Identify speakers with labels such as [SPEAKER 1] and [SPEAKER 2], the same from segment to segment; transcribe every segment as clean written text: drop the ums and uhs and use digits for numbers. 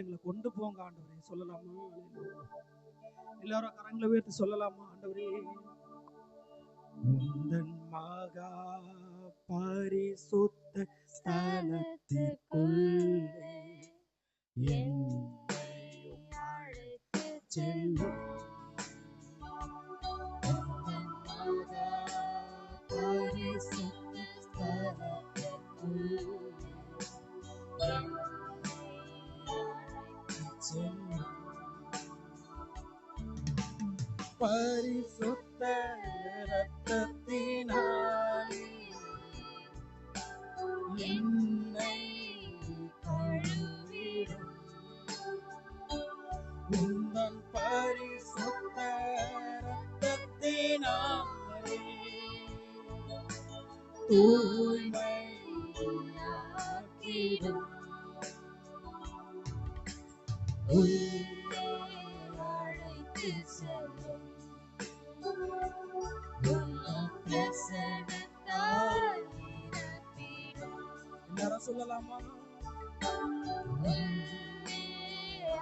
[SPEAKER 1] எங்களை கொண்டு போங்க ஆண்டவரே. சொல்லலாமா? எல்லாரும் கரங்களை உயர்த்தி சொல்லலாமா? ஆண்டவரே, உந்தன் மகா பரிசுத்த ஸ்தலத்திற்குள்ளே என்னையும் அழைத்து செல்லும். உந்தன் மகா பரிசுத்த ஸ்தலத்திற்குள்ளே பரிசுத்த இரத்தத்தினாலே என்னை கழுவிடும். உந்தன் பரிசுத்த இரத்தத்தினாலே தூய்மையாக்கிடும். அழைத்து செல்லும். எல்லாரும் சொல்லலாமா?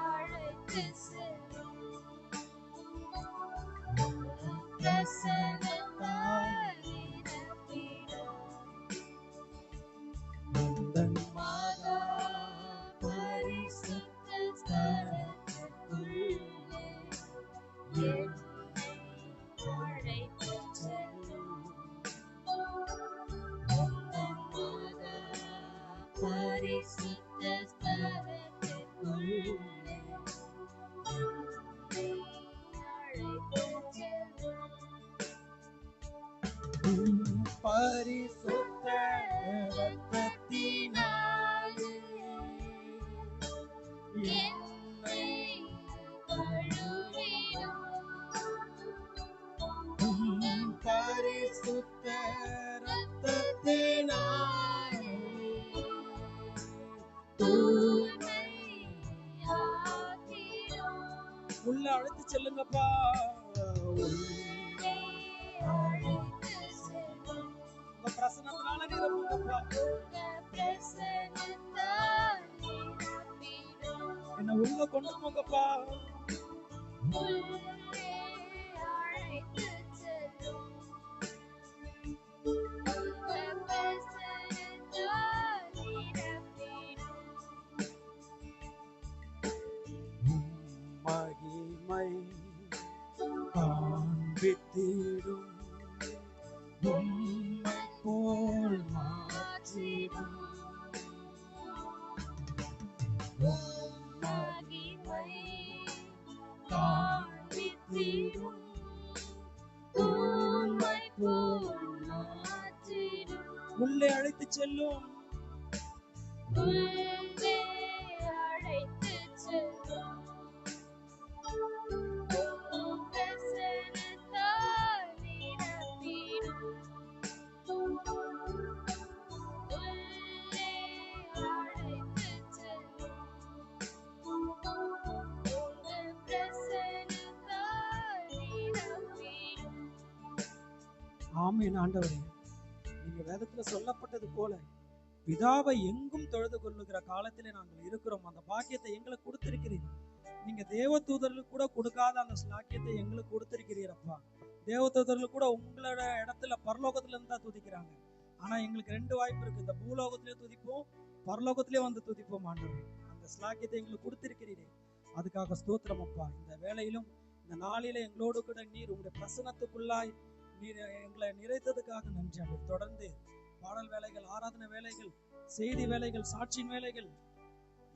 [SPEAKER 1] அழைத்து செல்லும். உந்தன் மகா பரிசுத்த ஸ்தலத்திற்குள்ளே அழைத்து செல்லும். உந்தன் மகா பரிசுத்த ஸ்தலத்திற்குள்ளே அழைத்து செல்லும். பரிசுத்த இரத்தத்தினாலே என்னை கழுவிடும். பரிசுத்த இரத்தத்தினாலே தூய்மையாக்கிடும். உள்ள அழைத்து செல்லுங்கப்பா. உங்க பிரசன்னத்தினால நிரப்புங்கப்பா. என்ன உள்ள கொண்டு போங்கப்பா. மகிமை காண்பித்திடும். உம்மை போல் மாற்றிடும். மகிமை காண்பித்திடும். உம்மை போல் மாற்றிடும். உள்ளே அழைத்து செல்லும். உள்ளே அழைத்து செல்லும். ஆமென். ஆண்டவரே, நீங்க வேதத்துல சொல்லப்பட்டது போல பிதாவை எங்கும் தொழுது கொள்ளுகிற காலத்திலே நாங்கள் இருக்கிறோம். அந்த பாக்கியத்தை எங்களுக்கு கொடுத்திருக்கிறீங்க. நீங்க தேவதூதர்களுக்கு கூட கொடுக்காத அந்த ஸ்லாக்கியத்தை எங்களுக்கு கொடுத்திருக்கிறீரப்பா. தேவதூதர்கள் கூட உங்களோட இடத்துல பரலோகத்துல இருந்தா துதிக்கிறாங்க. ஆனா எங்களுக்கு 2 வாய்ப்பு இருக்கு. இந்த பூலோகத்திலே துதிப்போம், பரலோகத்திலே வந்து துதிப்போம். ஆண்டவரே, அந்த ஸ்லாக்கியத்தை எங்களுக்கு கொடுத்திருக்கிறீரே, அதுக்காக ஸ்தோத்திரம் அப்பா. இந்த வேளையிலும் இந்த நாளில எங்களோடு கூட நீர் உங்களுடைய பிரசன்னத்துக்குள்ளாய் நீர் எங்களை நிறைத்ததுக்காக நன்றி. அப்படி தொடர்ந்து பாடல் வேலைகள், ஆராதனை வேலைகள், செய்தி வேலைகள், சாட்சியின் வேலைகள்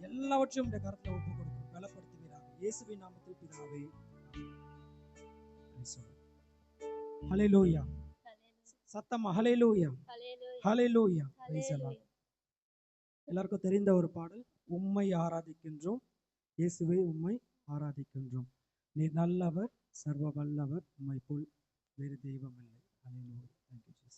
[SPEAKER 1] எல்லாவற்றையும் உடைய கருத்துல ஒப்பு கொடுக்கும். பலப்படுத்துவீராக இயேசுவின் நாமத்தில் பிதாவே. ஹல்லேலூயா. சத்தமா ஹல்லேலூயா, ஹல்லேலூயா. எல்லாருக்கும் தெரிந்த ஒரு பாடல், உம்மை ஆராதிக்கின்றோம் இயேசுவே, உம்மை ஆராதிக்கின்றோம். நீர் நல்லவர், சர்வ வல்லவர், உம்மை போல் வேறு தெய்வம் இல்லை. ஹல்லேலூயா. Thank you Jesus.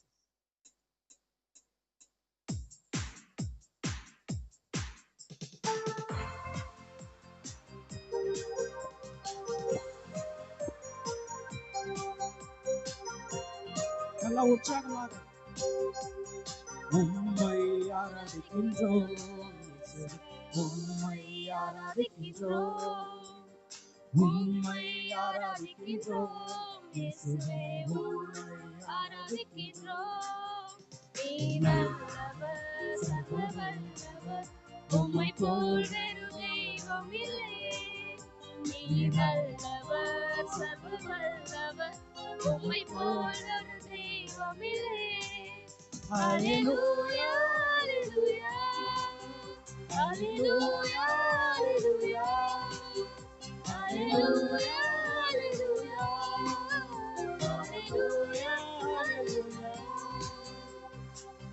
[SPEAKER 1] நல்லா உற்சாகமாக உம்மை ஆராதிக்கின்றோம், உம்மை
[SPEAKER 2] ஆராதிக்கின்றோம், உம்மை ஆராதிக்கின்றோம், இயேசுவே உம்மை ஆராதிக்கின்றோம். நீ நல்லவர், சர்வ வல்லவர், உம்மை போல் வேறு தெய்வம் இல்லை. நீ நல்லவர், சர்வ வல்லவர், உம்மை போல் வேறு தெய்வம் இல்லை. ஹல்லேலூயா, ஹல்லேலூயா, ஹல்லேலூயா, ஹல்லேலூயா, ஹல்லேலூயா, ஹல்லேலூயா, ஹல்லேலூயா.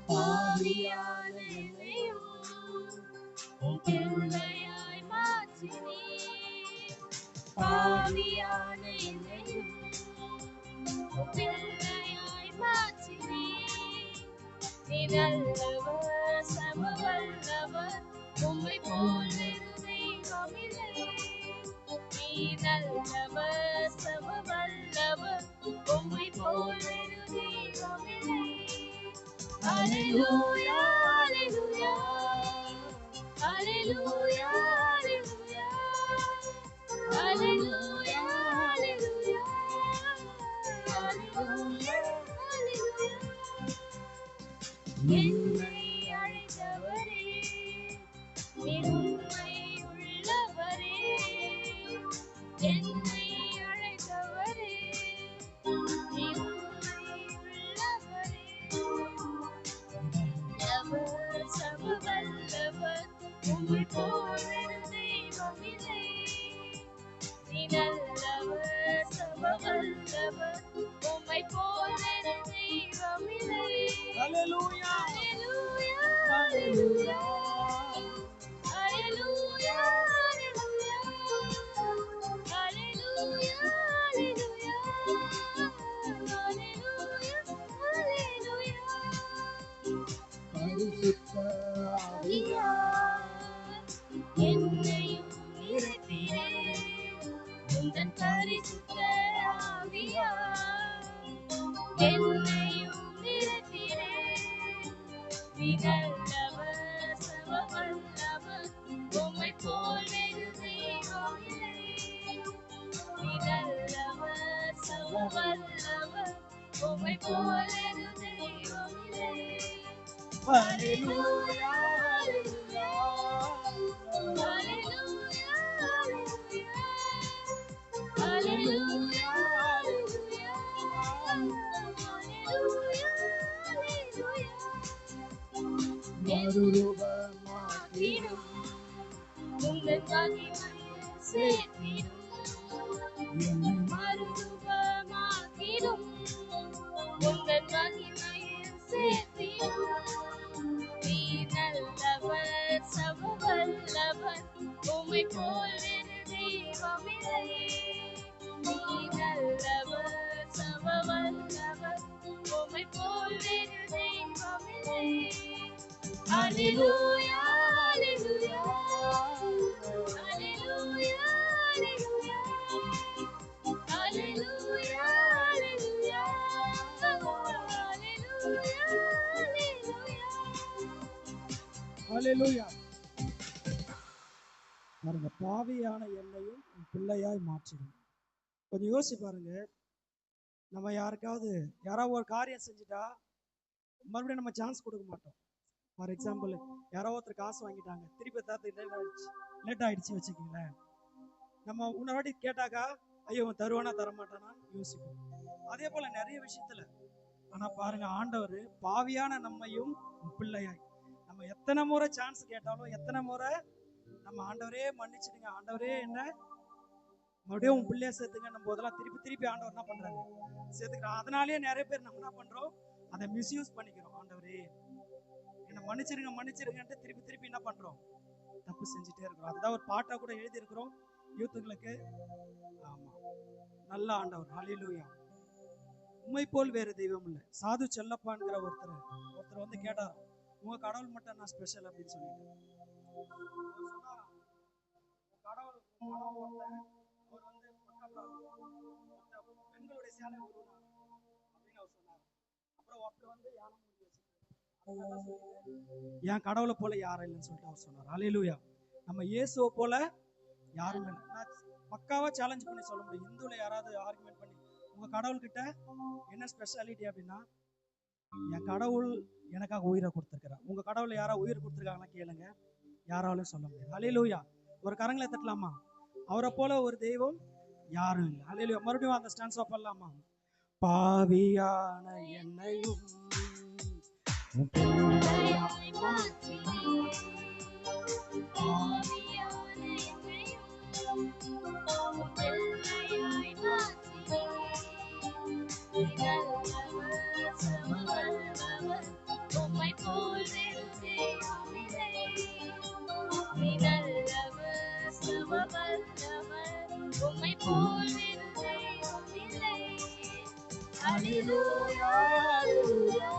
[SPEAKER 2] பாவியான என்னையும் உம் பிள்ளையாய் மாற்றினீர். பாவியான என்னையும் உம் பிள்ளையாய் மாற்றினீர். நீ நல்லவர், சர்வ வல்லவர், உம்மை போல் வேறு தெய்வம் இல்லை. நீ நல்லவர், சர்வ வல்லவர், உம்மை போல் வேறு தெய்வம் இல்லை. ஹல்லேலூயா, ஹல்லேலூயா, ஹல்லேலூயா, ஹல்லேலூயா, ஹல்லேலூயா, ஹல்லேலூயா, ஹல்லேலூயா. என்னை அழைத்தவரே, நீர் உண்மை உள்ளவரே. என்னை அழைத்தவரே, நீர் உண்மை உள்ளவரே. நல்லவர், சர்வ வல்லவர், உம்மை போல் வேறு தெய்வம் இல்லை. நீ நல்லவர், சர்வ வல்லவர், உம்மை போல் வேறு தெய்வம் இல்லை.
[SPEAKER 1] ஹல்லேலூயா,
[SPEAKER 2] ஹல்லேலூயா, ஹல்லேலூயா, ஹல்லேலூயா, ஹல்லேலூயா, ஹல்லேலூயா, ஹல்லேலூயா, ஹல்லேலூயா. பரிசுத்த ஆவியார் என்னையும் நிரப்பினே. உந்தன் பரிசுத்த ஆவியார் என்னையும் நிரப்பினே. நீ நல்லவர், சர்வ வல்லவர், உம்மை போல் வேறு தெய்வம் இல்லை. நீ நல்லவர், சர்வ வல்லவர், உம்மை போல் வேறு தெய்வம் இல்லை. ஹல்லேலூயா, ஹல்லேலூயா, ஹல்லேலூயா, ஹல்லேலூயா, ஹல்லேலூயா, ஹல்லேலூயா, ஹல்லேலூயா. மறுரூபமாக்கிடும் உங்கள் மகிமையை சேர்த்திடும். என்னை மறுரூபமாக்கிடும் உங்கள் மகிமையை சேர்த்திடும். நீ நல்லவர், சர்வ வல்லவர், உம்மை போல் வேறு தெய்வம் இல்லை. நீ நல்லவர், சர்வ வல்லவர், உம்மை போல் வேறு தெய்வம் இல்லை. ஹல்லேலூயா, ஹல்லேலூயா, ஹல்லேலூயா, ஹல்லேலூயா, ஹல்லேலூயா, ஹல்லேலூயா, ஹல்லேலூயா.
[SPEAKER 1] ஹல்லேலூயா. பாருங்க, பாவியான என்னையும் உன் பிள்ளையாய் மாற்றிடும். கொஞ்சம் யோசிச்சு பாருங்க. நம்ம யாராவது ஒரு காரியம் செஞ்சுட்டா மறுபடியும் நம்ம சான்ஸ் கொடுக்க மாட்டோம். ஃபார் எக்ஸாம்பிள், யாரோ ஒருத்தர் காசு வாங்கிட்டாங்க, திருப்பி லேட் ஆயிடுச்சு வச்சுக்கீங்களேன். நம்ம உன்னை வாட்டி கேட்டாக்கா, ஐயோ தருவானா தரமாட்டானா யோசிப்போம். அதே போல நிறைய விஷயத்துல. ஆனா பாருங்க, ஆண்டவர் பாவியான நம்மையும் பிள்ளையாய், நம்ம எத்தனை முறை சான்ஸ் கேட்டாலும், எத்தனை முறை நம்ம ஆண்டவரே மன்னிச்சிடுங்க, ஆண்டவரே என்ன மறுபடியும் உன் பிள்ளைய சேர்த்துங்க நம்ம போதெல்லாம் திருப்பி ஆண்டவர் என்ன பண்றாரு, சேர்த்துக்கிறோம். அதனாலேயே நிறைய பேர் நம்ம என்ன பண்றோம், அதை மிஸ்யூஸ் பண்ணிக்கிறோம். ஆண்டவரே என்ன மன்னிச்சிருங்கன்ட்டு திருப்பி என்ன பண்றோம், தப்பு செஞ்சுட்டே இருக்கிறோம். அதுதான் ஒரு பாட்டா கூட எழுதி இருக்கிறோம் யூத்துகளுக்கு. ஆமா, நல்ல ஆண்டவர். ஹல்லேலூயா. உம்மை போல் வேறு தெய்வம் இல்லை. சாது செல்லப்பான்கிற ஒருத்தர் வந்து கேட்டார், உங்க கடவுள் மட்டும் நான் ஸ்பெஷல் அப்படின்னு சொல்லிட்டு. கடவுள் அவர் வந்து பெண்களுடைய சேலை உருவாங்க அப்படின்னு அவர் சொன்னார். அப்புறம் அப்படி வந்து யானை மூடி வச்சுட்டு என் கடவுளை போல யாரும் இல்லைன்னு சொல்லிட்டு அவர் சொன்னார். ஹல்லேலூயா. நம்ம இயேசுவை போல யாரும் இல்லை. நான் பக்காவா சேலஞ்ச் பண்ணி சொல்ல முடியும். இந்துல யாராவது ஆர்குமெண்ட் பண்ணி உங்க கடவுள்கிட்ட என்ன ஸ்பெஷாலிட்டி அப்படின்னா, என் கடவுள் எனக்காக உயிரை கொடுத்துருக்கிறார். உங்க கடவுள் யாராவது உயிர் கொடுத்துருக்காங்களா கேளுங்க, யாராலும் சொல்ல முடியாது. ஹல்லேலூயா. ஒரு கரங்களை தட்டலாமா? அவரை போல ஒரு தெய்வம் யாரும் இல்லை. ஹல்லேலூயா. மறுபடியும் அந்த ஸ்டான்ஸ் பண்ணலாமா? பாவியான என்னையும்
[SPEAKER 2] உம்மை போல் வேறு தெய்வம் இல்லை. நீ நல்லவர், சமவல்லவர், உம்மை போல் வேறு தெய்வம் இல்லை. ஹல்லேலூயா, ஹல்லேலூயா,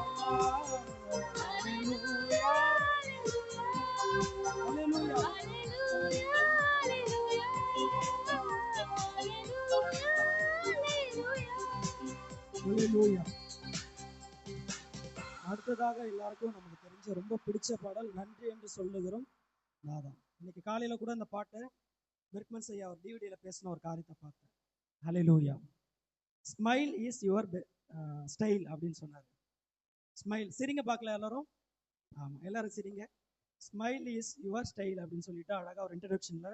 [SPEAKER 2] ஹல்லேலூயா, ஹல்லேலூயா,
[SPEAKER 1] ஹல்லேலூயா. அடுத்ததாக எல்லாருக்கும் நமக்கு தெரிஞ்ச ரொம்ப பிடிச்ச பாடல் நன்றி என்று சொல்லுகிறோம் நாதா. இன்னைக்கு காலையில கூட இந்த பாட்டை பெர்க்மன்ஸ் ஐயா ஒரு டிவிடியில பேசின ஒரு காரியத்தை பார்த்தேன். ஹல்லேலூயா. ஸ்மைல் இஸ் யுவர் ஸ்டைல் அப்படின்னு சொன்னார். ஸ்மைல், சிரிங்க பார்க்கல எல்லாரும். ஆமா, எல்லாரும் சிரிங்க. ஸ்மைல் இஸ் யுவர் ஸ்டைல் அப்படின்னு சொல்லிட்டு அழகா ஒரு இன்ட்ரடக்ஷன்ல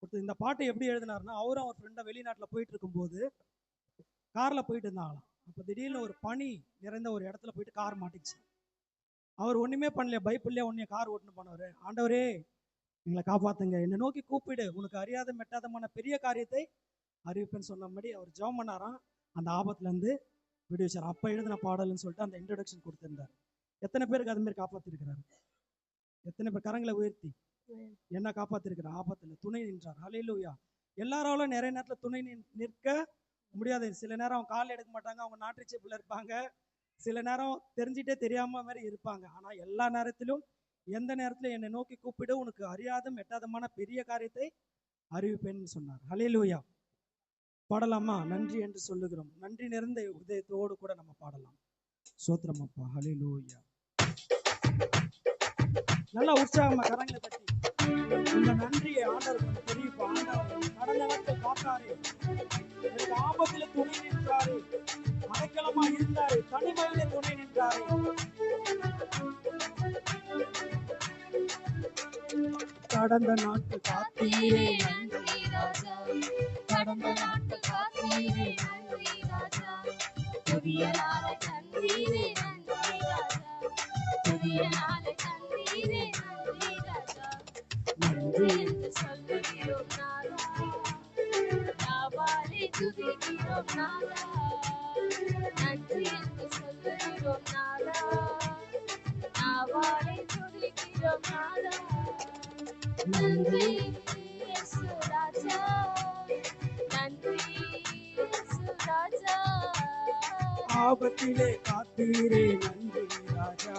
[SPEAKER 1] கொடுத்து இந்த பாட்டை எப்படி எழுதினாருன்னா, அவரும் அவர் ஃப்ரெண்டை வெளிநாட்டில் போயிட்டு இருக்கும்போது கார்ல போயிட்டு இருந்தாங்களாம். அப்போ திடீர்னு ஒரு பனி நிறைந்த ஒரு இடத்துல போயிட்டு கார் மாட்டிச்சு. அவர் ஒண்ணுமே பண்ணல, பைபிள்லேயே ஒன்னே கார் ஓட்டுன்னு போனவர். ஆண்டவரே எங்களை காப்பாத்துங்க, என்னை நோக்கி கூப்பிடு, உனக்கு அறியாத மெட்டாதமான பெரிய காரியத்தை அறிவிப்பேன்னு சொன்னபடி அவர் ஜெபம் பண்ணாராம். அந்த ஆபத்துல இருந்து விடுவிச்சார். அப்ப எழுதின பாடல்னு சொல்லிட்டு அந்த இன்ட்ரடக்ஷன் கொடுத்திருந்தார். எத்தனை பேருக்கு அது மாதிரி காப்பாத்திருக்கிறாரு? எத்தனை பேர் கரங்களை உயர்த்தி என்ன காப்பாத்திருக்கிறார்? ஆபத்துல துணை நின்றார். ஹல்லேலூயா. எல்லாராலும் நிறைய நேரத்துல துணை நிற்க முடியாது. சில நேரம் அவங்க கால் எடுக்க மாட்டாங்க, அவங்க நாட்டுச்சேப்பில் இருப்பாங்க, சில நேரம் தெரிஞ்சிட்டே தெரியாம மாதிரி இருப்பாங்க. ஆனா எல்லா நேரத்திலும் எந்த நேரத்திலும் என்னை நோக்கி கூப்பிடு, உனக்கு அறியாத மெட்டாதமான பெரிய காரியத்தை அறிவிப்பேன்னு சொன்னார். ஹல்லேலூயா. பாடலாமா? நன்றி என்று சொல்லுகிறோம். நன்றி நிறைந்த உதயத்தோடு கூட நம்ம பாடலாம். சோத்திரம் அப்பா. ஹல்லேலூயா. நல்லா உற்சாகமா கரங்களை தட்டி இந்த நன்றியை ஆண்டவருக்கு தெரிவிப்பா. ஆண்டவர் கடந்த நாட்கள் காத்தாரு, எனக்கு ஆபத்துல துணை நின்றாரு, அடைக்கலமா இருந்தாரு, தனிமையில துணை நின்றாரு. கடந்த நாட்டு காத்தீரே நன்றி ராஜா, கடந்த நாட்டு காத்தீரே நன்றி ராஜா, புதிய நாளை தந்தீரே நன்றி ராஜா, புதிய நாளை தந்தீரே நன்றி ராஜா. நன்றி என்று சொல்லுகிறோம் நாதா, நாவாலே துதிக்கிறோம் நாதா. நன்றி என்று சொல்லுகிறோம் நாதா, நாவாலே துதிக்கிறோம் நாதா. நன்றி இயேசு ராஜா, நன்றி இயேசு ராஜா. ஆபத்திலே காத்தீரே நன்றி ராஜா,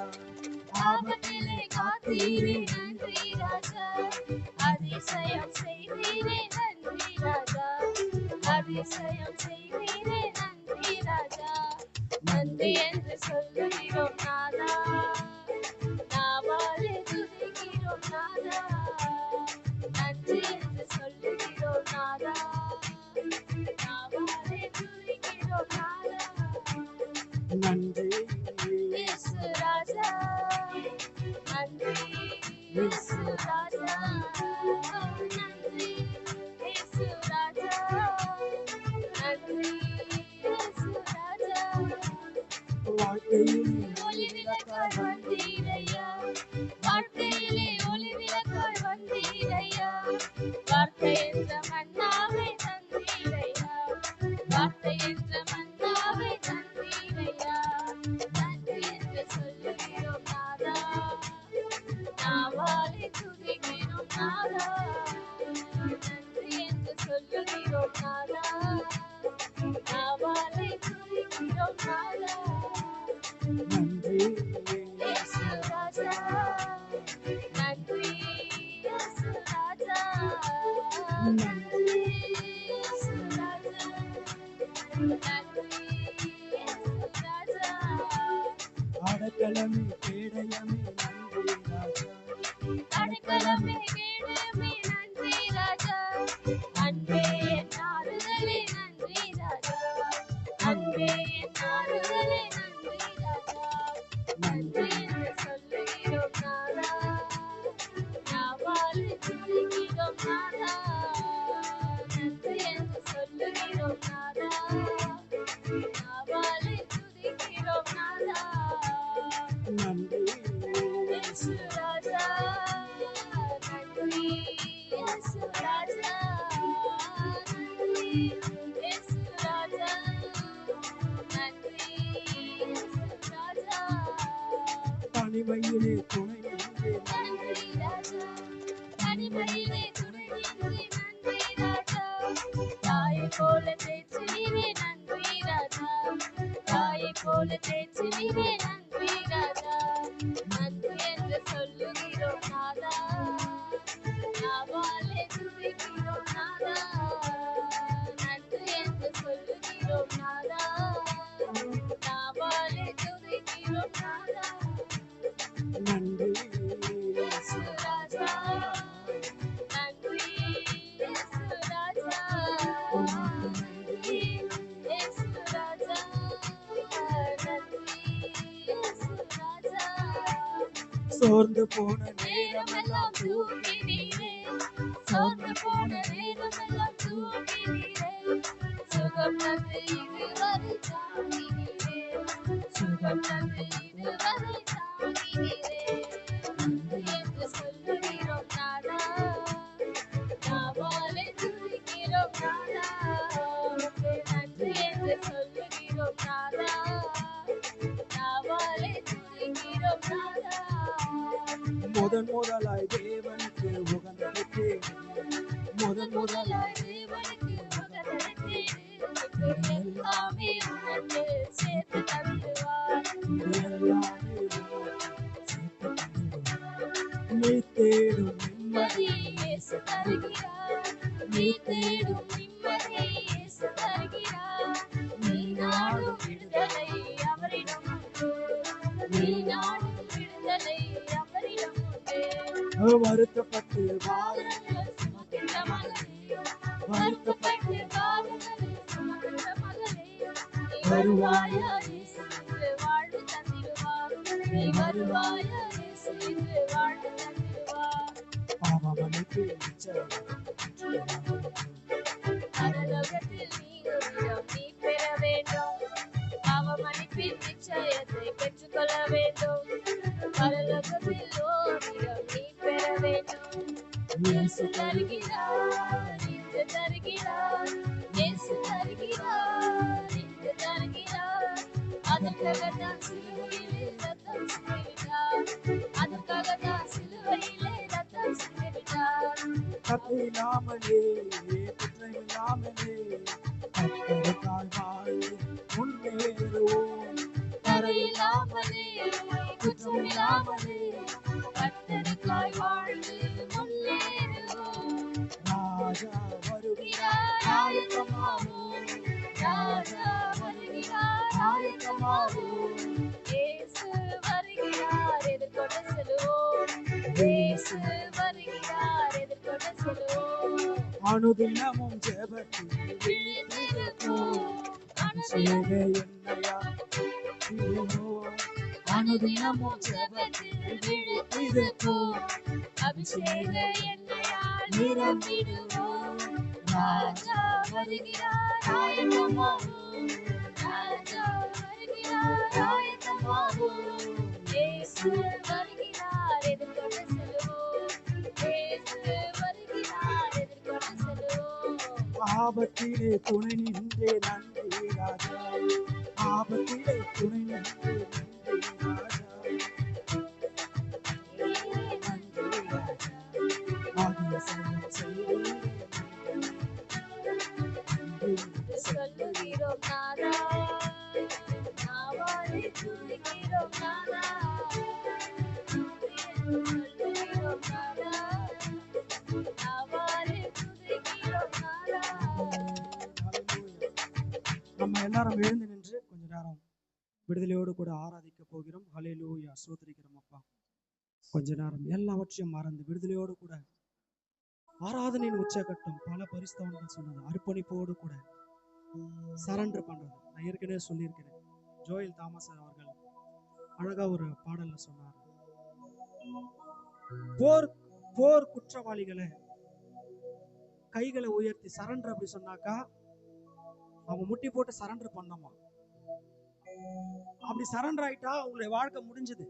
[SPEAKER 1] ஆபத்திலே காத்தீரே நன்றி ராஜா. அதிசயம் செய்தீரே நன்றி ராஜா, அதிசயம் செய்தீரே நன்றி ராஜா. நன்றி என்று சொல்லுகிறோம் நாதா, நாவாலே துதிக்கிறோம் நாதா. நன்றி என்று சொல்லுகிறோம் நாதா, நாவாலே துதிக்கிறோம் நாதா. நன்றி இயேசு ராஜா, நன்றி இயேசு ராஜா, நன்றி இயேசு ராஜா, நன்றி இயேசு ராஜா. வாழ்க்கையில் ஒளி விளக்காய் வந்தீரையா, வாழ்க்கையிலே ஒளி விளக்காய் வந்தீரையா. வார்த்தை என்ற மன்னாவை தந்தீரையா, வார்த்தை என்ற மன்னாவை தந்தீரையா. நன்றி என்று சொல்லுகிறோம் நாதா, நாவாலே துதிக்கிறோம் நாதா. நன்றி என்று சொல்லுகிறோம் நாதா, நாவாலே துதிக்கிறோம் நாதா. நன்றி இயேசு ராஜா, நன்றி இயேசு ராஜா, நன்றி இயேசு ராஜா, நன்றி இயேசு ராஜா. அடைக்கலமே கேடயமே நன்றி ராஜா, அடைக்கலமே கேடயமே
[SPEAKER 2] அன்பே என் ஆறுதலே நன்றி ராஜா, அன்பே என் ஆறுதலே நன்றி ராஜா, நன்றி என்று சொல்லுகிறோம் நாதா, நாவாலே துதிக்கிறோம் நாதா, நன்றி என்று சொல்லுகிறோம் நாதா, நாவாலே துதிக்கிறோம் நாதா.
[SPEAKER 1] நன்றி
[SPEAKER 2] இயேசு ராஜா, நன்றி இயேசு ராஜா, நன்றி இயேசு ராஜா, நன்றி இயேசு ராஜா.
[SPEAKER 1] தனிமையிலே துணை நின்று
[SPEAKER 2] நன்றி ராஜா, தனிமையிலே துணை நின்று நன்றி ராஜா, தாயை போல தேற்றினீரே நன்றி ராஜா, தாயை போல தேற்றினீரே நன்றி ராஜா, நன்றி என்று சொல்லுகிறோம் நாதா, நாவாலே துதிக்கிறோம் நாதா, நன்றி என்று சொல்லுகிறோம் நாதா, நாவாலே துதிக்கிறோம் நாதா.
[SPEAKER 1] நன்றி
[SPEAKER 2] இயேசு ராஜா, நன்றி இயேசு ராஜா, நன்றி இயேசு ராஜா, நன்றி இயேசு ராஜா.
[SPEAKER 1] சோர்ந்து போன
[SPEAKER 2] நேரமெல்லாம் தூங்கினீரே, சோர்ந்து போன நேரமெல்லாம் தூங்கினீரே, சுகம் தந்து இதுவரை தாங்கினீரே, சுகம் தந்து இதுவரை தாங்கினீரே, நன்றி என்று சொல்லுகிறோம் நாதா, நாவாலே துதிக்கிறோம் நாதா, நன்றி என்று சொல்லுகிறோம் நாதா, நாவாலே துதிக்கிறோம் நாதா.
[SPEAKER 1] முதலாய் தேவனுக்கு உகந்ததே,
[SPEAKER 2] முதலாய் தேவனுக்கு உகந்ததே, எல்லாமே உனக்கு சேர்த்து தருவார்,
[SPEAKER 1] எல்லாமே நீ தேடும் நிம்மதி
[SPEAKER 2] நிம்மதி இயேசு தருகிறார், நீ தேடும் நிம்மதி இயேசு தருகிறார், நீ நாடும் விடுதலை அவரிடம் உண்டு, நீ நாடும் விடுதலை அவரிடம் உண்டு.
[SPEAKER 1] வருத்தப்பட்டு
[SPEAKER 2] பாரங்கள் சுமக்கின்ற மகளே, வருத்தப்பட்டு பாரங்களை சுமக்கின்ற மகளே, நீ வருவாயா இயேசு என்று வாழ்வு தந்திடுவார், நீ வருவாயா இயேசு என்று வாழ்வு தந்திடுவார்.
[SPEAKER 1] பாவமன்னிப்பு
[SPEAKER 2] பரலோகத்தில் நீ உன்னிடம் நீ பெற வேண்டும், பாவமன்னிப்பின் நிச்சயத்தை பெற்றுக்கொள்ள வேண்டும், பரலோகத்தில் ஓரிடம் நீ பெற வேண்டும். இயேசு தருகிறார், இன்று தருகிறார், இயேசு தருகிறார், இன்று தருகிறார், அதற்காகத்தான் சிலுவையிலே ரத்தம் சிந்திவிட்டார், அதற்காகத்தான் சிலுவையிலே ரத்தம் சிந்திவிட்டார்.
[SPEAKER 1] கத்தில்லாமலே குற்றமில்லாமலே கத்தருக்காய் வாழ்ந்து முன்னேறுவோம்.
[SPEAKER 2] கரையில்லாமலே குற்றமில்லாமலே கர்த்தருக்காய் வாழ்ந்து முன்னேறுவோம்.
[SPEAKER 1] ராஜா வருகிறார்
[SPEAKER 2] ஆயத்தமாவோம், ராஜா வருகிறார் ஆயத்தமாவோம், இயேசு வருகிறார் எதிர்கொண்டு செல்வோம், இயேசு வருகிறார் எதிர்கொண்டு செல்வோம்.
[SPEAKER 1] அனுதினமும் ஜெபத்தில்
[SPEAKER 2] விழித்திருப்போம்,
[SPEAKER 1] அபிஷேக எண்ணெயா
[SPEAKER 2] அனுதினமும் ஜெபத்தில் விழித்திருப்போம், அபிஷேக எண்ணெயால் நிரம்பிடுவோம். ராஜா வருகிறார் ஆயத்தமாவோம், ராஜா வருகிறார் ஆயத்தமாவோம், இயேசு வருகிறார் எதிர்கொண்டு செல்வோம், இயேசு வருகிறார் எதிர்கொண்டு செல்வோம்.
[SPEAKER 1] ஆபத்திலே துணை நின்றே நன்றி ராஜா, ஆபத்திலே துணை நின்றே நன்றி ராஜா, நன்றி ராஜா, அதிசயம் செய்தீரே நன்றி,
[SPEAKER 2] சொல்லுகிறோம் நாதா, நாவாலே துதிக்கிறோம் நாதா, சொல்லுகிறோம் நாதா, நாவாலே துதிக்கிறோம் நாதா.
[SPEAKER 1] நம்ம எல்லாரும் எழுந்து நின்று கொஞ்ச நேரம் விடுதலையோடு கூட ஆராதிக்க போகிறோம். ஹல்லேலூயா, ஸ்தோத்திரிக்கிறோம் அப்பா. கொஞ்ச நேரம் எல்லாவற்றையும் மறந்து விடுதலையோடு கூட ஆராதனையின் உச்சகட்டம் பல பரிசுத்தவான்கள் சொன்னது அர்ப்பணிப்போடு கூட சரண்டர் பண்றது. நான் ஏற்கனவே சொல்லியிருக்கிறேன். ஜோயல் தாமஸ் அவர்கள் அழகா ஒரு பாடல்ல சொன்னார், போர் குற்றவாளிகளை கைகளை உயர்த்தி சரண்டர் அப்படி சொன்னாக்கா அவங்க முட்டி போட்டு சரண்டர் பண்ணமா. அப்படி சரண்டர் ஆயிட்டா அவங்களுடைய வாழ்க்கை முடிஞ்சது.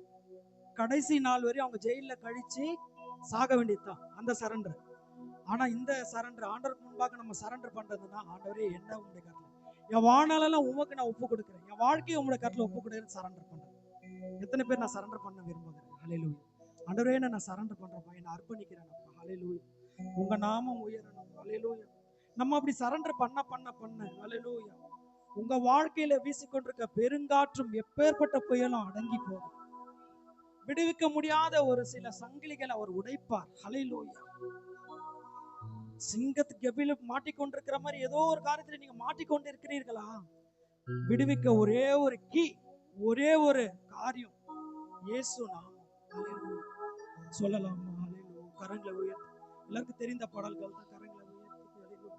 [SPEAKER 1] கடைசி நாள் வரை அவங்க ஜெயில கழிச்சு சாக வேண்டியதுதான் அந்த சரண்டர். ஆனா இந்த சரண்டர் ஆண்டவருக்கு முன்பாக நம்ம சரண்டர் பண்றதுன்னா, ஆண்டவரே என்ன உங்களுடைய கருத்துல என் வாழ்நாளெல்லாம் உமக்கு நான் ஒப்பு கொடுக்குறேன், என் வாழ்க்கையை உங்களுடைய கருத்துல ஒப்பு கொடுக்குறேன்னு சரண்டர் பண்றேன். எத்தனை பேர் நான் சரண்டர் பண்ண விரும்புகிறேன்? ஹல்லேலூயா. ஆண்டவரே நான் சரண்டர் பண்றேன்ப்பா, என்ன அர்ப்பணிக்கிறேன். ஹல்லேலூயா. உங்க நாமம் உயரணும். ஹல்லேலூயா. நம்ம அப்படி சரண்டர் பண்ண பண்ண பண்ண ஹல்லேலூயா, உங்க வாழ்க்கையில வீசிக்கொண்டிருக்க பெருங்காற்றும் எப்பேற்பட்ட புயலும் அடங்கி போகும். விடுவிக்க முடியாத ஒரு சில சங்கிலிகளை அவர் உடைப்பார். ஹல்லேலூயா. சிங்கத்துக்கு கெபில மாட்டிக்கொண்டிருக்கிற மாதிரி ஏதோ ஒரு காரியத்துல நீங்க மாட்டிக்கொண்டு இருக்கிறீர்களா? விடுவிக்க ஒரே ஒரு கீ, ஒரே ஒரு காரியம், இயேசு நாமம். ஹல்லேலூயா. சொல்லலாமா? ஹல்லேலூயா. கரங்களை உயர்த்தி, எல்லாருக்கும் தெரிந்த பாடல்கள் தான். கரங்களை உயர்த்தி ஹல்லேலூயா.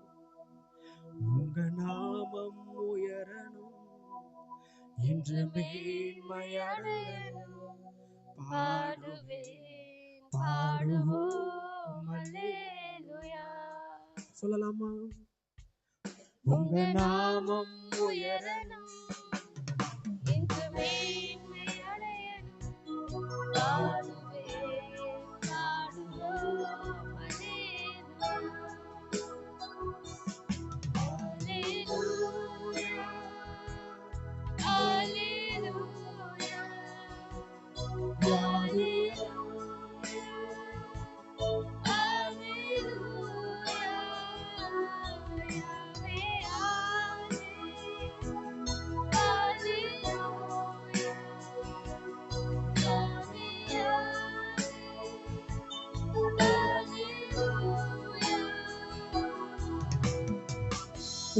[SPEAKER 1] உங்க நாமம் உயரணும் என்று மேன்மையடையணும்.
[SPEAKER 2] பாடுவேன் பாடுவோம் அல்லேலூயா.
[SPEAKER 1] சொல்லலாமா?
[SPEAKER 2] உங்க நாமம் உயரணும் என்று மேன்மை அடையணும். பாடுவேன் பாடுவோம் அல்லேலூயா. அல்லேலூயா.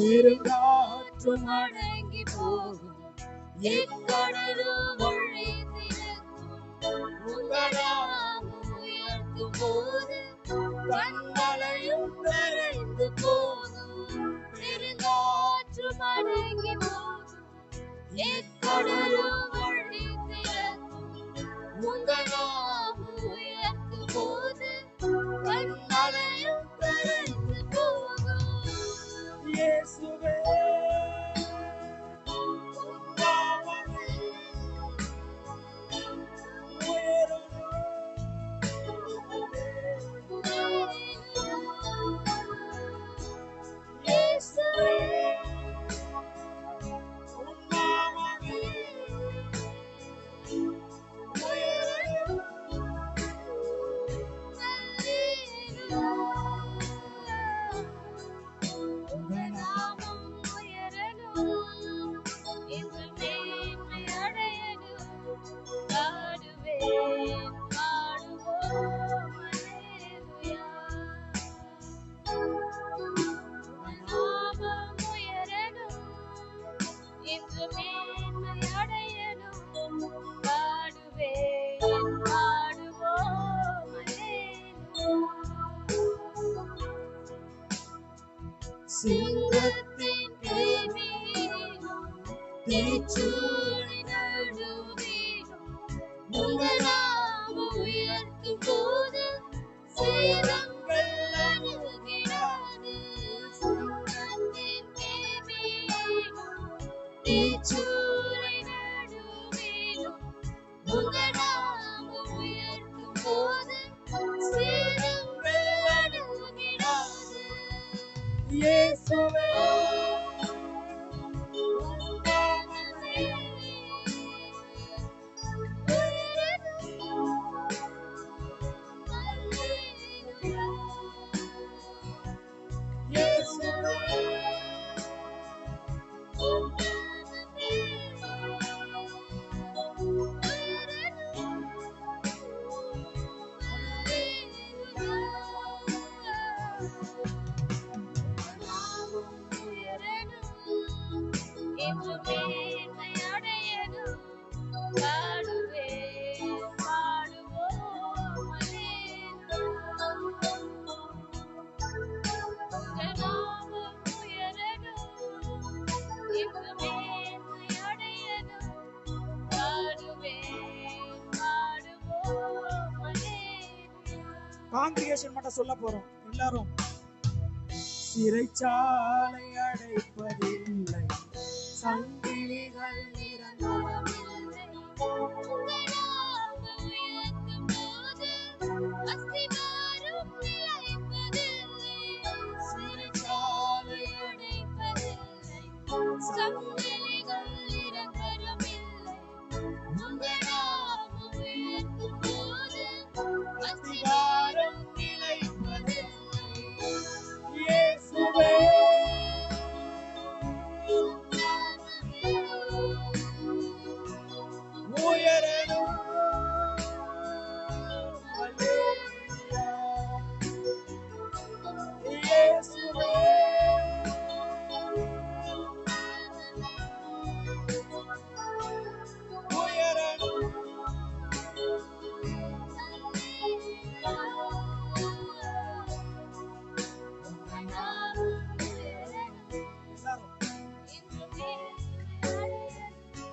[SPEAKER 1] பெருங்காற்றும்
[SPEAKER 2] அடங்கி போகும், எக்கடலும் வழி திறக்கும். உங்க நாமம் உயர்த்தும் போது கண்மலையும் கரைந்து போகும். பெருங்காற்றும் அடங்கி போகும், எக்கடலும் வழி திறக்கும். உங்க நாமம் உயர்த்தும் போது கண்மலையும் கரைந்து போகும்.
[SPEAKER 1] இயேசுவே
[SPEAKER 2] சிங்கத்தின் கேள்வியிலும் தீச்சூளை நடுவிலும் உங்க நாமம் உயர்த்தும் போது சேதங்கள் அணுகிடாது. சிங்கத்தின் கேள்வியிலும் தீச்சூளை நடுவிலும் உங்க நாமம் உயர்த்தும் போது சேதங்கள் அணுகிடாது.
[SPEAKER 1] இயேசுவே காங்கிரிகேஷன் மட்டும் சொல்ல போறோம் எல்லாரும். சிறைச்சாலை அடைப்பதில்லை, சங்கிலிகள்
[SPEAKER 2] நிரந்தரமில்லை. உங்களாக உயர்த்தும் போது அஸ்திவாரம் நிலைப்பதில்லை. சிறைச்சாலை அடைப்பதில்லை, சங்கிலிகள் நிரந்தரமில்லை. உங்களாக உயர்த்தும் போது அஸ்திவாரம் நிலைப்பதில்லை.
[SPEAKER 1] இயேசுவே உயரணும். அல்லேலூயா. இயேசுவே உயரணும்.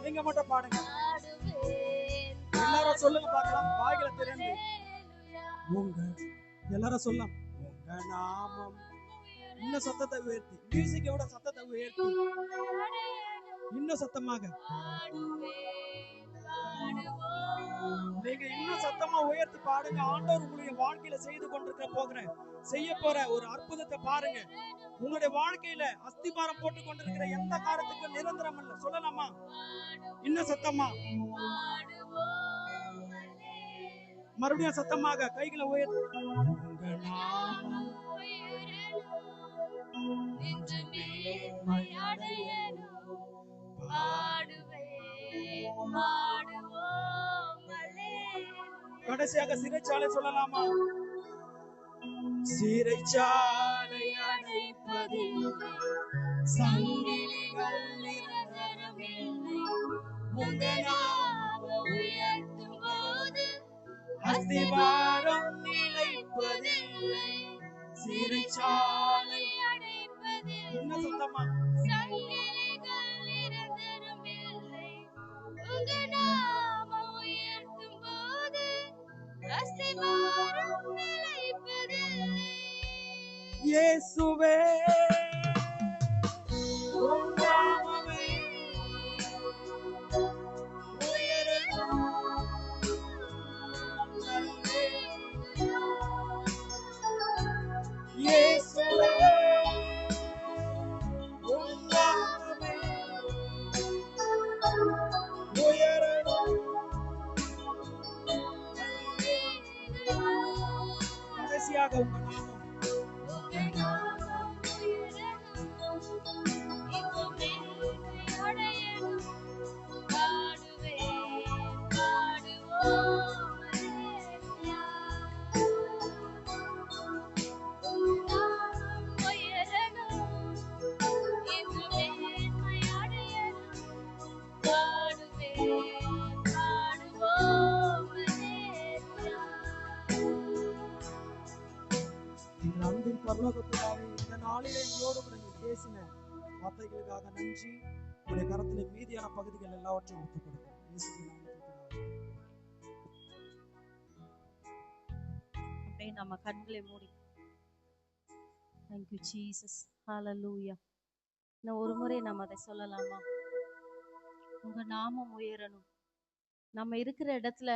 [SPEAKER 1] நீங்க மட்டும் பாடுங்க, எல்லாரும் சொல்லுங்க பார்க்கலாம். வாயில திறந்து உங்க எல்லாரும் சொல்லலாம். உங்க நாமம், இன்னும் சத்தத்தை உயர்த்தி, மியூசிக்கோட சத்தத்தை உயர்த்தி இன்னும் சத்தமாக நீங்க இன்னும் சத்தமா உயர்த்தி பாடுங்க. ஆண்டவர் உங்களுடைய வாழ்க்கையில செய்ய போற ஒரு அற்புதத்தை பாருங்க. உங்களுடைய வாழ்க்கையில அஸ்திபாரம் போட்டு கொண்டிருக்கிற எந்த காரியத்துக்கும் நிரந்தரம் இல்ல. சொல்லலாமா? இன்னும் சத்தமா, மறுபடியும் சத்தமாக கைகளை உயர்த்தி உங்க நாமம் கடைசியாக சிறைச்சாலை சொல்லலாமா? சிறைச்சாலை அடைப்பதில்லை, சங்கிலிகள் நிரந்தரமில்லை. உங்க நாமம் உயர்த்தும் போது அஸ்திவாரம் நிலைப்பதில்லை. சிறைச்சாலை அடைப்பதில்லை, இன்னும் சத்தமா, சங்கிலிகள் நிரந்தரமில்லை. உங்க நாமம் உயர்த்தும் போது அஸ்திவாரம் நிலைப்பதில்லை. இயேசுவே உம் நாமமே உயரணும். இயேசுவே உம் நாமமே உயரணும். கடைசியாக உங்க நாமம் அன்பின் பரலோகத்திலாவே இந்த நாளிலே எங்களோடு கூட நீ பேசின வார்த்தைகளுக்காக நன்றி. உடைய கரத்திலே மீதியான பகுதிகள் எல்லாவற்றையும் ஒப்புக் கொடுக்கிறேன். இயேசுவின் நாமத்தில்
[SPEAKER 2] அப்படியே நம்ம கண்களை மூடி. Thank you Jesus. Hallelujah. இன்னும் ஒரு முறை நம்ம அதை சொல்லலாமா? உங்க நாமம் உயரணும். நம்ம இருக்கிற இடத்துல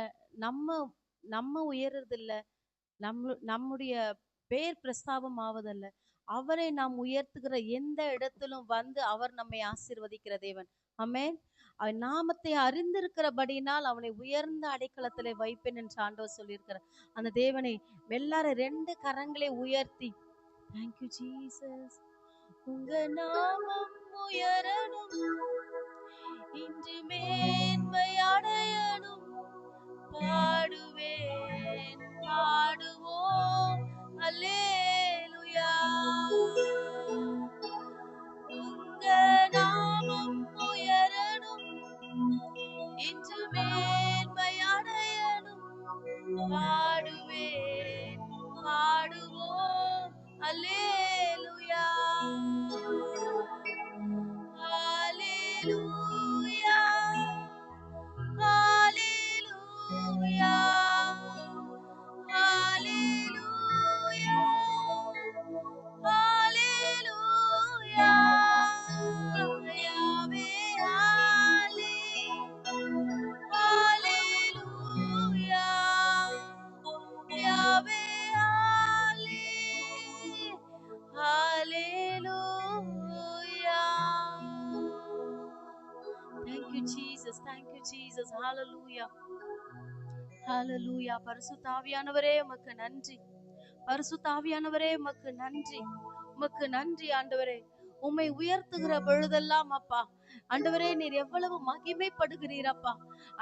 [SPEAKER 2] நம்ம உயர்றது இல்ல, நம்முடைய பேர் பிரஸ்தாபம் ஆவதல்ல. அவரை நாம் உயர்த்துகிற எந்த இடத்திலும் வந்து அவர் நம்மை ஆசீர்வதிக்கிற தேவன். ஆமென். அவன் நாமத்தை அறிந்திருக்கிறபடினால் அவனை உயர்ந்த அடைக்கலத்திலே வைப்பேன் என்று ஆண்டவர் சொல்லியிருக்கிறார். அந்த தேவனை எல்லாரும் 2 கரங்களை உயர்த்தி Thank you Jesus. உங்க நாமம் உயரணும், இன்று மேன்மை அடையணும். பாடுவேன் பாடுவோம் அல்லேலூயா. உங்க நாமம் உயரணும், இன்று மேன்மை அடையணும். பாடுவேன் பாடுவோம் அல்லேலூயா. ஹalleluya hallelujah hallelujah ஜீசஸ். ஹalleluya, ஹalleluya. பரிசுத்த ஆவியானவரே உமக்கு நன்றி. பரிசுத்த ஆவியானவரே உமக்கு நன்றி. உமக்கு நன்றி ஆண்டவரே. உம்மை உயர்த்துகிற பொழுதெல்லாம் அப்பா ஆண்டவரே நீர் எவ்வளவு மகிமைப்படுகிறீரப்பா.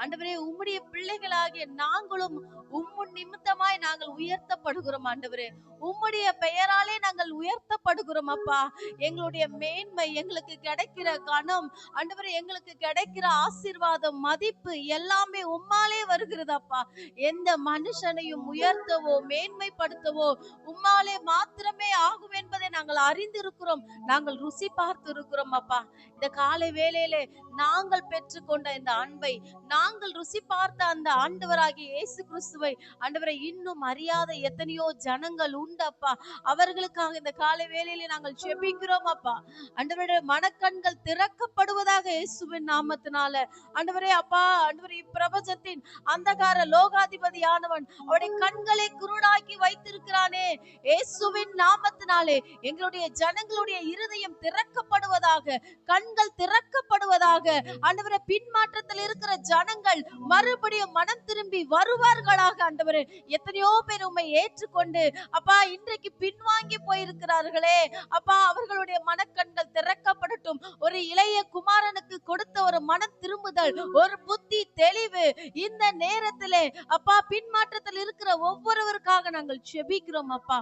[SPEAKER 2] ஆண்டவரே உம்முடைய பிள்ளைகளாகிய நாங்களும் உம்முன் நிமித்தமாய் நாங்கள் உயர்த்தப்படுகிறோம் ஆண்டவரே. உம்முடைய பெயராலே நாங்கள் உயர்த்தப்படுகிறோம் அப்பா. எங்களுடைய மேன்மை, எங்களுக்கு கிடைக்கிற கனம் ஆண்டவரே, எங்களுக்கு கிடைக்கிற ஆசீர்வாதம், மதிப்பு எல்லாமே உம்மாலே வருகிறதப்பா. எந்த மனுஷனையும் உயர்த்தவோ மேன்மைப்படுத்தவோ உம்மாலே மாத்திரமே ஆகும் என்பதை நாங்கள் அறிந்திருக்கிறோம், நாங்கள் ருசி பார்த்து இருக்கிறோம் அப்பா. இந்த காலை வேளையிலே நாங்கள் பெற்றுக்கொண்ட இந்த அன்பை, நாங்கள் ருசி பார்த்த அந்த ஆண்டவராகிய இயேசு கிறிஸ்துவை ஆண்டவரை இன்னும் அறியாத எத்தனையோ ஜனங்கள் உண்டப்பா. அவர்களுக்காக இந்த காலை வேளையிலே நாங்கள் ஜெபிக்கிறோம் அப்பா. ஆண்டவருடைய மனக்கண்கள் திறக்கப்படுவதாக இயேசுவின் நாமத்தினால. ஆண்டவரே அப்பா, ஆண்டவரே இப்பிரபஞ்சத்தின் அந்தகார லோகாதிபதியானவன் அவருடைய கண்களை குருடாக்கி வைத்திருக்கிறானே, இயேசுவின் நாமத்தினாலே எங்களுடைய ஜனங்களுடைய இருதயம் திறக்கப்படுவதாக, கண்கள் திறக்கப்படுவதாக. ஆண்டவரே பின்மாற்றத்தில் இருக்கிற ஜனங்கள் மறுபடியும் மனம் திரும்பி வருவார்களாக. ஆண்டவரே எத்தனையோ பேர் உம்மை ஏற்றுக்கொண்டு அப்பா இன்றைக்கு பின்வாங்கி போயிருக்கிறார்களே அப்பா, அவர்களுடைய மனக்கண்கள் திறக்கப்படட்டும். ஒரு இளைய குமாரனுக்கு கொடுத்த ஒரு மன திரும்புதல், ஒரு புத்தி தெளிவு இந்த நேரத்திலே அப்பா பின்மாற்றத்தில் இருக்கிற ஒவ்வொருவருக்காக நாங்கள் ஜெபிக்கிறோம் அப்பா.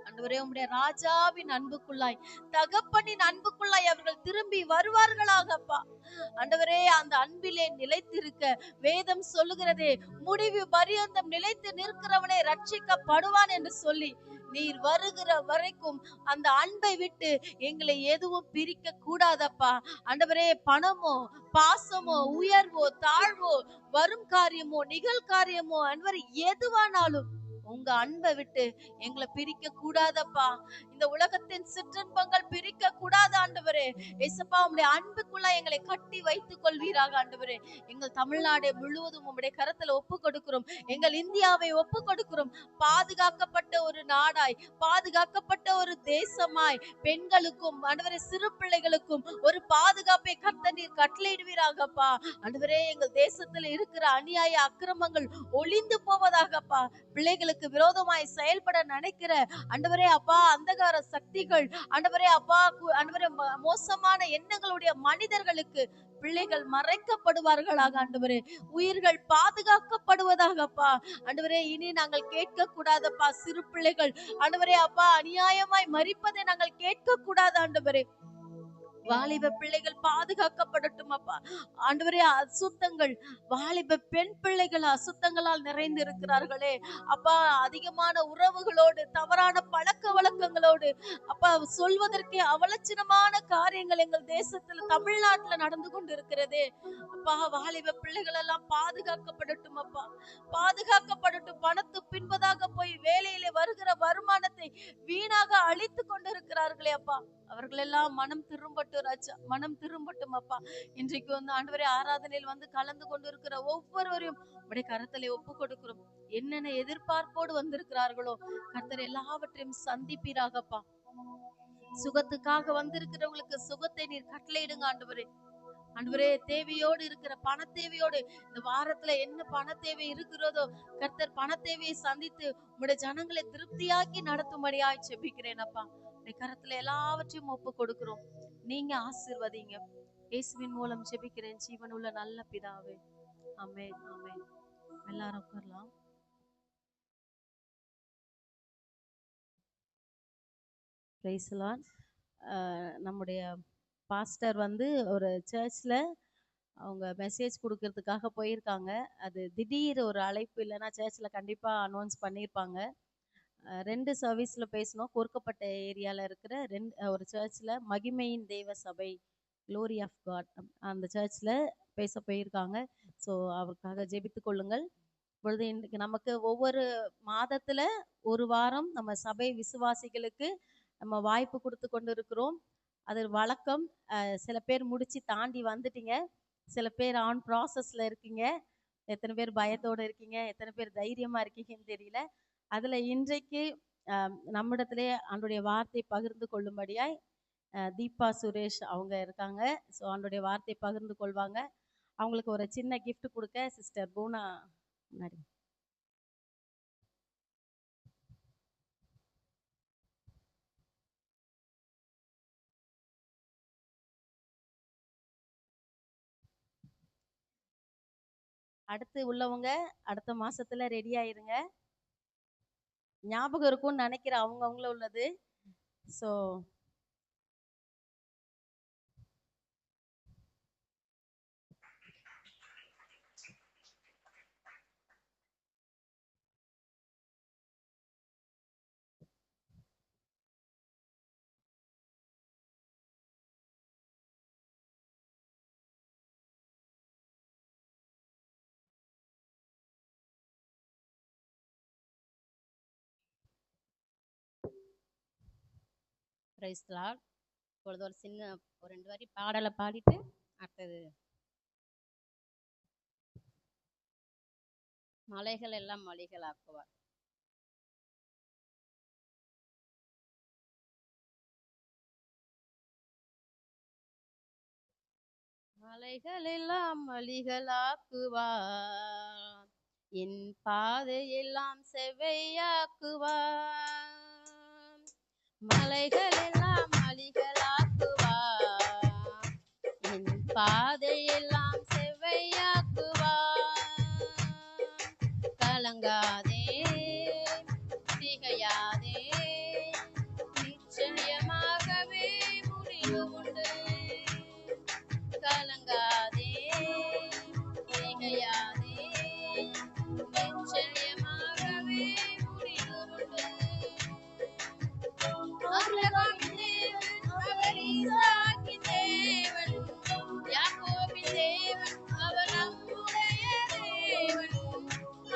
[SPEAKER 2] ஆண்டவரே உம்முடைய ராஜாவின் அன்புக்குள்ளாய், தகப்பனின் அன்புக்குள்ளாய் அவர்கள் திரும்பி வருவார்களாகப்பா. ஆண்டவரே அந்த அன்பிலே நிலைத்திருக்க வேதம் சொல்லுகிறதே, முடிவு பரியந்தம் நிலைத்து நிற்கிறவனே ரட்சிக்கப்படுவான் என்று சொல்லி, நீர் வருகிற வரைக்கும் அந்த அன்பை விட்டு எங்களை எதுவும் பிரிக்க கூடாதப்பா. ஆண்டவரே பணமோ பாசமோ உயர்வோ தாழ்வோ வரும் காரியமோ நிகழ்காரியமோ ஆண்டவரே எதுவானாலும் உங்க அன்பை விட்டு எங்களை பிரிக்க கூடாதப்பா. இந்த உலகத்தின் சிற்றின்பங்கள் பிரிக்க கூடாது ஆண்டவரே. ஏசப்பா உம்முடைய அன்புக்குள்ள எங்களை கட்டி வைத்துக் கொள்வீராக ஆண்டவரே. எங்கள் தமிழ்நாடு முழுவதும் உம்முடைய கரத்துல ஒப்பு கொடுக்கிறோம். எங்கள் இந்தியாவை ஒப்பு கொடுக்கிறோம். பாதுகாக்கப்பட்ட ஒரு நாடாய், பாதுகாக்கப்பட்ட ஒரு தேசமாய், பெண்களுக்கும் ஆண்டவரே சிறு பிள்ளைகளுக்கும் ஒரு பாதுகாப்பை கர்த்தர் நீர் கட்டளையிடுவீராகப்பா. ஆண்டவரே எங்கள் தேசத்துல இருக்கிற அநியாய அக்கிரமங்கள் ஒளிந்து போவதாகப்பா. பிள்ளைகளுக்கு விரோதமாய் செயல்பட நினைக்கிற ஆண்டவரே அப்பா அந்தகார சக்திகள் ஆண்டவரே அப்பா ஆண்டவரே மோசமான எண்ணங்களுடைய மனிதர்களுக்கு பிள்ளைகள் மறைக்கப்படுவார்களாக ஆண்டவரே. உயிர்கள் பாதுகாக்கப்படுவதாகப்பா. ஆண்டவரே இனி நாங்கள் கேட்க கூடாதப்பா, சிறு பிள்ளைகள் ஆண்டவரே அப்பா அநியாயமாய் மரிப்பதை நாங்கள் கேட்க கூடாது ஆண்டவரே. வாலிப பிள்ளைகள் பாதுகாக்கப்படட்டும் அப்பா. ஆண்டவரே அசுத்தங்கள், வாலிப பெண் பிள்ளைகள் அசுத்தங்களால் நிறைந்து இருக்கிறார்களே அப்பா. அதிகமான உறவுகளோடு, தவறான பழக்க வழக்கங்களோடு அப்பா, சொல்வதற்கே அவலட்சணமான காரியங்கள் எங்கள் தேசத்துல தமிழ்நாட்டுல நடந்து கொண்டு இருக்கிறதே அப்பா. வாலிப பிள்ளைகள் எல்லாம் பாதுகாக்கப்படட்டும் அப்பா, பாதுகாக்கப்படட்டும். பணத்து பின்பதாக போய் வேலையிலே வருகிற வருமானத்தை வீணாக அழித்து கொண்டிருக்கிறார்களே அப்பா. அவர்கள் எல்லாம் மனம் திரும்பட்டும் ராஜா, மனம் திரும்பட்டும் அப்பா. இன்றைக்கு வந்து ஆண்டவரே ஆராதனையில் வந்து கலந்து கொண்டு இருக்கிற ஒவ்வொருவரையும் உடைய கரத்திலே ஒப்பு கொடுக்கிறோம். என்னென்ன எதிர்பார்ப்போடு வந்திருக்கிறார்களோ கர்த்தர் எல்லாவற்றையும் சந்திப்பீராகப்பா. சுகத்துக்காக வந்திருக்கிறவங்களுக்கு சுகத்தை நீர் கட்டளையிடுங்க ஆண்டவரே. ஆண்டவரே தேவையோடு இருக்கிற பண தேவையோடு இந்த வாரத்துல என்ன பண தேவை இருக்கிறதோ கர்த்தர் பண தேவையை சந்தித்து உங்களுடைய ஜனங்களை திருப்தியாக்கி நடத்தும்படியாய் ஜெபிக்கிறேன் அப்பா. கரத்துல எல்லாவற்றையும் ஒப்பு கொடுக்கிறோம். நீங்க ஆசீர்வதிங்க. இயேசுவின் மூலம் ஜெபிக்கிறேன் ஜீவனுள்ள நல்ல பிதாவே. ஆமென், ஆமென். எல்லாரும் உட்காரலாம். Praise the Lord. நம்முடைய பாஸ்டர் வந்து ஒரு சர்ச்ல அவங்க மெசேஜ் கொடுக்கறதுக்காக போயிருக்காங்க. அது திடீர் ஒரு அழைப்பு, இல்லைன்னா சர்ச்ல கண்டிப்பா அனௌன்ஸ் பண்ணியிருப்பாங்க. 2 சர்வீஸ்ல பேசணும். கோர்க்கப்பட்ட ஏரியால இருக்கிற ஒரு சர்ச்ல மகிமையின் தேவ சபை, க்ளோரி ஆஃப் காட், அந்த சர்ச்ல பேச போயிருக்காங்க. ஸோ அவருக்காக ஜெபித்து கொள்ளுங்கள். இப்பொழுது இன்றைக்கு நமக்கு ஒவ்வொரு மாதத்துல ஒரு வாரம் நம்ம சபை விசுவாசிகளுக்கு நம்ம வாய்ப்பு கொடுத்து கொண்டு இருக்கிறோம். அது வழக்கம். சில பேர் முடிச்சு தாண்டி வந்துட்டீங்க, சில பேர் ஆன் ப்ராசஸ்ல இருக்கீங்க. எத்தனை பேர் பயத்தோட இருக்கீங்க, எத்தனை பேர் தைரியமா இருக்கீங்கன்னு தெரியல. அதுல இன்றைக்கு நம்மிடத்திலே ஆண்டவருடைய வார்த்தை பகிர்ந்து கொள்ளும்படியாய் தீபா சுரேஷ் அவங்க இருக்காங்க. ஸோ ஆண்டவருடைய வார்த்தை பகிர்ந்து கொள்வாங்க. அவங்களுக்கு ஒரு சின்ன gift கொடுக்க சிஸ்டர் பூனா முன்னாடி. அடுத்து உள்ளவங்க அடுத்த மாசத்துல ரெடி ஆயிருங்க. ஞாபகம் இருக்கும்னு நினைக்கிறேன் அவங்கவுங்கள உள்ளது. So praise the Lord. இப்பொழுது ஒரு சின்ன ஒரு 2 வரி பாடலை பாடிட்டு அடுத்தது மலைகள் எல்லாம் மலைகளாக்குவார். மலைகள் எல்லாம் மலைகளாக்குவார், என் பாதையெல்லாம் செவ்வையாக்குவார். மலைகள் எல்லாம் மலைகளாக்குவார், என் பாதையெல்லாம் செவ்வையாக்குவார். கலங்காதே திகையாதே, நிச்சயமாகவே முடிவு உண்டு. கலங்காதே திகையாதே, நிச்சயமாகவே முடிவு உண்டு. ஆபிரகாமின் தேவன் அவர் ஈசாக்கின் தேவன், யாக்கோபின் தேவன் அவர் நம்முடைய தேவன்.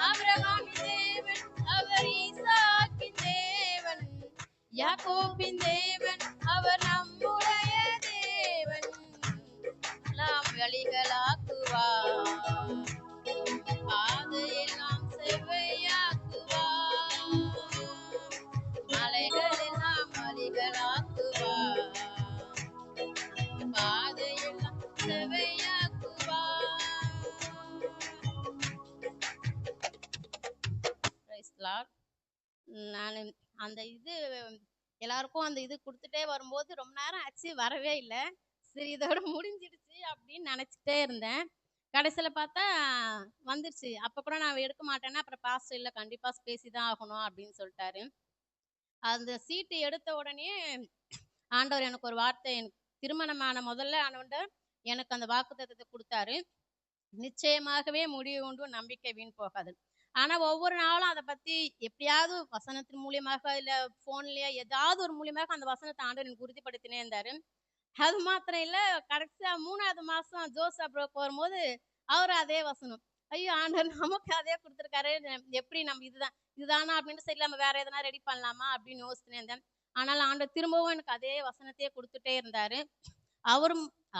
[SPEAKER 2] ஆபிரகாமின் தேவன் அவர் ஈசாக்கின் தேவன், யாக்கோபின் தேவன் அவர் நம்முடைய தேவன். நாம் வழிகளாக்குவார், பாதையெல்லாம் செவ்வையாக்குவார். மலைகள் எல்லாம் வழிகளாக்குவார், பாதையெல்லாம் செவ்வையாக்குவார். Praise the Lord. நான் அந்த எல்லாருக்கும் அந்த கொடுத்துட்டே வரும்போது ரொம்ப நேரம் ஆச்சு, வரவே இல்லை. சரி இதோட முடிஞ்சிடுச்சு அப்படின்னு நினச்சிட்டே இருந்தேன். கடைசியில் பார்த்தா வந்துடுச்சு. அப்போ கூட நான் எடுக்க மாட்டேன்னா அப்புறம் பாஸ்டர் இல்லை கண்டிப்பாக பேசி தான் ஆகணும் அப்படின்னு சொல்லிட்டாரு. அந்த சீட்டு எடுத்த உடனே ஆண்டவர் எனக்கு ஒரு வார்த்தை, எனக்கு திருமணமான முதல்ல ஆண்டவர் எனக்கு அந்த வாக்குத்தத்தத்தை கொடுத்தாரு. நிச்சயமாகவே முடிவு உண்டு, நம்பிக்கை வீண் போகாது. ஆனா ஒவ்வொரு நாளும் அதை பத்தி எப்படியாவது வசனத்தின் மூலியமாக இல்ல போன்லயே ஏதாவது ஒரு மூலியமாக அந்த வசனத்தை ஆண்டவர் எனக்கு உறுதிப்படுத்தினே இருந்தாரு. அது மாத்திரம் இல்ல, கடைசியா 3வது மாசம் ஜோசப் வரும்போது அவரு அதே வசனம், ஐயோ ஆண்டவர் நமக்கு அதே கொடுத்துருக்காரு, எப்படி நம்ம இதுதானா அப்படின்னு சரி நம்ம வேற எதனா ரெடி பண்ணலாமா அப்படின்னு யோசிச்சுனே இருந்தேன். ஆனால் ஆண்டவர் திரும்பவும் எனக்கு அதே வசனத்தையே கொடுத்துட்டே இருந்தாரு.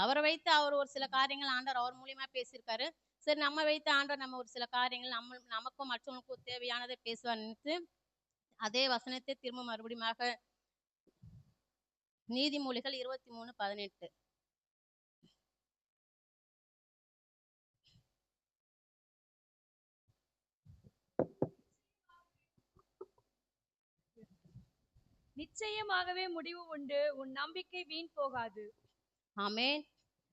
[SPEAKER 2] அவரை வைத்து அவர் ஒரு சில காரியங்கள் ஆண்டவர் அவர் மூலியமா பேசியிருக்காரு. சரி நம்ம வைத்து ஆண்டவர் நம்ம ஒரு சில காரியங்கள் நமக்கும் மற்றவங்களுக்கும் தேவையானதை பேசுவார் நினைத்து அதே வசனத்தை திரும்ப மறுபடியும் நீதிமொழிகள் 23:18.
[SPEAKER 3] நிச்சயமாகவே முடிவு உண்டு, உன் நம்பிக்கை வீண் போகாது.
[SPEAKER 2] ஆமென்.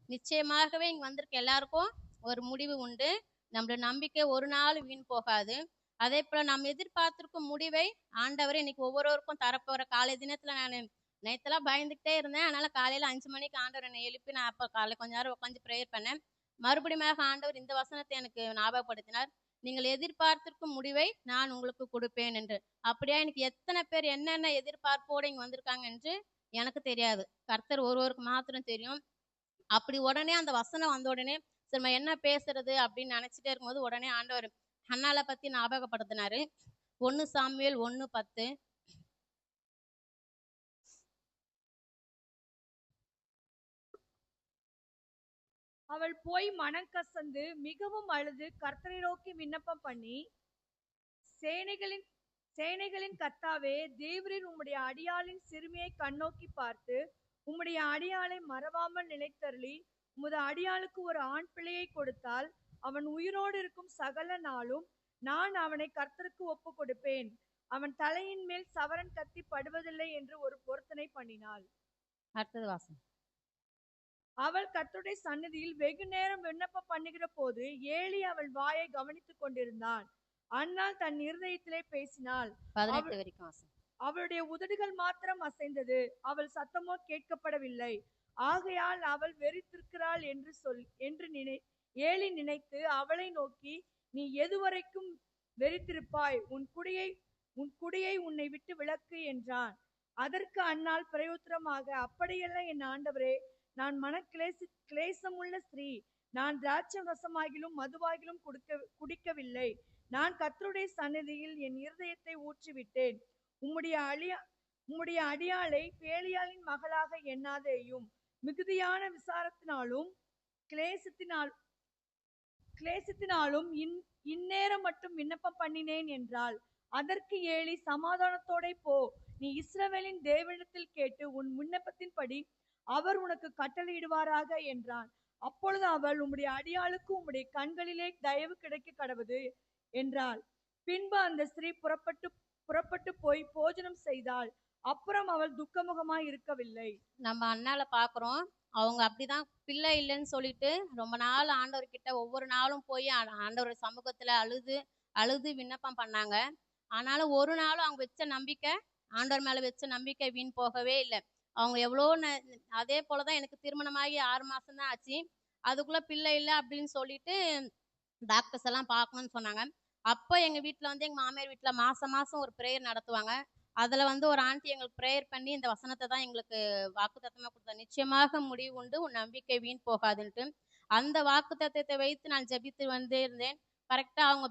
[SPEAKER 2] நிச்சயமாகவே இங்க வந்திருக்க எல்லாருக்கும் ஒரு முடிவு உண்டு, நம்மளோட நம்பிக்கை ஒரு நாள் வீண் போகாது. அதே போல நம்ம எதிர்பார்த்திருக்கும் முடிவை ஆண்டவரை இன்னைக்கு ஒவ்வொருவருக்கும் தரப்போற. காலை தினத்துல நான் நேத்தெல்லாம் பயந்துகிட்டே இருந்தேன். அதனால காலையில 5 மணிக்கு ஆண்டவர் என்னை எழுப்பி நான் அப்ப காலை கொஞ்ச நேரம் உட்காந்து ப்ரேயர் பண்ணேன். மறுபடியும் ஆண்டவர் இந்த வசனத்தை எனக்கு ஞாபகப்படுத்தினார், நீங்கள் எதிர்பார்த்திருக்கும் முடிவை நான் உங்களுக்கு கொடுப்பேன் என்று. அப்படியா எனக்கு எத்தனை பேர் என்னென்ன எதிர்பார்ப்போடு இங்க வந்திருக்காங்க என்று எனக்கு தெரியாது, கர்த்தர் ஒருவருக்கு மாத்திரம் தெரியும். அப்படி உடனே அந்த வசனம் வந்த உடனே சரி நம்ம என்ன பேசுறது அப்படின்னு நினைச்சிட்டே இருக்கும்போது உடனே ஆண்டவர் ஹன்னாலை பத்தி ஞாபகப்படுத்தினாரு. 1 சாமுவேல் 1:10.
[SPEAKER 3] அவள் போய் மனம் கசந்து மிகவும் அழுது கர்த்தரை நோக்கி விண்ணப்பம் பண்ணி, சேனைகளின் கர்த்தாவே, தேவரீர் உம்முடைய அடியாளின் சிறுமியை கண்ணோக்கி பார்த்து உம்முடைய அடியாளை மறவாமல் நிலைத்தருளி உமது அடியாளுக்கு ஒரு ஆண் பிள்ளையை கொடுத்தால் அவன் உயிரோடு இருக்கும் சகல நாளும் நான் அவனை கர்த்தருக்கு ஒப்பு கொடுப்பேன். அவன் தலையின் மேல் சவரன் கத்தி படுவதில்லை என்று ஒரு பொருத்தனை பண்ணினாள்.
[SPEAKER 2] அடுத்தது வாசம்.
[SPEAKER 3] அவள் கர்த்தருடைய சந்நிதியில் வெகு நேரம் விண்ணப்பம் பண்ணுகிற போது ஏலி அவள் வாயை கவனித்துக் கொண்டிருந்தான். அன்னாள் தன் இருதயத்திலே பேசினாள்.
[SPEAKER 2] 18 வரைக்கும் வாசம்.
[SPEAKER 3] அவளுடைய உதடுகள் மாத்திரம் அசைந்தது, அவள் சத்தமோ கேட்கப்படவில்லை. ஆகையால் அவள் வெறித்திருக்கிறாள் என்று ஏலி நினைத்து அவளை நோக்கி, நீ எதுவரைக்கும் வெறித்திருப்பாய்? உன் குடியை உன்னை விட்டு விலக்கு என்றான். அதற்கு அன்னாள் பிரயோத்திரமாக, அப்படியல்ல என் ஆண்டவரே, நான் கிளேசமுள்ள ஸ்திரீ. நான் திராட்சை ரசமாகிலும் மதுவாகிலும் குடிக்கவில்லை. நான் கர்த்தருடைய சந்நிதியில் என் இருதயத்தை ஊற்றிவிட்டேன். உம்முடைய அடியாளை பேலியாளின் மகளாக எண்ணாதேயும். மிகுதியான விசாரத்தினாலும் கிளேசத்தினாலும் இந்நேரம் மட்டும் விண்ணப்பம் பண்ணினேன் என்றாள். அதற்கு ஏலி, சமாதானத்தோட போ, நீ இஸ்ரவேலின் தேவனிடத்தில் கேட்டு உன் விண்ணப்பத்தின்படி அவர் உனக்கு கட்டளையிடுவாராக என்றான். அப்பொழுது அவள், உம்முடைய அடியாளுக்கு உம்முடைய கண்களிலே தயவு கிடைக்க கடவுது என்றாள். பின்பு அந்த ஸ்திரீ புறப்பட்டு போய் போஜனம் செய்தாள். அப்புறம் அவள் துக்கமுகமாய் இருக்கவில்லை.
[SPEAKER 2] நம்ம அண்ணால பாக்குறோம், அவங்க அப்படிதான் பிள்ளை இல்லைன்னு சொல்லிட்டு ரொம்ப நாள் ஆண்டவர்கிட்ட ஒவ்வொரு நாளும் போய் ஆண்டவர் சமூகத்துல அழுது விண்ணப்பம் பண்ணாங்க. ஆனாலும் ஒரு நாளும் அவங்க வச்ச நம்பிக்கை, ஆண்டவர் மேல வச்ச நம்பிக்கை வீண் போகவே இல்லை. அவங்க எவ்வளோ அதே போலதான் எனக்கு திருமணமாகி 6 மாசம் தான் ஆச்சு. அதுக்குள்ள பிள்ளை இல்லை அப்படின்னு சொல்லிட்டு டாக்டர்ஸ் எல்லாம் பார்க்கணும்னு சொன்னாங்க. அப்போ எங்க வீட்டுல வந்து எங்க மாமியார் வீட்டுல மாசம் மாசம் ஒரு ப்ரேயர் நடத்துவாங்க. அதுல வந்து ஒரு ஆண்டி எங்களுக்கு ப்ரேயர் பண்ணி இந்த வசனத்தை தான் எங்களுக்கு வாக்குத்தத்தமா கொடுத்தா, நிச்சயமாக முடிவு உண்டு, உன் நம்பிக்கை வீண் போகாதுன்ட்டு. அந்த வாக்குத்தத்தத்தை வைத்து நான் ஜெபித்து வந்து இருந்தேன். கரெக்டா அவங்க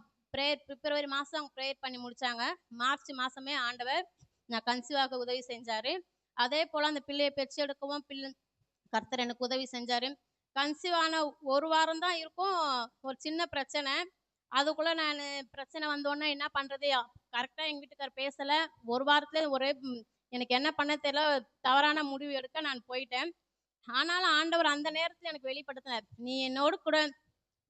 [SPEAKER 2] பிப்ரவரி மாசம் அவங்க ப்ரேயர் பண்ணி முடிச்சாங்க. மார்ச் மாசமே ஆண்டவர் நான் கன்சீவாக உதவி செஞ்சாரு. அதே போல அந்த பிள்ளையை பெற்றெடுக்கவும் கர்த்தர் எனக்கு உதவி செஞ்சாரு. கன்சீவான ஒரு வாரம் தான் இருக்கும், ஒரு சின்ன பிரச்சனை. அதுக்குள்ள நான் பிரச்சனை வந்தோடனே என்ன பண்றது, கரெக்டா எங்க வீட்டுக்கார் பேசல. ஒரு வாரத்துல எனக்கு என்ன பண்ண தெரியல, தவறான முடிவு எடுக்க நான் போயிட்டேன். ஆனாலும் ஆண்டவர் அந்த நேரத்துல எனக்கு வெளிப்படுத்தினார், நீ என்னோடு கூட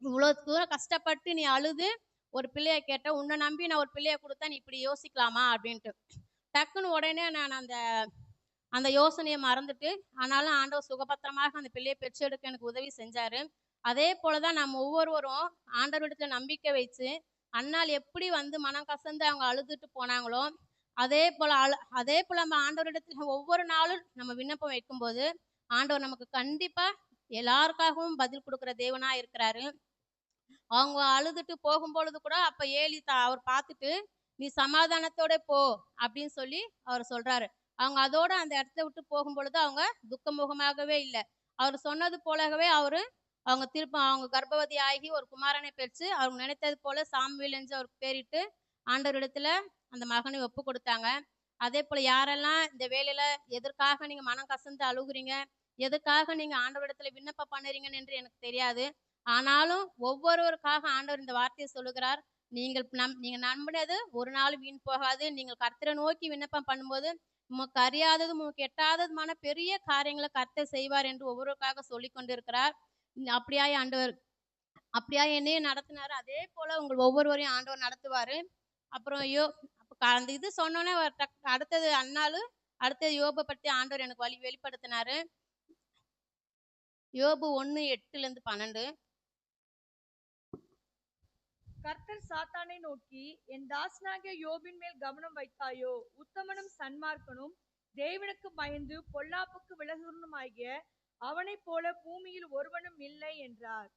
[SPEAKER 2] இவ்வளவு தூரம் கஷ்டப்பட்டு நீ அழுது ஒரு பிள்ளைய கேட்ட, உன்னை நம்பி நான் ஒரு பிள்ளைய கொடுத்தா நீ இப்படி யோசிக்கலாமா அப்படின்ட்டு. டக்குன்னு உடனே நான் அந்த யோசனையை மறந்துட்டு, ஆனாலும் ஆண்டவர் சுகபத்திரமாக அந்த பிள்ளையை பெற்றெடுக்க எனக்கு உதவி செஞ்சாரு. அதே போலதான் நம்ம ஒவ்வொருவரும் ஆண்டவரிடத்துல நம்பிக்கை வச்சு, அண்ணால் எப்படி வந்து மனம் கசந்து அவங்க அழுதுட்டு போனாங்களோ, அதே போல நம்ம ஆண்டவரிடத்துல ஒவ்வொரு நாளும் நம்ம விண்ணப்பம் வைக்கும்போது ஆண்டவர் நமக்கு கண்டிப்பா எல்லாருக்காகவும் பதில் கொடுக்குற தேவனா இருக்கிறாரு. அவங்க அழுதுட்டு போகும்பொழுது கூட அப்ப ஏலி அவர் பார்த்துட்டு, நீ சமாதானத்தோட போ அப்படின்னு சொல்லி அவர் சொல்றாரு. அவங்க அதோட அந்த இடத்த விட்டு போகும்பொழுது அவங்க துக்கமுகமாகவே இல்லை. அவர் சொன்னது போலவே அவங்க அவங்க கர்ப்பவதி ஆகி ஒரு குமாரனை பெற்று அவங்க நினைத்தது போல சாமுவேல் என்று அவர் பேரிட்டு ஆண்டவரிடத்துல அந்த மகனை ஒப்பு கொடுத்தாங்க. அதே போல யாரெல்லாம் இந்த வேலையில எதற்காக நீங்க மனம் கசந்து அழுகுறீங்க, எதுக்காக நீங்க ஆண்டவரிடத்துல விண்ணப்பம் பண்ணுறீங்கன்னு என்று எனக்கு தெரியாது. ஆனாலும் ஒவ்வொருவருக்காக ஆண்டவர் இந்த வார்த்தையை சொல்லுகிறார், நீங்க நம்பினது ஒரு நாள் வீண் போகாது. நீங்கள் கர்த்தரை நோக்கி விண்ணப்பம் பண்ணும்போது உமக்கு அறியாததும் உமக்கு எட்டாததுமான பெரிய காரியங்களை கர்த்தர் செய்வார் என்று ஒவ்வொருவருக்காக சொல்லி கொண்டிருக்கிறார். அப்படியாய் என்னையும் நடத்தினாரு. அதே போல உங்கள் ஒவ்வொருவரையும் ஆண்டவர் நடத்துவாரு. அப்புறம் அந்த இது சொன்னோன்னே அடுத்தது அடுத்தது யோபை பற்றி ஆண்டவர் எனக்கு வெளிப்படுத்தினாரு. யோபு 1:8-12.
[SPEAKER 3] கர்த்தர் சாத்தானை நோக்கி, என் தாசனாகிய யோபின் மேல் கவனம் வைத்தாயோ? உத்தமனும் சன்மார்க்கனும் தேவனுக்கு பயந்து பொல்லாப்புக்கு விலகுவனுமாகிய அவனைப் போல பூமியில் ஒருவனும் இல்லை என்றார்.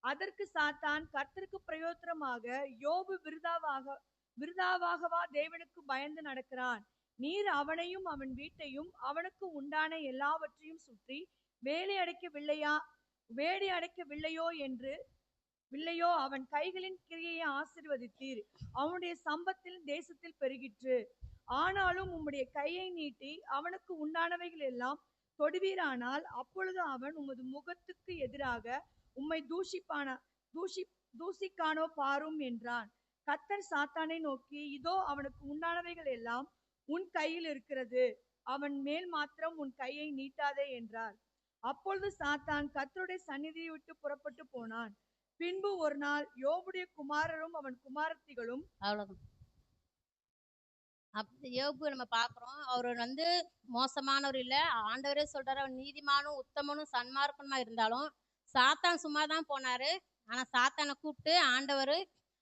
[SPEAKER 3] அதற்கு சாத்தான், கர்த்தருக்கு பிரயோத்திரமாக, யோபு விருதாவாகவா தேவனுக்கு பயந்து நடக்கிறான்? நீர் அவனையும் அவன் வீட்டையும் அவனுக்கு உண்டான எல்லாவற்றையும் சுற்றி வேலி அடைக்கவில்லையோ? அவன் கைகளின் கிரியையை ஆசீர்வதித்தீர், அவனுடைய சம்பத்தில் தேசத்தில் பெருகிற்று. ஆனாலும் உம்முடைய கையை நீட்டி அவனுக்கு உண்டானவைகள் எல்லாம் தொடுவீரானால், அப்பொழுது அவன் உமது முகத்துக்கு எதிராக உம்மை தூசிக்கானோ பாரும் என்றான். கர்த்தர் சாத்தானை நோக்கி, இதோ அவனுக்கு உண்டானவைகள் எல்லாம் உன் கையில் இருக்கிறது, அவன் மேல் மாத்திரம் உன் கையை நீட்டாதே என்றார். அப்பொழுது சாத்தான் கர்த்தருடைய சந்நிதியை விட்டு புறப்பட்டு போனான். பின்பு ஒரு நாள் யோபுடைய குமாரரும் அவன் குமாரத்திகளும்
[SPEAKER 2] அவ்வளவுதான். யோபு நம்ம பாக்குறோம், அவர் வந்து மோசமானவர் இல்ல. ஆண்டவரே சொல்றாரு, அவர் நீதிமானும் உத்தமனும் சன்மார்க்கனுமா இருந்தாலும் சாத்தான் சும்மா தான் போனாரு. ஆனா சாத்தானை கூப்பிட்டு ஆண்டவர்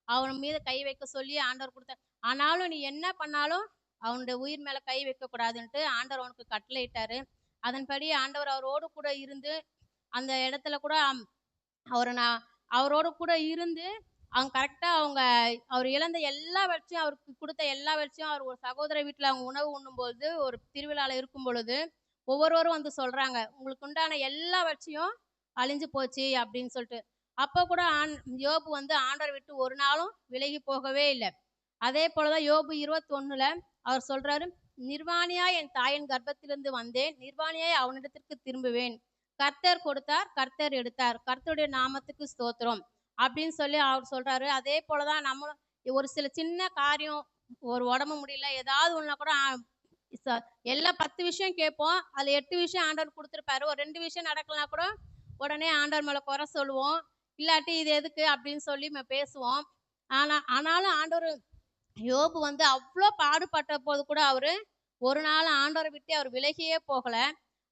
[SPEAKER 2] அவன் மீது கை வைக்க சொல்லி ஆண்டவர் கொடுத்தார். ஆனாலும் நீ என்ன பண்ணாலும் அவனுடைய உயிர் மேல கை வைக்க கூடாதுன்ட்டு ஆண்டவர் அவனுக்கு கட்டளையிட்டாரு. அதன்படி ஆண்டவர் அவரோடு கூட இருந்து அந்த இடத்துல கூட அவரை நான் அவரோட கூட இருந்து அவங்க கரெக்டா அவர் இழந்த எல்லா வச்சும் அவருக்கு கொடுத்த எல்லா வச்சும் அவர் ஒரு சகோதர வீட்டுல அவங்க உணவு உண்ணும்போது ஒரு திருவிழால இருக்கும் பொழுது ஒவ்வொருவரும் வந்து சொல்றாங்க, உங்களுக்கு உண்டான எல்லா வச்சியும் அழிஞ்சு போச்சு அப்படின்னு சொல்லிட்டு. அப்ப கூட யோபு வந்து ஆண்டவரை விட்டு ஒரு நாளும் விலகி போகவே இல்லை. அதே போலதான் யோபு 21 அவர் சொல்றாரு, நிர்வாணியாய் என் தாயின் கர்ப்பத்திலிருந்து வந்தேன், நிர்வாணியாய் அவனிடத்திற்கு திரும்புவேன். கர்த்தர் கொடுத்தார், கர்த்தர் எடுத்தார், கர்த்தருடைய நாமத்துக்கு ஸ்தோத்திரம் அப்படின்னு சொல்லி அவர் சொல்றாரு. அதே போலதான் நம்மளும் ஒரு சில சின்ன காரியம், ஒரு உடம்பு முடியல ஏதாவது ஒண்ணுனா கூட எல்லா 10 விஷயம் கேட்போம், அதுல 8 விஷயம் ஆண்டவர் கொடுத்துருப்பாரு. ஒரு 2 விஷயம் நடக்கலனா கூட உடனே ஆண்டவர் மேல குறை சொல்லுவோம், இல்லாட்டி இது எதுக்கு அப்படின்னு சொல்லி பேசுவோம். ஆனாலும் ஆண்டவர் யோபு வந்து அவ்வளோ பாடுபட்ட போது கூட அவரு ஒரு நாள் ஆண்டவரை விட்டு அவர் விலகியே போகல.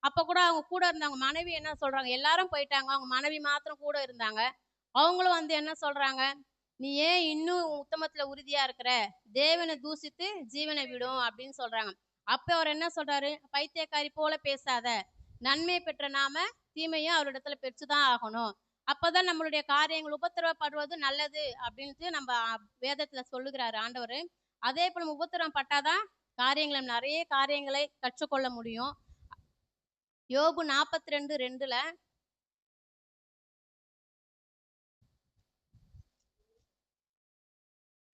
[SPEAKER 2] அப்ப கூட அவங்க கூட இருந்தவங்க மனைவி என்ன சொல்றாங்க, எல்லாரும் போயிட்டாங்க, அவங்க மனைவி மாத்திரம் கூட இருந்தாங்க. அவங்களும் வந்து என்ன சொல்றாங்க, நீ ஏன் இன்னும் உத்தமத்துல உறுதியா இருக்கிற, தேவனை தூசித்து ஜீவனை விடும் அப்படின்னு சொல்றாங்க. அப்ப அவர் என்ன சொல்றாரு, பைத்தியக்காரி போல பேசாத, நன்மை பெற்ற நாம தீமையும் அவரிடத்துல பெற்றுதான் ஆகணும். அப்பதான் நம்மளுடைய காரியங்கள் உபத்திரவப்படுவது நல்லது அப்படின்ட்டு நம்ம வேதத்துல சொல்லுகிறாரு ஆண்டவர். அதே போல உபத்திரவம் பட்டாதான் காரியங்களை நிறைய காரியங்களை கற்றுக்கொள்ள முடியும். யோபு 42:2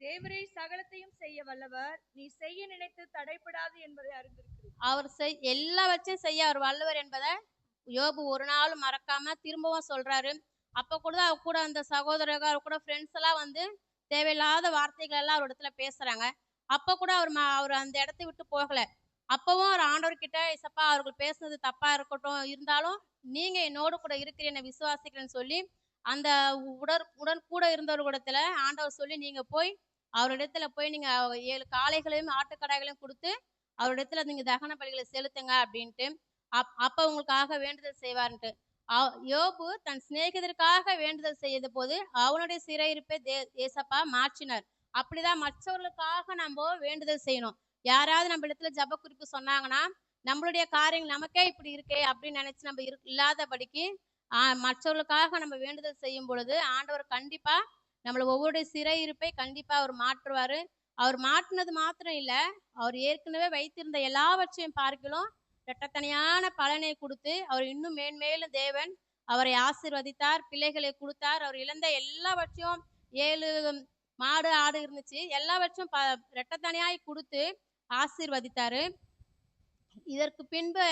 [SPEAKER 3] தேவரே சகலத்தையும் செய்ய வல்லவர், நீ செய்ய நினைத்து தடைப்படாது என்பதை அறிந்திருக்கிறேன்.
[SPEAKER 2] அவர் எல்லாவற்றையும் செய்ய அவர் வல்லவர் என்பதை யோபு ஒரு நாளும் மறக்காம திரும்பவும் சொல்றாரு. அப்ப கூட அவர் கூட அந்த சகோதரர்கள் அவர் கூட ஃப்ரெண்ட்ஸ் எல்லாம் வந்து தேவையில்லாத வார்த்தைகள் எல்லாம் அவர் இடத்துல பேசுறாங்க. அப்ப கூட அவர் அந்த இடத்தை விட்டு போகல. அப்பவும் அவர் ஆண்டவர்கிட்ட, இசப்பா அவர்கள் பேசுனது தப்பா இருக்கட்டும், இருந்தாலும் நீங்க என்னோடு கூட இருக்கிறீங்க விசுவாசிக்கிறேன்னு சொல்லி அந்த உடன் கூட இருந்தவர்களிடத்துல ஆண்டவர் சொல்லி, நீங்க போய் அவரிடத்துல போய் நீங்க 7 காளைகளையும் ஆட்டுக்கடாய்களையும் கொடுத்து அவரிடத்துல நீங்க தகன பலிகளை செலுத்துங்க அப்படின்ட்டு. அப்ப உங்களுக்காக வேண்டுதல் செய்வார்ன்ட்டு. யோபு தன் சிநேகிதருக்காக வேண்டுதல் செய்த போது அவனுடைய சிறையிருப்பை ஏசப்பா மாற்றினார். அப்படிதான் மற்றவர்களுக்காக நம்ம வேண்டுதல் செய்யணும். யாராவது நம்ம இடத்துல ஜப குறிப்பு சொன்னாங்கன்னா, நம்மளுடைய காரியங்கள் நமக்கே இப்படி இருக்கே அப்படின்னு நினைச்சு நம்ம இல்லாதபடிக்கு மற்றவர்களுக்காக நம்ம வேண்டுதல் செய்யும் பொழுது ஆண்டவர் கண்டிப்பா நம்மள ஒவ்வொரு சிறையிருப்பை கண்டிப்பா அவர் மாற்றுவாரு. அவர் மாற்றினது மாத்திரம் இல்ல, அவர் ஏற்கனவே வைத்திருந்த எல்லாவற்றையும் பார்க்கலாம் இரட்டத்தனையான பலனை கொடுத்து அவர் இன்னும் மேன்மேலும் தேவன் அவரை ஆசீர்வதித்தார், பிள்ளைகளை கொடுத்தார். அவர் இழந்த எல்லாவற்றையும் 7 மாடு ஆடு இருந்துச்சு, எல்லாவற்றையும் இரட்டத்தனையாய் கொடுத்து ஆசீர்வதித்தாரு. இதற்கு பின்பு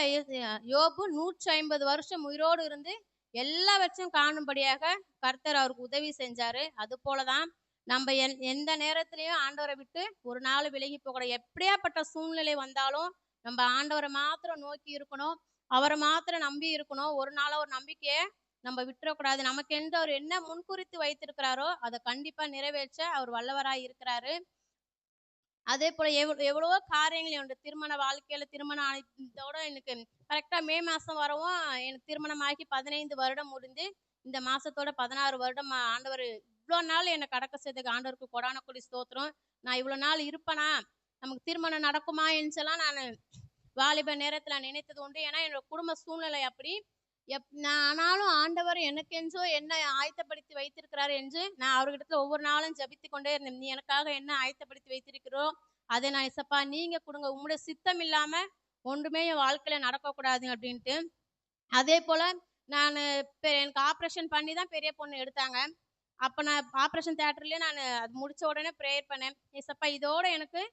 [SPEAKER 2] யோபு 150 வருஷம் உயிரோடு இருந்து எல்லாவற்றையும் காணும்படியாக கர்த்தர் அவருக்கு உதவி செஞ்சாரு. அது போலதான் நம்ம எந்த நேரத்திலையும் ஆண்டவரை விட்டு ஒரு நாள் விலகி போகக்கூடாது. எப்படியாப்பட்ட சூழ்நிலை வந்தாலும் நம்ம ஆண்டவரை மாத்திரம் நோக்கி இருக்கணும், அவரை மாத்திரம் நம்பி இருக்கணும். ஒரு நாள் ஒரு நம்பிக்கையை நம்ம விட்டுறக்கூடாது. நமக்கு எந்த அவர் என்ன முன்குறித்து வைத்திருக்கிறாரோ அதை கண்டிப்பா நிறைவேற்ற அவர் வல்லவராய் இருக்கிறாரு. அதே போல எவ்வளவோ காரியங்கள் என்னோட திருமண வாழ்க்கையில திருமணம் ஆனதோட எனக்கு கரெக்டா மே மாசம் வரவும் எனக்கு திருமணமாகி 15 வருடம் முடிந்து இந்த மாசத்தோட 16 வருடம் ஆண்டவர் இவ்வளோ நாள் என்னை கடக்க செய்ததுக்கு ஆண்டவருக்கு கொடான கொடி ஸ்தோத்திரம். நான் இவ்வளோ நாள் இருப்பேனா, நமக்கு திருமணம் நடக்குமா என்றெல்லாம் நான் வாலிப நேரத்துல நினைத்தது உண்டு. ஏன்னா என்னோட குடும்ப சூழ்நிலை அப்படி. நான் ஆனாலும் ஆண்டவர் எனக்கென்றோ என்ன ஆயத்தப்படுத்தி வைத்திருக்கிறார் என்று நான் அவர்கிட்ட ஒவ்வொரு நாளும் ஜபித்து கொண்டே இருந்தேன். நீ எனக்காக என்ன ஆயத்தப்படுத்தி வைத்திருக்கிறோ அதை நான் இசப்பா நீங்க கொடுங்க, உங்களுடைய சித்தம் இல்லாம ஒன்றுமே என் வாழ்க்கையில நடக்கக்கூடாது அப்படின்ட்டு. அதே போல நான் எனக்கு ஆப்ரேஷன் பண்ணி தான் பெரிய பொண்ணு எடுத்தாங்க. அப்ப நான் ஆப்ரேஷன் தியேட்டர்லயே நான் அது முடிச்ச உடனே ப்ரேயர் பண்ணேன், இசப்பா இதோட எனக்கு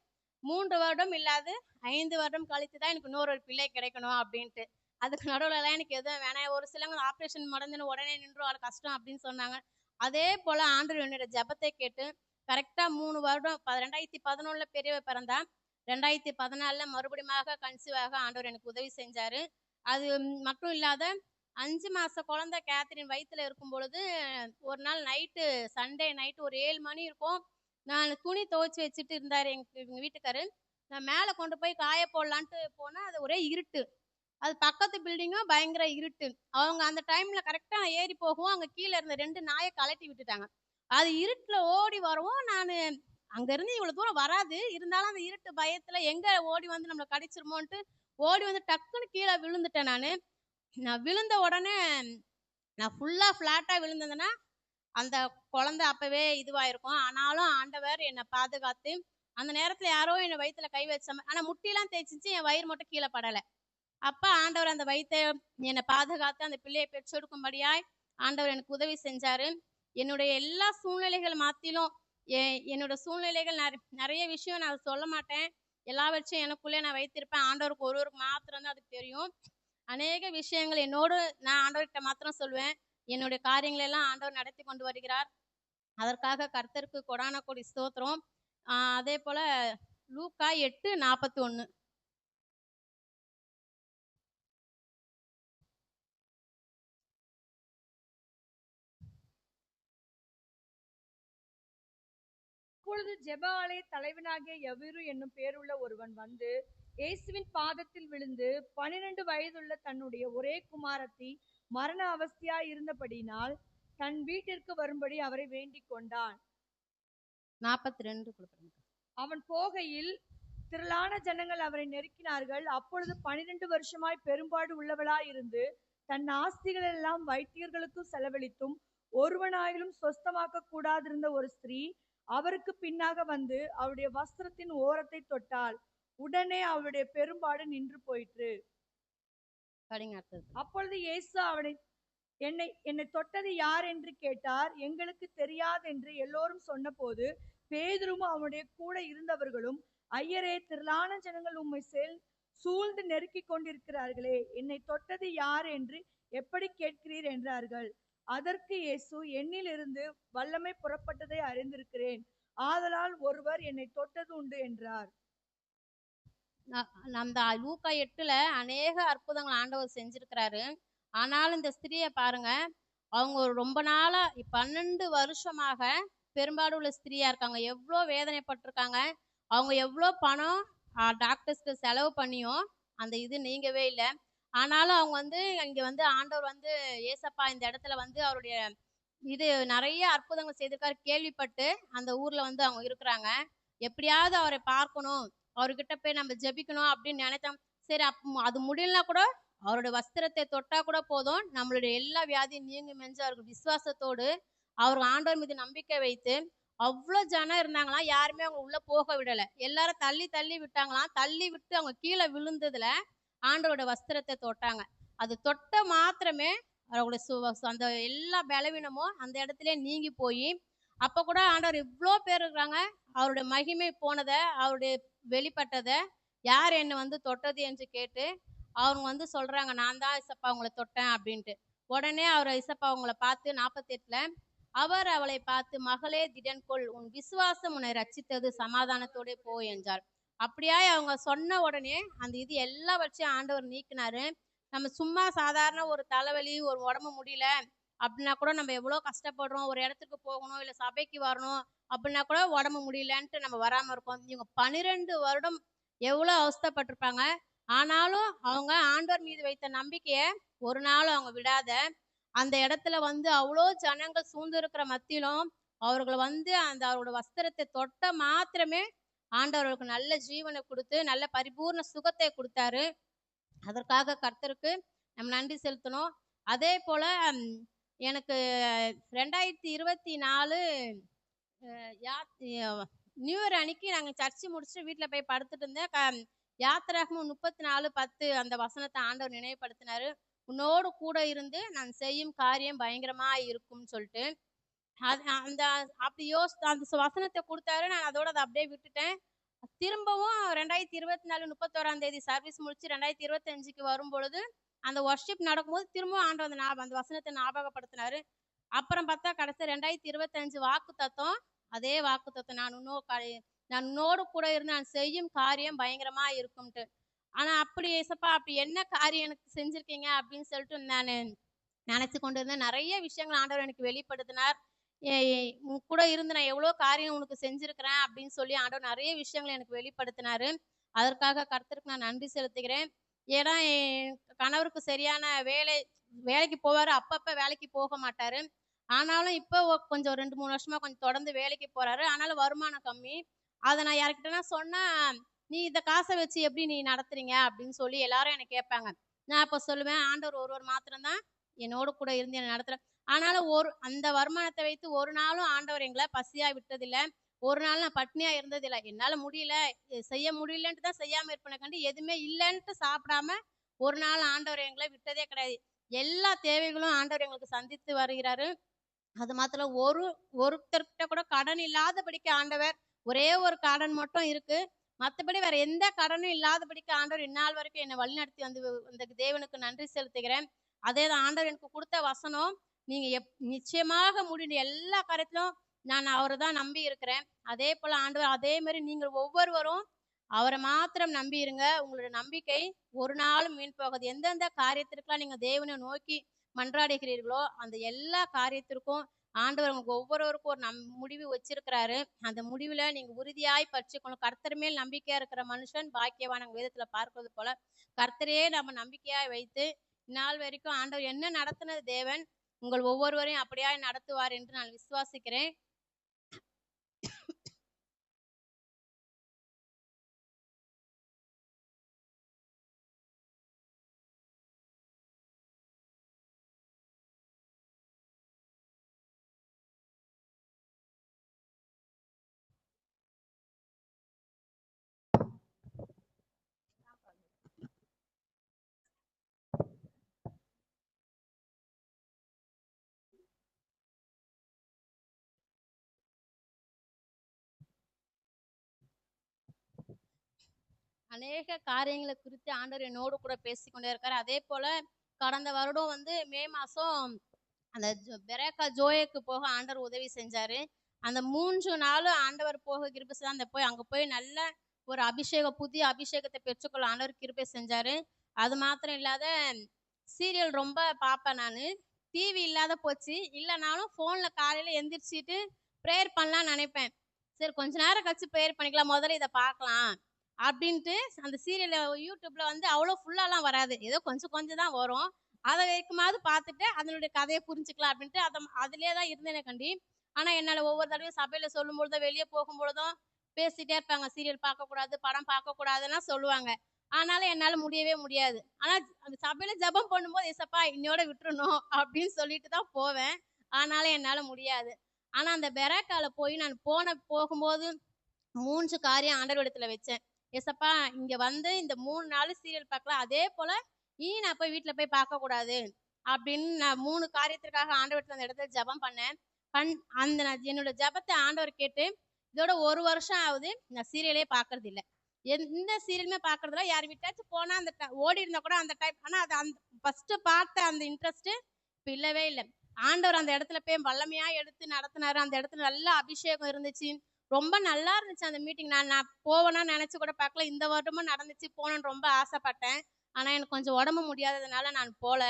[SPEAKER 2] 3 வருடம் இல்லாது 5 வருடம் கழித்து தான் எனக்கு இன்னொரு பிள்ளை கிடைக்கணும் அப்படின்ட்டு. அதுக்கு நடுவுல எல்லாம் எனக்கு எதுவும் வேணாம். ஒரு சிலவங்க ஆப்ரேஷன் நடந்துன்னு உடனே நின்றும் அது கஷ்டம் அப்படின்னு சொன்னாங்க. அதே போல ஆண்டவர் என்னோட ஜபத்தை கேட்டு கரெக்டா 3 வருடம் 2011 பெரியவ பிறந்தா, 2014 மறுபடியும் கன்சீவாக ஆண்டவர் எனக்கு உதவி செஞ்சாரு. அது மட்டும் இல்லாத
[SPEAKER 4] 5 மாச குழந்தை கேத்ரின் வயித்துல இருக்கும் பொழுது, ஒரு நாள் நைட்டு சண்டே நைட்டு ஒரு 7 மணி இருக்கும். நான் துணி துவைச்சு வச்சுட்டு இருந்தாரு எங்க வீட்டுக்காரு. நான் மேல கொண்டு போய் காய போடலான்ட்டு போனா, அது ஒரே இருட்டு. அது பக்கத்து பில்டிங்கும் பயங்கர இருட்டு. அவங்க அந்த டைம்ல கரெக்ட்டா நான் ஏறி போகவும், அங்க கீழ இருந்த 2 நாய கழட்டி விட்டுட்டாங்க. அது இருட்டுல ஓடி வரவும், நானு அங்கருந்து இவ்வளோ தூரம் வராது. இருந்தாலும் அந்த இருட்டு பயத்துல எங்க ஓடி வந்து நம்மள கடிச்சிருமோன்ட்டு, ஓடி வந்து டக்குன்னு கீழ விழுந்துட்டேன் நானு. நான் விழுந்த உடனே நான் ஃபுல்லா ஃப்ளாட்டா விழுந்திருந்தேன்னா, அந்த குழந்தை அப்பவே இதுவாயிருக்கும். ஆனாலும் ஆண்டவர் என்ன பாதுகாத்து, அந்த நேரத்துல யாரோ என்ன வயித்துல கை வச்ச ஆனா முட்டிலாம் தேய்ச்சுச்சு, என் வயிறு மட்டும் கீழ படல. அப்ப ஆண்டவர் அந்த வயித்தை என்னை பாதுகாத்து அந்த பிள்ளையை பெற்றெடுக்கும்படியாய் ஆண்டவர் எனக்கு உதவி செஞ்சாரு. என்னுடைய எல்லா சூழ்நிலைகள் மாத்திலும் என்னோட சூழ்நிலைகள் நிறைய விஷயம் நான் சொல்ல மாட்டேன். எல்லாவற்றையும் எனக்குள்ளே நான் வைத்திருப்பேன். ஆண்டவருக்கு ஒருவருக்கு மாத்திரம் தான் அதுக்கு தெரியும். அநேக விஷயங்கள் என்னோடு நான் ஆண்டவர்கிட்ட மாத்திரம் சொல்லுவேன். என்னுடைய காரியங்களை எல்லாம் ஆண்டவர் நடத்தி கொண்டு வருகிறார். அதற்காக கர்த்தருக்கு கொடான கொடி ஸ்தோத்திரம். அதே போல லூக்கா 8:41.
[SPEAKER 3] அப்பொழுது ஜெப ஆலய தலைவனாகிய யவீரு என்னும் பேருள்ள ஒருவன் வந்து இயேசுவின் பாதத்தில் விழுந்து 12 வயதுள்ள தன்னுடைய ஒரே குமாரத்தி மரண அவஸ்தையாய் இருந்தபடியினால் தன் வீட்டிற்கு வரும்படி அவரை வேண்டிக் கொண்டான்.
[SPEAKER 4] 42 கொடுக்குறேன்.
[SPEAKER 3] அவன் போகையில் திரளான ஜனங்கள் அவரை நெருக்கினார்கள். அப்பொழுது 12 வருஷமாய் பெரும்பாடு உள்ளவளாய் இருந்து தன் ஆஸ்திகள் எல்லாம் வைத்தியர்களுக்கு செலவழித்தும் ஒருவனாயிலும் சொஸ்தமாக்க கூடாதிருந்த ஒரு ஸ்திரீ அவருக்கு பின்னாக வந்து அவருடைய வஸ்திரத்தின் ஓரத்தை தொட்டாள். உடனே அவருடைய பெரும்பாடு நின்று போயிற்று. அப்பொழுது இயேசு என்னை தொட்டது யார் என்று கேட்டார். எங்களுக்கு தெரியாது என்று எல்லோரும் சொன்னபோது பேதுரும் அவனுடைய கூட இருந்தவர்களும், ஐயரே, திரளான ஜனங்கள் உம்மை சூழ்ந்து நெருக்கி கொண்டிருக்கிறார்களே, என்னை தொட்டது யார் என்று எப்படி கேட்கிறீர் என்றார்கள். அதற்கு இயேசு, என்னிலிருந்து வல்லமை புறப்பட்டதை அறிந்திருக்கிறேன், ஆதலால் ஒருவர் என்னை தொட்டது உண்டு என்றார்.
[SPEAKER 4] அந்த லூக்கா 8ல அநேக அற்புதங்கள் ஆண்டவர் செஞ்சிருக்கிறாரு. ஆனாலும் இந்த ஸ்திரியை பாருங்க, அவங்க ரொம்ப நாளா 12 வருஷமாக பெரும்பாடு உள்ள ஸ்திரியா இருக்காங்க. எவ்வளோ வேதனைப்பட்டிருக்காங்க. அவங்க எவ்வளோ பணம் டாக்டர்ஸ்க்கு செலவு பண்ணியும் அந்த இது நீங்கவே இல்லை. ஆனாலும் அவங்க வந்து இங்க வந்து ஆண்டவர் வந்து ஏசப்பா இந்த இடத்துல வந்து அவருடைய இது நிறைய அற்புதங்கள் செய்திருக்காரு கேள்விப்பட்டு அந்த ஊர்ல வந்து அவங்க இருக்கிறாங்க. எப்படியாவது அவரை பார்க்கணும், அவர்கிட்ட போய் நம்ம ஜெபிக்கணும் அப்படின்னு நினைத்தோம். சரி, அது முடியலனா கூட அவருடைய வஸ்திரத்தை தொட்டா கூட போதும், நம்மளுடைய எல்லா வியாதியும் நீங்கும் என்று அவருக்கு விசுவாசத்தோடு அவர் ஆண்டவர் மீது நம்பிக்கை வைத்து, அவ்வளோ ஜனம் இருந்தாங்களாம், யாருமே அவங்க உள்ள போக விடல. எல்லாரும் தள்ளி தள்ளி விட்டாங்களாம். தள்ளி விட்டு அவங்க கீழே விழுந்ததுல ஆண்டவரோட வஸ்திரத்தை தொட்டாங்க. அது தொட்ட மாத்திரமே அவருடைய அந்த எல்லா பலவீனமும் அந்த இடத்துல நீங்கி போய், அப்ப கூட ஆண்டவர் இவ்வளோ பேர் இருக்கிறாங்க, அவருடைய மகிமை போனதை அவருடைய வெளிப்பட்டதை யார் என்னை வந்து தொட்டது என்று கேட்டு அவங்க வந்து சொல்றாங்க, நான் தான் இசப்பா அவங்களை தொட்டேன் அப்படின்ட்டு. உடனே அவர் இசப்பா அவங்கள பார்த்து 48ல அவர் அவளை பார்த்து, மகளே திடன்கொள், உன் விசுவாசம் உன்னை ரட்சித்தது, சமாதானத்தோட போ என்றார். அப்படியா அவங்க சொன்ன உடனே அந்த இது எல்லாவற்றையும் ஆண்டவர் நீக்கினாரு. நம்ம சும்மா சாதாரண ஒரு தலைவலி, ஒரு உடம்பு முடியல அப்படின்னா கூட நம்ம எவ்வளோ கஷ்டப்படுறோம், ஒரு இடத்துக்கு போகணும் இல்லை சபைக்கு வரணும் அப்படின்னா கூட உடம்பு முடியலன்ட்டு நம்ம வராமல் இருக்கோம். இவங்க 12 வருடம் எவ்வளோ அவஸ்தைப்பட்டிருப்பாங்க. ஆனாலும் அவங்க ஆண்டவர் மீது வைத்த நம்பிக்கையை ஒரு நாள் அவங்க விடாத அந்த இடத்துல வந்து அவ்வளோ ஜனங்கள் சூழ்ந்து இருக்கிற மத்தியிலும் அவர்களை வந்து அந்த அவரோட வஸ்திரத்தை தொட்ட மாத்திரமே ஆண்டவர்களுக்கு நல்ல ஜீவனை கொடுத்து நல்ல பரிபூர்ண சுகத்தை கொடுத்தாரு. அதற்காக கர்த்தருக்கு நம்ம நன்றி செலுத்தணும். அதே போல எனக்கு 2024 நியூ இயர் அன்னைக்கு நாங்கள் சர்ச்சு முடிச்சுட்டு வீட்டில் போய் படுத்துட்டு இருந்தேன். யாத்திராகமம் 34:10 அந்த வசனத்தை ஆண்டவர் நினைவுபடுத்தினாரு. உன்னோடு கூட இருந்து நான் செய்யும் காரியம் பயங்கரமா இருக்கும்னு சொல்லிட்டு அந்த அப்படி அந்த வசனத்தை கொடுத்தாரு. நான் அதோட அதை அப்படியே விட்டுட்டேன். திரும்பவும் 2024 31 சர்வீஸ் முடிச்சு 2025க்கு வரும் பொழுது அந்த ஒர்ஷிப் நடக்கும்போது திரும்பவும் ஆண்டவர் அந்த வசனத்தை ஞாபகப்படுத்தினாரு. அப்புறம் பார்த்தா கடைசி 2025 வாக்கு தத்துவம், அதே வாக்கு தத்துவம், நான் உன்னோடு கூட இருந்து நான் செய்யும் காரியம் பயங்கரமா இருக்கும்ட்டு. ஆனா அப்படி ஏசப்பா அப்படி என்ன காரியம் எனக்கு செஞ்சிருக்கீங்க அப்படின்னு சொல்லிட்டு நான் நினைச்சு கொண்டு இருந்தேன். நிறைய விஷயங்கள் ஆண்டவர் எனக்கு வெளிப்படுத்தினார். உன் கூட இருந்து நான் எவ்வளோ காரியம் உனக்கு செஞ்சிருக்கிறேன் அப்படின்னு சொல்லி ஆண்டவர் நிறைய விஷயங்களை எனக்கு வெளிப்படுத்தினாரு. அதற்காக கர்த்தருக்கு நான் நன்றி செலுத்துகிறேன். ஏன்னா என் கணவருக்கு சரியான வேலைக்கு போவாரு, அப்பப்ப வேலைக்கு போக மாட்டாரு. ஆனாலும் இப்போ கொஞ்சம் 2, 3 வருஷமா கொஞ்சம் தொடர்ந்து வேலைக்கு போறாரு. ஆனாலும் வருமானம் கம்மி. அதை நான் யார்கிட்டனா சொன்னா, நீ இந்த காசை வச்சு எப்படி நீ நடத்துறீங்க அப்படின்னு சொல்லி எல்லாரும் என்னை கேட்பாங்க. நான் அப்ப சொல்லுவேன், ஆண்டவர் ஒருவர் மாத்திரம் தான் என்னோட கூட இருந்து என்னை நடத்துற. ஆனாலும் அந்த வருமானத்தை வைத்து ஒரு நாளும் ஆண்டவர் எங்களை பசியா விட்டதில்லை. ஒரு நாள் நான் பட்னியா இருந்ததில்லை. என்னால முடியல, செய்ய முடியலன்ட்டு தான் செய்யாம இருப்பேனே கண்டி, எதுவுமே இல்லைன்ட்டு சாப்பிடாம ஒரு நாள் ஆண்டவர் எங்களை விட்டதே கிடையாது. எல்லா தேவைகளும் ஆண்டவர் எங்களுக்கு சந்தித்து வருகிறாரு. அது மாத்திரம் ஒருத்தர்கிட்ட கூட கடன் இல்லாதபடிக்கு ஆண்டவர், ஒரே ஒரு கடன் மட்டும் இருக்கு. மற்றபடி வேற எந்த கடனும் இல்லாதபடிக்கு ஆண்டவர் இந்நாள் வரைக்கும் என்னை வழிநடத்தி அந்த தேவனுக்கு நன்றி செலுத்துகிறேன். அதே தான் ஆண்டவர் எனக்கு கொடுத்த வசனம். நீங்க நிச்சயமாக முடிந்த எல்லா காரியத்திலும் நான் அவரை தான் நம்பி இருக்கிறேன். அதே போல ஆண்டவர் அதே மாதிரி நீங்கள் ஒவ்வொருவரும் அவரை மாத்திரம் நம்பி இருங்க. உங்களோட நம்பிக்கை ஒரு நாளும் வீண் போகாது. எந்தெந்த காரியத்திற்கெல்லாம் நீங்க தேவனை நோக்கி மன்றாடுகிறீர்களோ அந்த எல்லா காரியத்திற்கும் ஆண்டவர் உங்களுக்கு ஒவ்வொருவருக்கும் ஒரு முடிவு வச்சிருக்கிறாரு. அந்த முடிவுல நீங்க உறுதியாய் பற்றிக்கணும். கர்த்தர் மேல் நம்பிக்கையா இருக்கிற மனுஷன் பாக்கியவான். வேதத்துல பார்ப்பது போல கர்த்தரையே நம்ம நம்பிக்கையாய் வைத்து இந்நாள் வரைக்கும் ஆண்டவர் என்ன நடத்தினது தேவன் உங்கள் ஒவ்வொருவரையும் அப்படியாய் நடத்துவார் என்று நான் விசுவாசிக்கிறேன். அநேக காரியங்களை குறித்து ஆண்டவர் என்னோடு கூட பேசிக்கொண்டே இருக்காரு. அதே போல கடந்த வருடம் மே மாசம் அந்த பெரேக்கா ஜோயக்கு போக ஆண்டவர் உதவி செஞ்சாரு. அந்த 3 நாளும் ஆண்டவர் போக கிருபை செஞ்சா அங்க போய் நல்ல ஒரு புதிய அபிஷேகத்தை பெற்றுக்கொள்ள ஆண்டவர் கிருபை செஞ்சாரு. அது மாத்திரம் இல்லாத சீரியல் ரொம்ப பார்ப்பேன் நான். டிவி இல்லாத போச்சு. இல்லைனாலும் ஃபோன்ல காலையில எந்திரிச்சிட்டு ப்ரேயர் பண்ணலாம்னு நினைப்பேன். சரி கொஞ்ச நேரம் கழிச்சு ப்ரேயர் பண்ணிக்கலாம், முதல்ல இதை பார்க்கலாம் அப்படின்ட்டு அந்த சீரியலை யூடியூப்ல அவ்வளோ ஃபுல்லாலாம் வராது, ஏதோ கொஞ்சம் கொஞ்சம் தான் வரும். அதை வரைக்குமாவது பார்த்துட்டு அதனுடைய கதையை புரிஞ்சுக்கலாம் அப்படின்ட்டு அதிலே தான் இருந்தேனே கண்டி. ஆனால் என்னால் ஒவ்வொரு தடவையும் சபையில் சொல்லும் பொழுதும் வெளியே போகும்பொழுதும் பேசிட்டே இருப்பாங்க, சீரியல் பார்க்கக்கூடாது, படம் பார்க்கக்கூடாதுன்னா சொல்லுவாங்க. ஆனாலும் என்னால் முடியவே முடியாது. ஆனால் அந்த சபையில் ஜெபம் பண்ணும்போது ஏசப்பா இன்னையோட விட்டுறணும் அப்படின்னு சொல்லிட்டு தான் போவேன். ஆனாலும் என்னால் முடியாது. ஆனால் அந்த பெராக்கால போய் நான் போகும்போது 3 காரியம் ஆண்டவரிடத்துல வச்சேன். ஏசப்பா இங்க இந்த 3 நாள் சீரியல் பார்க்கலாம், அதே போல நான் போய் வீட்டுல போய் பார்க்க கூடாது அப்படின்னு நான் 3 காரியத்திற்காக ஆண்டவரத்துல அந்த இடத்துல ஜெபம் பண்ணேன். என்னோட ஜெபத்தை ஆண்டவர் கேட்டு இதோட 1 வருஷம் ஆகுது, நான் சீரியலே பார்க்கறது இல்லை. எந்த சீரியலுமே பார்க்கறதுல யார் வீட்டாச்சும் போனா அந்த ஓடி இருந்தா கூட அந்த டைம், ஆனா அது அந்த ஃபர்ஸ்ட் பார்த்த அந்த இன்ட்ரெஸ்ட் இப்ப இல்லவே இல்லை. ஆண்டவர் அந்த இடத்துல போய் வல்லமையா எடுத்து நடத்தினாரு. அந்த இடத்துல நல்ல அபிஷேகம் இருந்துச்சு, ரொம்ப நல்லா இருந்துச்சு அந்த மீட்டிங். நான் போவேன்னா நினைச்சு கூட பார்க்கல. இந்த வருடமும் நடந்துச்சு, போகணும்னு ரொம்ப ஆசைப்பட்டேன். ஆனா எனக்கு கொஞ்சம் உடம்பு முடியாததுனால நான் போல.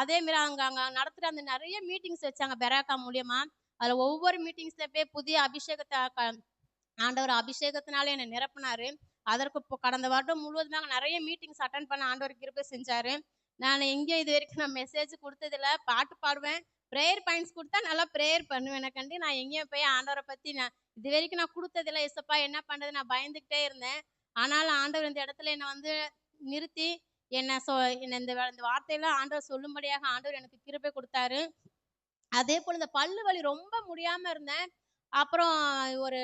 [SPEAKER 4] அதே மாதிரி அங்க நடத்துற அந்த நிறைய மீட்டிங்ஸ் வச்சாங்க பெராக்கா மூலியமா. அதுல ஒவ்வொரு மீட்டிங்ஸ்ல போய் புதிய அபிஷேகத்தை ஆண்டவர் அபிஷேகத்தினால என்னை நிரப்பினாரு. அதற்கு கடந்த வருடம் முழுவதுமாக நிறைய மீட்டிங்ஸ் அட்டன் பண்ண ஆண்டவர் கிருபை செஞ்சாரு. நான் எங்கேயும் இது வரைக்கும் நான் மெசேஜ் கொடுத்ததில்ல, பாட்டு பாடுவேன், ப்ரேயர் பாயிண்ட்ஸ் கொடுத்தா நல்லா ப்ரேயர் பண்ணுவேன். கண்டி நான் எங்கேயும் போய் ஆண்டவரை பத்தி நான் இது வரைக்கும் நான் கொடுத்ததில்ல. ஏசப்பா என்ன பண்றது, நான் பயந்துகிட்டே இருந்தேன். ஆனாலும் ஆண்டவர் இந்த இடத்துல என்னை நிறுத்தி என்னை இந்த வார்த்தையெல்லாம் ஆண்டவர் சொல்லும்படியாக ஆண்டவர் எனக்கு கிருபை கொடுத்தாரு. அதே போல இந்த பல்லு வலி ரொம்ப முடியாம இருந்தேன். அப்புறம் ஒரு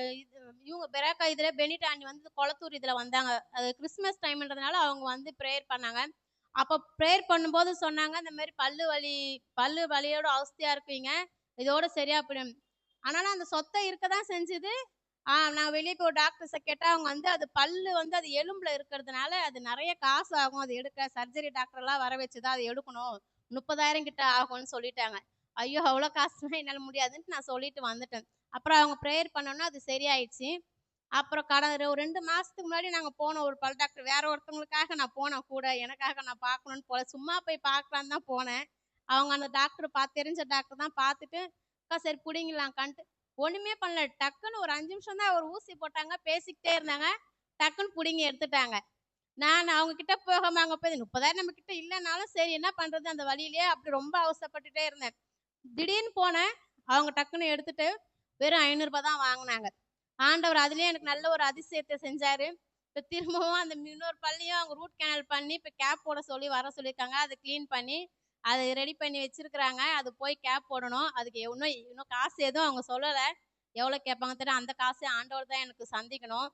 [SPEAKER 4] இவங்க பெராக்கா இதுல பெனிடாண்டி கொளத்தூர் இதுல வந்தாங்க. அது கிறிஸ்மஸ் டைம்ன்றதுனால அவங்க ப்ரேயர் பண்ணாங்க. அப்போ ப்ரேயர் பண்ணும்போது சொன்னாங்க, இந்த மாதிரி பல்லு வலியோட அவஸ்தையா இருக்குவீங்க, இதோட சரியா போயிடும். ஆனாலும் அந்த சொத்தை இருக்கதான் செஞ்சுது. நான் வெளியே போய் டாக்டர்ஸை கேட்டால் அவங்க அது பல்லு அது எலும்புல இருக்கிறதுனால அது நிறைய காசு ஆகும், அது எடுக்க சர்ஜரி டாக்டர்லாம் வர வச்சுதான் அது எடுக்கணும், 30,000 கிட்ட ஆகும்னு சொல்லிட்டாங்க. ஐயோ அவ்வளோ காசுலாம் என்னால் முடியாதுன்ட்டு நான் சொல்லிட்டு வந்துட்டேன். அப்புறம் அவங்க ப்ரேயர் பண்ணோன்னா அது சரியாயிடுச்சு. அப்புறம் கடந்த ஒரு 2 மாசத்துக்கு முன்னாடி நாங்கள் போனோம் ஒரு பல் டாக்டர், வேற ஒருத்தவங்களுக்காக நான் போனேன் கூட, எனக்காக நான் பார்க்கணுன்னு போல, சும்மா போய் பார்க்கலான்னு தான் போனேன். அவங்க அந்த டாக்டர் தெரிஞ்ச டாக்டர் தான் பார்த்துட்டு, அக்கா சரி புடிங்கலாம்க்கான்ட்டு ஒண்ணுமே பண்ணல. டக்குன்னு ஒரு 5 நிமிஷம் தான் ஒரு ஊசி போட்டாங்க. பேசிக்கிட்டே இருந்தாங்க. டக்குன்னு புடுங்கி எடுத்துட்டாங்க. நான் அவங்க கிட்ட போகாம அங்க போய் 30,000 நம்ம கிட்ட இல்லனாலும் சரி என்ன பண்றது? அந்த வழியிலேயே அப்படி ரொம்ப அவசரப்பட்டுட்டே இருந்தேன். திடீர்னு போனேன். அவங்க டக்குன்னு எடுத்துட்டு வெறும் ரூ. 500 தான் வாங்குனாங்க. ஆண்டவர் அதிலேயே எனக்கு நல்ல ஒரு அதிசயத்த செஞ்சாரு. இப்ப திரும்பவும் அந்த இன்னொரு பல்லையும் அவங்க ரூட் கேனல் பண்ணி, இப்ப கேப் போட சொல்லி வர சொல்லியிருக்காங்க. அத கிளீன் பண்ணி, அத ரெடி பண்ணி வச்சிருக்கிறாங்க. அது போய் கேப் போடணும். அதுக்கு இன்னும் காசு எதுவும் அவங்க சொல்லல. எவ்வளோ கேட்பாங்க தெரியல. அந்த காசு ஆண்டவர் தான் எனக்கு சந்திக்கணும்.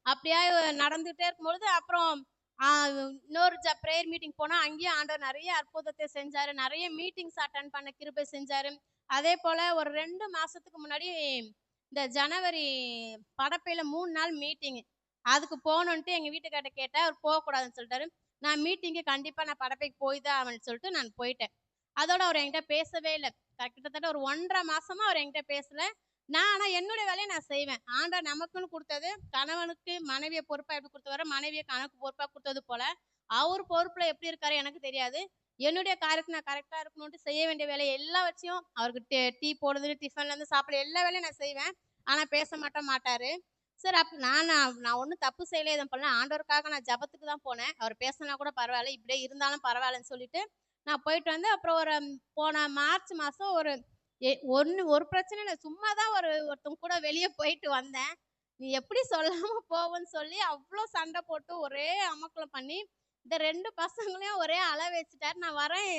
[SPEAKER 4] அப்படியே நடந்துகிட்டே இருக்கும்பொழுது அப்புறம் ஆ இன்னொரு பிரேயர் மீட்டிங் போனா, அங்கேயும் ஆண்டவர் நெறைய அற்புதத்தை செஞ்சாரு. நெறைய மீட்டிங்ஸ் அட்டெண்ட் பண்ண கிருபை செஞ்சாரு. அதே போல ஒரு 2 மாசத்துக்கு முன்னாடி இந்த ஜனவரி படப்பையில 3 நாள் மீட்டிங். அதுக்கு போகணுன்ட்டு எங்க வீட்டுக்கார்ட்ட கேட்டேன். அவர் போகக்கூடாதுன்னு சொல்லிட்டாரு. நான் மீட்டிங்கு கண்டிப்பா நான் படப்பைக்கு போய் தான் ஆவேன்னு சொல்லிட்டு நான் போயிட்டேன். அதோட அவர் என்கிட்ட பேசவே இல்ல. கிட்டத்தட்ட ஒரு 1 1/2 மாசமா அவர் என்கிட்ட பேசல. ஆனா என்னுடைய வேலைய நான் செய்வேன். ஆண்டவர் நமக்குன்னு குடுத்தது, கணவனுக்கு மனைவிய பொறுப்பா எப்படி குடுத்தாரோ, மனைவிய கணவனுக்கு பொறுப்பா குடுத்தது போல, அவர் பொறுப்புல எப்படி இருக்காரு எனக்கு தெரியாது. என்னுடைய காரியத்த நான் கரெக்ட்டா இருக்கணுன்ட்டு செய்ய வேண்டிய வேலைய எல்லாவற்றையும் அவருக்கு டீ போடுறது, டிஃபன்லேருந்து சாப்பிட எல்லா வேலையும் நான் செய்வேன். ஆனா பேச மாட்டாரு. சரி அப்ப நான் ஒண்ணும் தப்பு செய்யல, எதுவும் பண்ணல. ஆண்டவருக்காக நான் ஜெபத்துக்கு தான் போனேன். அவர் பேசலனா கூட பரவால்ல, இப்படியே இருந்தாலும் பரவாயில்லன்னு சொல்லிட்டு, நான் போயிட்டு வந்து அப்புறம் போன மார்ச் மாசம் ஒரு பிரச்சனை இல்ல. சும்மா தான் ஒருத்தவங்க கூட வெளிய போயிட்டு வந்தேன். நீ எப்படி சொல்லாம போவன்னு சொல்லி அவ்ளோ சண்டை போட்டு ஒரே அமர்க்களம் பண்ணி, இந்த 2 பசங்களையும் ஒரே அழ வச்சுட்டாரு. நான் வரேன்,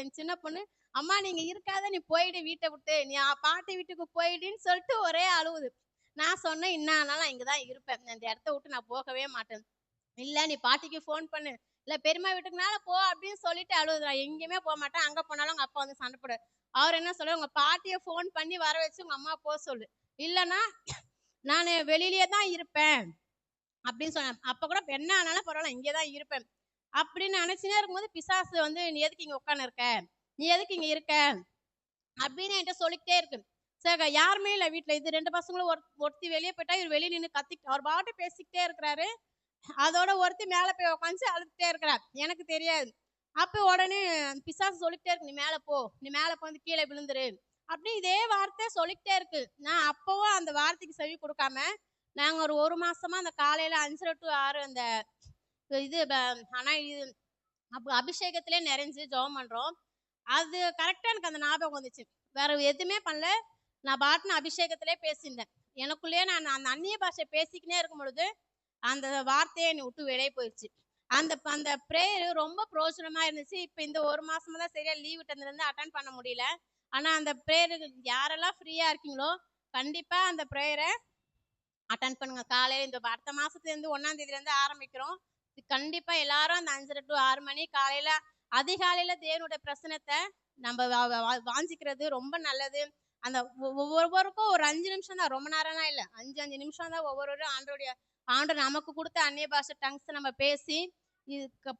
[SPEAKER 4] என் சின்ன பொண்ணு, "அம்மா நீங்க இருக்காத, நீ போயிடு வீட்ட விட்டு. நீ பாட்டி வீட்டுக்கு போயிடுன்னு" சொல்லிட்டு ஒரே அழுவுது. நான் சொன்னேன், "என்ன ஆனாலும் நான் இங்க தான் இருப்பேன். இந்த இடத்த விட்டு நான் போகவே மாட்டேன்." "இல்ல நீ பாட்டிக்கு ஃபோன் பண்ணு. இல்ல பெரியம்மா வீட்டுக்குனாலும் போ" அப்படின்னு சொல்லிட்டு அழுவுது. நான் எங்கேயுமே போமாட்டேன். அங்க போனாலும் உங்க அப்பா வந்து சண்டை போடுவாரு. அவர் என்ன சொல்றாரு, "உங்க பாட்டிய ஃபோன் பண்ணி வர வச்சு உங்க அம்மா போ சொல்லு. இல்லன்னா நானு வெளியிலேயே தான் இருப்பேன்" அப்படின்னு சொன்னேன். அப்ப கூட என்ன ஆனாலும் பரவாயில்ல, இங்கே தான் இருப்பேன் அப்படின்னு நினைச்சுனே இருக்கும்போது பிசாசு வந்து, "நீ எதுக்கு இங்க உட்கார்ந்து இருக்க? நீ எதுக்கு இங்க இருக்க?" அப்படின்னு என்கிட்ட சொல்லிக்கிட்டே இருக்கு. சரி யாருமே இல்ல வீட்ல. இது 2 பசங்களும் ஒருத்தி வெளியே போயிட்டா, இவர் வெளிய நின்னு அவர் பாட்டு பேசிக்கிட்டே இருக்கிறாரு. அதோட ஒருத்தி மேல போய் உட்காந்து அழுதுட்டே இருக்கிறா. எனக்கு தெரியாது. அப்ப உடனே பிசாசு சொல்லிக்கிட்டே இருக்கு, "நீ மேல போ. நீ மேல போய் வந்து கீழே விழுந்துரு." அப்படி இதே வார்த்தை சொல்லிக்கிட்டே இருக்கு. நான் அப்பவும் அந்த வார்த்தைக்கு செவி கொடுக்காம, நாங்க ஒரு 1 மாசமா அந்த காலையில 5:30 to 6 அந்த இது ஆனா இது அபிஷேகத்திலே நிறைஞ்சு ஜெபம் பண்றோம். அது கரெக்ட்டா எனக்கு அந்த ஞாபகம் வந்துச்சு. வேற எதுவுமே பண்ணல. நான் பாட்டுன்னு அபிஷேகத்திலே பேசியிருந்தேன். எனக்குள்ளேயே நான் அந்த அந்நிய பாஷை பேசிக்கினே இருக்கும் பொழுது, அந்த வார்த்தையே என்னை விட்டு வெளியே போயிடுச்சு. அந்த அந்த பிரேயர் ரொம்ப பிரயோஜனமா இருந்துச்சு. இப்ப இந்த 1 மாசமா தான் சரியா லீவ் விட்டதுலேருந்து அட்டெண்ட் பண்ண முடியல. ஆனா அந்த பிரேயருக்கு யாரெல்லாம் ஃப்ரீயா இருக்கீங்களோ, கண்டிப்பா அந்த பிரேயர அட்டெண்ட் பண்ணுங்க. காலையில இந்த அடுத்த மாசத்துலேருந்து 1ஆம் தேதியிலேருந்து ஆரம்பிக்கிறோம். கண்டிப்பா எல்லாரும் அந்த 5:30 to 6 மணி காலையில அதிகாலையில தேவனுடைய பிரசனத்த நம்ம வாஞ்சிக்கிறது ரொம்ப நல்லது. அந்த ஒவ்வொருவருக்கும் ஒரு 5 நிமிஷம் தான், ரொம்ப நேரம்லாம் இல்ல. 5 நிமிஷம் தான் ஒவ்வொருவரும் ஆண்டவர் நமக்கு கொடுத்த அந்நிய பாஷை டங்ஸ் நம்ம பேசி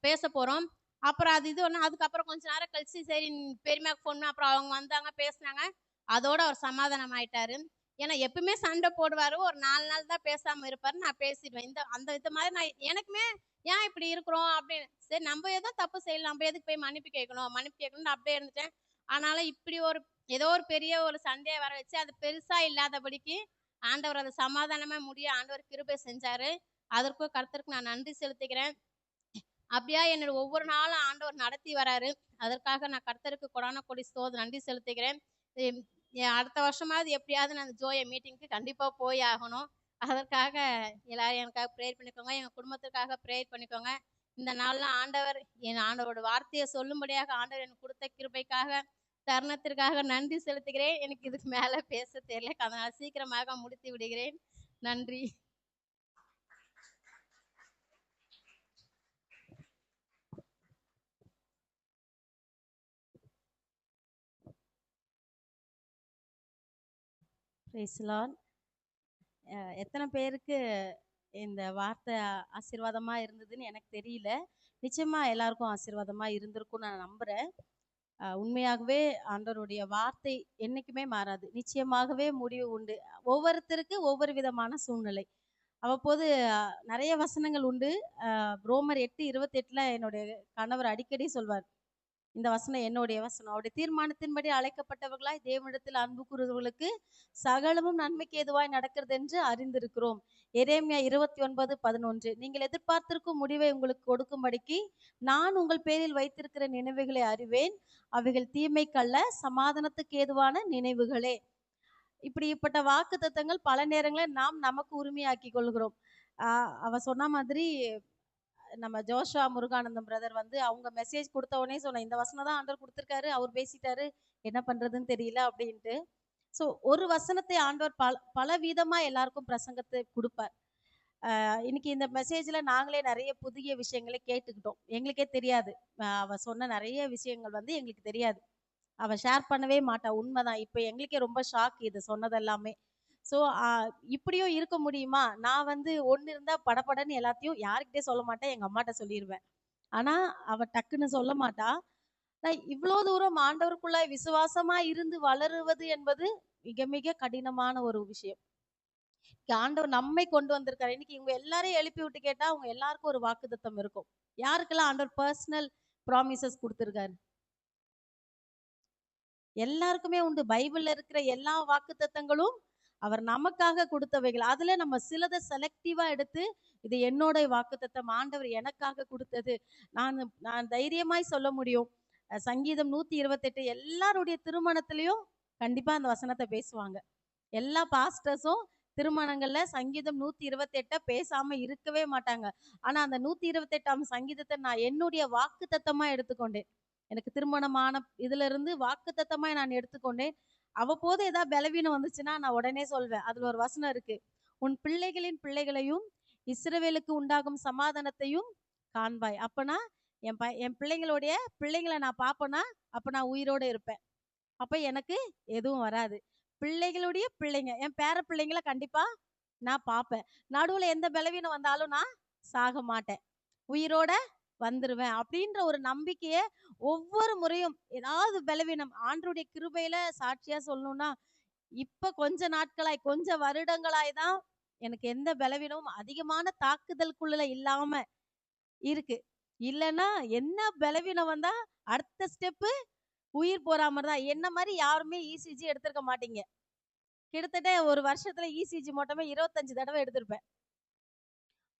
[SPEAKER 4] பேச போறோம். அப்புறம் அது இது ஒண்ணு அதுக்கப்புறம் கொஞ்ச நேரம் கழிச்சு சரி பெரியம்மாக்கு ஃபோன் பண்ணி அப்புறம் அவங்க வந்தாங்க பேசினாங்க. அதோட அவர் சமாதானம் ஆயிட்டாரு. ஏன்னா எப்பவுமே சண்டை போடுவாரு. ஒரு 4 நாள் தான் பேசாம இருப்பாரு. நான் பேசிடுவேன். இந்த மாதிரி நான் எனக்குமே ஏன் இப்படி இருக்கிறோம் அப்படின்னு. சரி நம்ம ஏதோ தப்பு செய்யல. நம்ம எதுக்கு போய் மன்னிப்பு கேட்கணும்? மன்னிப்பு கேட்கணும்னு அப்படியே இருந்துட்டேன். ஆனாலும் இப்படி ஏதோ ஒரு பெரிய ஒரு சண்டைய வர வச்சு அது பெருசா இல்லாதபடிக்கு ஆண்டவர் அதை சமாதானமா முடிய ஆண்டவர் கிருபை செஞ்சாரு. அதற்கும் கர்த்தருக்கு நான் நன்றி செலுத்துகிறேன். அப்படியா என்னோட ஒவ்வொரு நாளும் ஆண்டவர் நடத்தி வராரு. அதற்காக நான் கர்த்தருக்கு கொடான கொடி நன்றி செலுத்துகிறேன். அடுத்த வருஷமாவது எப்படியாவது நான் ஜோய மீட்டிங்க்கு கண்டிப்பா போய் ஆகணும். அதற்காக எல்லாரும் எனக்காக ப்ரேயர் பண்ணிக்கோங்க. எங்க குடும்பத்துக்காக ப்ரேயர் பண்ணிக்கோங்க. இந்த நாள்ல ஆண்டவரோட வார்த்தையை சொல்லும்படியாக ஆண்டவர் எனக்கு கொடுத்த கிருபைக்காக தருணத்திற்காக நன்றி செலுத்துகிறேன். எனக்கு இதுக்கு மேல பேச தெரியல. அதனால சீக்கிரமாக முடித்து விடுகிறேன். நன்றி. Praise Lord. எத்தனை பேருக்கு இந்த வார்த்தை ஆசீர்வாதமா இருந்ததுன்னு எனக்கு தெரியல. நிச்சயமா எல்லாருக்கும் ஆசீர்வாதமா இருந்திருக்கும் நான் நம்புறேன். உண்மையாகவே ஆண்டவருடைய வார்த்தை என்னைக்குமே மாறாது. நிச்சயமாகவே முடிவு உண்டு. ஒவ்வொருத்தருக்கு ஒவ்வொரு விதமான சூழ்நிலை. அவ்வப்போது நிறைய வசனங்கள் உண்டு. ரோமர் 8:28 என்னுடைய கணவர் அடிக்கடி சொல்வார், இந்த வசனம் என்னுடைய வசனம். அவருடைய தீர்மானத்தின்படி அழைக்கப்பட்டவர்களாய் தேவனிடத்தில் அன்பு கூறுவர்களுக்கு சகலமும் நன்மைக்கு ஏதுவாய் நடக்கிறது என்று அறிந்திருக்கிறோம். எரேமியா 29:11. நீங்கள் எதிர்பார்த்திருக்கும் முடிவை உங்களுக்கு கொடுக்கும்படிக்கு நான் உங்கள் பேரில் வைத்திருக்கிற நினைவுகளை அறிவேன், அவைகள் தீமைக்கல்ல சமாதானத்துக்கு ஏதுவான நினைவுகளே. இப்படிப்பட்ட வாக்கு தத்தங்கள் பல நேரங்களில் நாம் நமக்கு உரிமையாக்கி கொள்கிறோம். அவ சொன்ன மாதிரி நம்ம ஜோஷா முருகானந்தம் பிரதர் வந்து அவங்க மெசேஜ் கொடுத்த உடனே சொன்ன, இந்த வசனம் தான் ஆண்டவர் கொடுத்துருக்காரு, அவர் பேசிட்டாரு, என்ன பண்றதுன்னு தெரியல அப்படின்ட்டு. ஸோ ஒரு வசனத்தை ஆண்டவர் பல விதமா எல்லாருக்கும் பிரசங்கத்தை கொடுப்பார். இன்னைக்கு இந்த மெசேஜ்ல நாங்களே நிறைய புதிய விஷயங்களை கேட்டுக்கிட்டோம். எங்களுக்கே தெரியாது. அவ சொன்ன நிறைய விஷயங்கள் வந்து எங்களுக்கு தெரியாது. அவ ஷேர் பண்ணவே மாட்டா. உண்மைதான். இப்போ எங்களுக்கே ரொம்ப ஷாக் இது சொன்னதெல்லாமே. ஸோ இப்படியும் இருக்க முடியுமா? நான் வந்து ஒன்று இருந்தா படபடன்னு எல்லாத்தையும் யாருக்கிட்டே சொல்ல மாட்டேன், எங்க அம்மாட்ட சொல்லிடுவேன். ஆனா அவ டக்குன்னு சொல்ல மாட்டா. நான் இவ்வளோ தூரம் ஆண்டவருக்குள்ள விசுவாசமா இருந்து வளருவது என்பது மிக மிக கடினமான ஒரு விஷயம். ஆண்டவர் நம்மை கொண்டு வந்திருக்காரு. இன்னைக்கு இவங்க எல்லாரையும் எழுப்பி விட்டு கேட்டா அவங்க எல்லாருக்கும் ஒரு வாக்குத்தத்தம் இருக்கும். யாருக்கெல்லாம் ஆண்டவர் பர்சனல் ப்ராமிசஸ் கொடுத்துருக்காரு? எல்லாருக்குமே உண்டு. பைபிள்ல இருக்கிற எல்லா வாக்குத்தத்தங்களும் அவர் நமக்காக கொடுத்தவைகள். அதுல நம்ம சிலதை செலக்டிவா எடுத்து இது என்னோட வாக்குத்தத்தம், ஆண்டவர் எனக்காக கொடுத்தது, நான் தைரியமாய் சொல்ல முடியும். சங்கீதம் 128 எல்லாருடைய திருமணத்திலையும் கண்டிப்பா அந்த வசனத்தை பேசுவாங்க. எல்லா பாஸ்டர்ஸும் திருமணங்கள்ல சங்கீதம் 128 பேசாம இருக்கவே மாட்டாங்க. ஆனா அந்த 128ஆம் சங்கீதத்தை நான் என்னுடைய வாக்குத்தத்தமா எடுத்துக்கொண்டேன். எனக்கு திருமணமான இதுல இருந்து வாக்குத்தத்தமா நான் எடுத்துக்கொண்டேன். அவ்வப்போது ஏதாவது பலவீனம் வந்துச்சுன்னா நான் உடனே சொல்வேன். அதுல ஒரு வசனம் இருக்கு, உன் பிள்ளைகளின் பிள்ளைகளையும் இஸ்ரவேலுக்கு உண்டாகும் சமாதானத்தையும் காண்பாய். அப்பனா என் பிள்ளைங்களுடைய பிள்ளைங்களை நான் பார்ப்பேன்னா அப்ப நான் உயிரோட இருப்பேன். அப்ப எனக்கு எதுவும் வராது. பிள்ளைகளுடைய பிள்ளைங்க, என் பேர பிள்ளைங்களை கண்டிப்பா நான் பார்ப்பேன். நடுவுல எந்த பலவீனம் வந்தாலும் நான் சாக மாட்டேன், உயிரோட வந்துருவேன் அப்படின்ற ஒரு நம்பிக்கையை ஒவ்வொரு முறையும் ஏதாவது பலவீனம் ஆண்டருடைய கிருபையில சாட்சியா சொல்லணும்னா இப்ப கொஞ்ச நாட்களாய் கொஞ்ச வருடங்களாய் தான் எனக்கு எந்த பலவீனமும் அதிகமான தாக்குதலுக்குள்ள இல்லாம இருக்கு. இல்லைன்னா என்ன பலவீனம் வந்தா அடுத்த ஸ்டெப்பு உயிர் போற மாதிரி தான். என்ன மாதிரி யாருமே இசிஜி எடுத்திருக்க மாட்டீங்க. கிட்டத்தட்ட ஒரு வருஷத்துல இசிஜி மட்டுமே 25 தடவை எடுத்திருப்பேன்.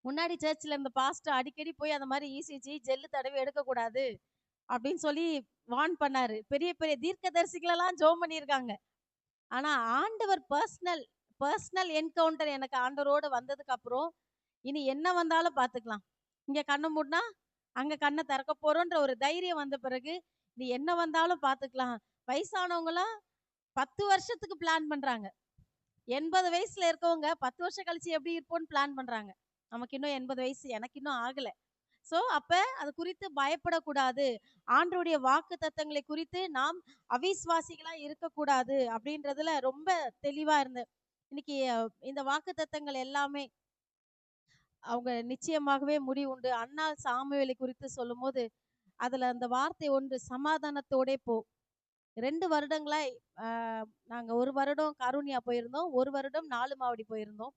[SPEAKER 4] முன்னாடி சர்ச்சில் இருந்த பாஸ்டர் அடிக்கடி போய் அந்த மாதிரி இசிஜி ஜெல்லு தடவை எடுக்கக்கூடாது அப்படின்னு சொல்லி வார்ன் பண்ணாரு. பெரிய பெரிய தீர்க்கதரிசிகளெல்லாம் ஜோம் பண்ணியிருக்காங்க. ஆனா ஆண்டவர் பர்சனல் என்கவுண்டர் எனக்கு ஆண்டவரோடு வந்ததுக்கு அப்புறம் இனி என்ன வந்தாலும் பார்த்துக்கலாம், இங்க கண்ணை மூடினா அங்க கண்ணை திறக்க போறோன்ற ஒரு தைரியம் வந்த பிறகு நீ என்ன வந்தாலும் பார்த்துக்கலாம். வயசானவங்களாம் 10 வருஷத்துக்கு பிளான் பண்றாங்க. 80 வயசுல இருக்கவங்க 10 வருஷம் கழிச்சு எப்படி இருப்போம்னு பிளான் பண்றாங்க. நமக்கு இன்னும் 80 வயசு, எனக்கு இன்னும் ஆகலை. ஸோ அப்ப அது குறித்து பயப்படக்கூடாது. ஆண்டவருடைய வாக்கு தத்தங்களை குறித்து நாம் அவிஸ்வாசிகளா இருக்கக்கூடாது அப்படின்றதுல ரொம்ப தெளிவா இருந்தேன். இன்னைக்கு இந்த வாக்கு தத்தங்கள் எல்லாமே அவங்க நிச்சயமாகவே முடிவுண்டு. அன்னாள் சாமுவேலை குறித்து சொல்லும் போது அதுல அந்த வார்த்தை ஒன்று, சமாதானத்தோட போ. 2 வருடங்களாய் நாங்க 1 வருடம் கருணியா போயிருந்தோம், 1 வருடம் 4 மாவடி போயிருந்தோம்.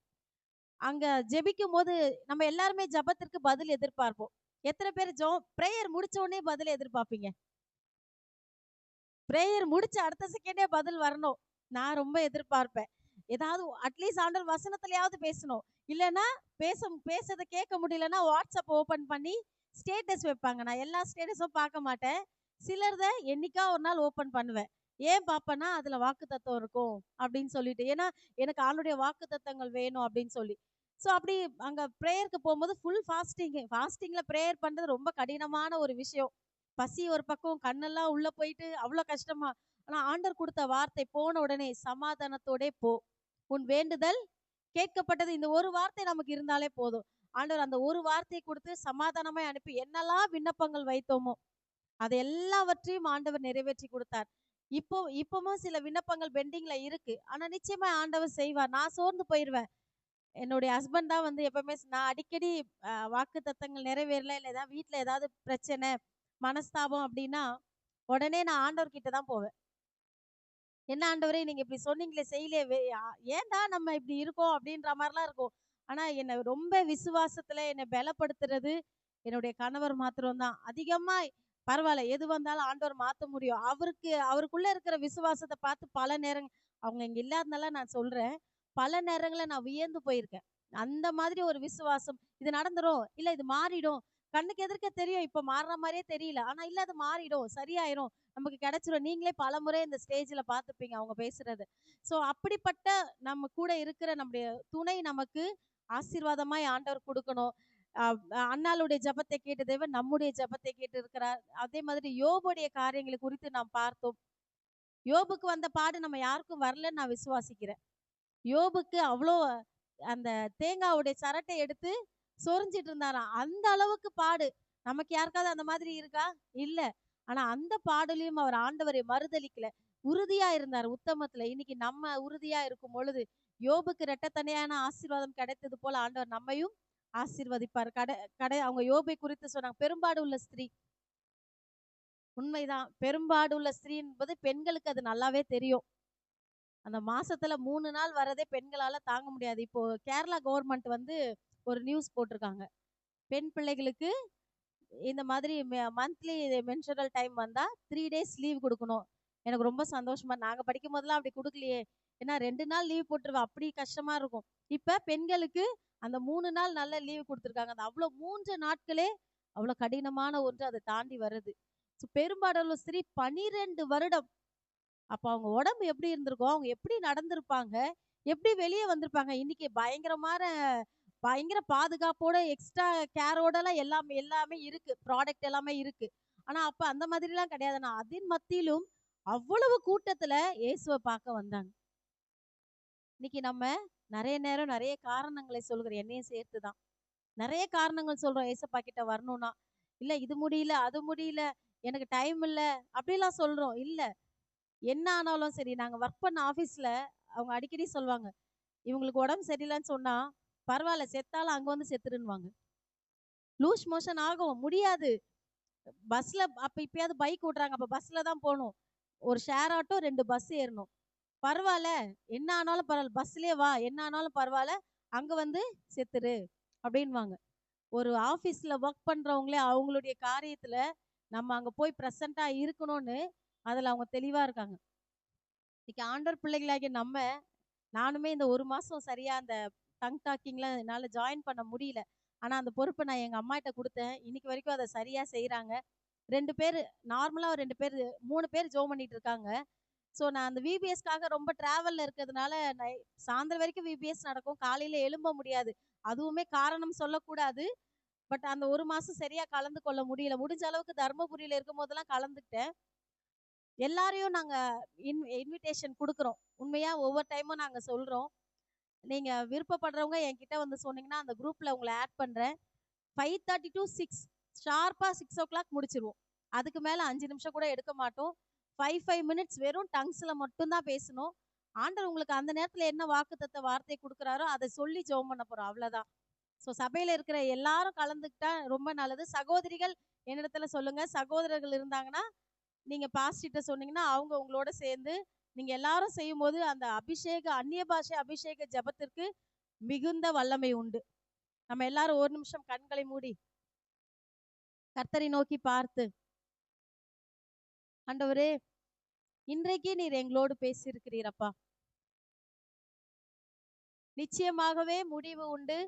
[SPEAKER 4] அங்க ஜெபிக்கும் போது நம்ம எல்லாருமே ஜபத்திற்கு பதில் எதிர்பார்ப்போம். எத்தனை பேர் பிரேயர் முடிச்ச உடனே பதில் எதிர்பார்ப்பீங்க? பிரேயர் முடிச்ச அடுத்த செகண்டே பதில் வரணும். நான் ரொம்ப எதிர்பார்ப்பேன். ஏதாவது அட்லீஸ்ட் ஆண்டவர் வசனத்திலேயாவது பேசணும். இல்லைன்னா பேசதை கேட்க முடியலன்னா வாட்ஸ்அப் ஓபன் பண்ணி ஸ்டேட்டஸ் வைப்பாங்க. நான் எல்லா ஸ்டேட்டஸும் பார்க்க மாட்டேன், சிலர்த என்னைக்கா ஒரு நாள் ஓபன் பண்ணுவேன். ஏன் பார்ப்பேன்னா அதுல வாக்கு தத்துவம் இருக்கும் அப்படின்னு சொல்லிட்டு. ஏன்னா எனக்கு ஆளுடைய வாக்கு தத்தங்கள் வேணும் அப்படின்னு சொல்லி. ஸோ அப்படி அங்கே ப்ரேயருக்கு போகும்போது ஃபுல் ஃபாஸ்டிங்கில் ப்ரேயர் பண்ணுறது ரொம்ப கடினமான ஒரு விஷயம். பசி ஒரு பக்கம், கண்ணெல்லாம் உள்ளே போயிட்டு அவ்வளோ கஷ்டமா. ஆனால் ஆண்டவர் கொடுத்த வார்த்தை போன உடனே சமாதானத்தோட போ, உன் வேண்டுதல் கேட்கப்பட்டது. இந்த ஒரு வார்த்தை நமக்கு இருந்தாலே போதும். ஆண்டவர் அந்த ஒரு வார்த்தையை கொடுத்து சமாதானமாய் அனுப்பி என்னெல்லாம் விண்ணப்பங்கள் வைத்தோமோ அதை எல்லாவற்றையும் ஆண்டவர் நிறைவேற்றி கொடுத்தார். இப்பவும் சில விண்ணப்பங்கள் பெண்டிங்ல இருக்கு. ஆனா நிச்சயமா ஆண்டவர் செய்வார். நான் சோர்ந்து போயிடுவேன். என்னுடைய ஹஸ்பண்ட் தான் வந்து எப்பவுமே, நான் அடிக்கடி வாக்கு தத்தங்கள் நிறைவேறல, இல்லை ஏதாவது வீட்டில் ஏதாவது பிரச்சனை மனஸ்தாபம் அப்படின்னா உடனே நான் ஆண்டவர் கிட்ட தான் போவேன். என்ன ஆண்டவரே நீங்க இப்படி சொன்னீங்களே செய்யலையே, ஏன்டா நம்ம இப்படி இருக்கோம் அப்படின்ற மாதிரிலாம் இருக்கும். ஆனா என்னை ரொம்ப விசுவாசத்துல என்னை பலப்படுத்துறது என்னுடைய கணவர் மாத்திரம்தான். அதிகமா
[SPEAKER 5] பரவாயில்ல, எது வந்தாலும் ஆண்டவர் மாத்த முடியும். அவருக்குள்ள இருக்கிற விசுவாசத்தை பார்த்து பல நேரம், அவங்க இங்க இல்லாதனால நான் சொல்றேன், பல நேரங்கள்ல நான் வியந்து போயிருக்கேன். அந்த மாதிரி ஒரு விசுவாசம், இது நடந்துரும், இல்ல இது மாறிடும், கண்ணுக்கு எதிர்க்க தெரியும், இப்ப மாறுற மாதிரியே தெரியல, ஆனா இல்ல அது மாறிடும், சரியாயிரும், நமக்கு கிடைச்சிரும். நீங்களே பலமுறை இந்த ஸ்டேஜ்ல பார்த்துப்பீங்க அவங்க பேசுறது. சோ அப்படிப்பட்ட நம்ம கூட இருக்கிற நம்முடைய துணை நமக்கு ஆசீர்வாதமாய் ஆண்டவர் கொடுக்கணும். அண்ணாளுடைய ஜெபத்தை கேட்ட தேவன் நம்முடைய ஜெபத்தை கேட்டு இருக்கிறார். அதே மாதிரி யோபுடைய காரியங்களை குறித்து நாம் பார்த்தோம். யோபுக்கு வந்த பாடு நம்ம யாருக்கும் வரலன்னு நான் விசுவாசிக்கிறேன். யோபுக்கு அவ்வளோ அந்த தேங்காவுடைய சரட்டை எடுத்து சொரிஞ்சிட்டு இருந்தாராம். அந்த அளவுக்கு பாடு. நமக்கு யாருக்காவது அந்த மாதிரி இருக்கா? இல்ல. ஆனா அந்த பாடலையும் அவர் ஆண்டவரை மறுதலிக்கல, உறுதியா இருந்தார் உத்தமத்துல. இன்னைக்கு நம்ம உறுதியா இருக்கும் பொழுது யோபுக்கு இரட்டத்தனையான ஆசீர்வாதம் கிடைத்தது போல ஆண்டவர் நம்மையும் ஆசீர்வதிப்பார். அவங்க யோபை குறித்து சொன்னாங்க, பெரும்பாடு உள்ள ஸ்திரீ. உண்மைதான், பெரும்பாடு உள்ள ஸ்திரீ என்பது பெண்களுக்கு அது நல்லாவே தெரியும். அந்த மாசத்துல 3 நாள் வரதே பெண்களால தாங்க முடியாது. இப்போ கேரளா கவர்மெண்ட் வந்து ஒரு நியூஸ் போட்டிருக்காங்க, பெண் பிள்ளைகளுக்கு இந்த மாதிரி மந்த்லி மென்சுரல் டைம் வந்தா 3 days லீவ் கொடுக்கணும். எனக்கு ரொம்ப சந்தோஷமா, நாங்க படிக்கும் போதெல்லாம் அப்படி கொடுக்கலையே, ஏன்னா 2 நாள் லீவ் போட்டுருவேன், அப்படி கஷ்டமா இருக்கும். இப்ப பெண்களுக்கு அந்த 3 நாள் நல்ல லீவ் கொடுத்துருக்காங்க. அந்த அவ்வளோ 3 நாட்களே அவ்வளோ கடினமான ஒன்று, அதை தாண்டி வருது. பெரும்பாடலுள்ள ஸ்திரீ 12 வருடம். அப்ப அவங்க உடம்பு எப்படி இருந்திருக்கும், அவங்க எப்படி நடந்திருப்பாங்க, எப்படி வெளியே வந்திருப்பாங்க. இன்னைக்கு பயங்கர பாதுகாப்போட எக்ஸ்ட்ரா கேரோடலாம் எல்லாமே இருக்கு, ப்ராடக்ட் எல்லாமே இருக்கு. ஆனா அப்ப அந்த மாதிரிலாம் கிடையாது. நான் அதன் மத்தியிலும் அவ்வளவு கூட்டத்துல இயேசுவை பார்க்க வந்தாங்க. இன்னைக்கு நம்ம நிறைய நேரம் நிறைய காரணங்களை சொல்கிறோம், என்னையும் சேர்த்துதான் நிறைய காரணங்கள் சொல்றோம் ஏசப்பா கிட்ட வரணும்னா. இல்ல இது முடியல, அது முடியல, எனக்கு டைம் இல்ல, அப்படிலாம் சொல்றோம். இல்ல, என்ன ஆனாலும் சரி, நாங்க ஒர்க் பண்ண ஆபீஸ்ல அவங்க அடிக்கடி சொல்லுவாங்க, இவங்களுக்கு உடம்பு சரியில்லைன்னு சொன்னா பரவாயில்ல, செத்தாலும் அங்க வந்து செத்துருன்னுவாங்க. லூஸ் மோஷன் ஆகும், முடியாது. பஸ்ல அப்ப இப்பயாவது பைக் ஓட்டுறாங்க, அப்ப பஸ்ல தான் போகணும். ஒரு ஷேர் ஆட்டோ 2 பஸ் ஏறணும். பரவாயில்ல, என்ன ஆனாலும் பரவாயில்ல, பஸ்லயே வா, என்ன ஆனாலும் பரவாயில்ல, அங்க வந்து செத்துரு அப்படின்வாங்க. ஒரு ஆபீஸ்ல ஒர்க் பண்றவங்களே அவங்களுடைய காரியத்துல நம்ம அங்க போய் பிரசண்டா இருக்கணும்னு அதுல அவங்க தெளிவா இருக்காங்க. இன்னைக்கு ஆண்டவர் பிள்ளைகளாகிய நானுமே இந்த 1 மாசம் சரியா அந்த டங் டாக்கிங்ல என்னால ஜாயின் பண்ண முடியல. ஆனா அந்த பொறுப்பை நான் எங்க அம்மா கிட்ட கொடுத்தேன். இன்னைக்கு வரைக்கும் அதை சரியா செய்யறாங்க. 2 பேர், நார்மலா 2 பேர் 3 பேர் ஜோம் பண்ணிட்டு இருக்காங்க. ஸோ நான் அந்த விபிஎஸ்க்காக ரொம்ப டிராவல்ல இருக்கிறதுனால சாயந்தரம் வரைக்கும் விபிஎஸ் நடக்கும், காலையில எழும்ப முடியாது. அதுவுமே காரணம் சொல்லக்கூடாது. பட் அந்த 1 மாசம் சரியா கலந்து கொள்ள முடியல. முடிஞ்ச அளவுக்கு தர்மபுரியில இருக்கும் போதெல்லாம் கலந்துக்கிட்டேன். எல்லாரையும் நாங்க இன்விடேஷன் கொடுக்குறோம். உண்மையா ஒவ்வொரு டைமும் நாங்க சொல்றோம், நீங்க விருப்பப்படுறவங்க என்கிட்ட வந்து சொன்னீங்கன்னா அந்த குரூப்ல உங்களை ஆட் பண்றேன். 5:30 to 6 ஷார்ப்பா 6 o'clock முடிச்சிருவோம். அதுக்கு மேல 5 நிமிஷம் கூட எடுக்க மாட்டோம். 5 minutes வெறும் டங்ஸ்ல மட்டும்தான் பேசணும். ஆண்டவர் உங்களுக்கு அந்த நேரத்துல என்ன வாக்குத்தத்த வார்த்தை கொடுக்குறாரோ அதை சொல்லி ஜெபம் பண்ண போறோம், அவ்வளவுதான். ஸோ சபையில இருக்கிற எல்லாரும் கலந்துக்கிட்டா ரொம்ப நல்லது. சகோதரிகள் என்னிடத்துல சொல்லுங்க, சகோதரர்கள் இருந்தாங்கன்னா நீங்க பாஸ்டிட்ட சொன்னீங்கன்னா அவங்க உங்களோட சேர்ந்து நீங்க எல்லாரும் செய்யும் போது அந்த அந்நிய பாஷை அபிஷேக ஜபத்திற்கு மிகுந்த வல்லமை உண்டு. நம்ம எல்லாரும் ஒரு நிமிஷம் கண்களை மூடி கர்த்தரை நோக்கி பார்த்து, ஆண்டவரே இன்றைக்கு நீர் எங்களோடு பேசியிருக்கிறீரப்பா. நிச்சயமாகவே முடிவு உண்டு,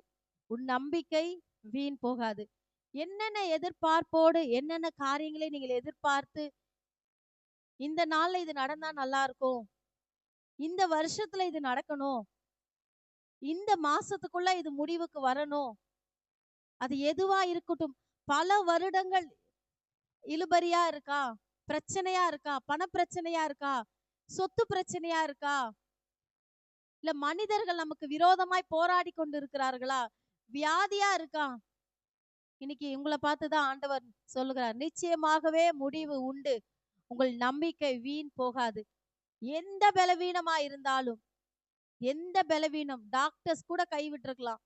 [SPEAKER 5] உன் நம்பிக்கை வீண் போகாது. என்னென்ன எதிர்பார்ப்போடு என்னென்ன காரியங்களை நீங்கள் எதிர்பார்த்து இந்த நாள்ல இது நடந்தா நல்லா இருக்கும், இந்த வருஷத்துல இது நடக்கணும், இந்த மாசத்துக்குள்ள இது முடிவுக்கு வரணும், அது எதுவா இருக்கட்டும். பல வருடங்கள் இழுபறியா இருக்கா, பிரச்சனையா இருக்கா, பண பிரச்சனையா இருக்கா, சொத்து பிரச்சனையா இருக்கா, இல்ல மனிதர்கள் நமக்கு விரோதமாய் போராடி கொண்டு இருக்கிறார்களா, வியாதியா இருக்கா, இன்னைக்கு உங்களை பார்த்துதான் ஆண்டவர் சொல்லுகிறார், நிச்சயமாகவே முடிவு உண்டு, உங்கள் நம்பிக்கை வீண் போகாது. எந்த பலவீனமா இருந்தாலும், எந்த பலவீனம், டாக்டர்ஸ் கூட கைவிட்டிருக்கலாம்,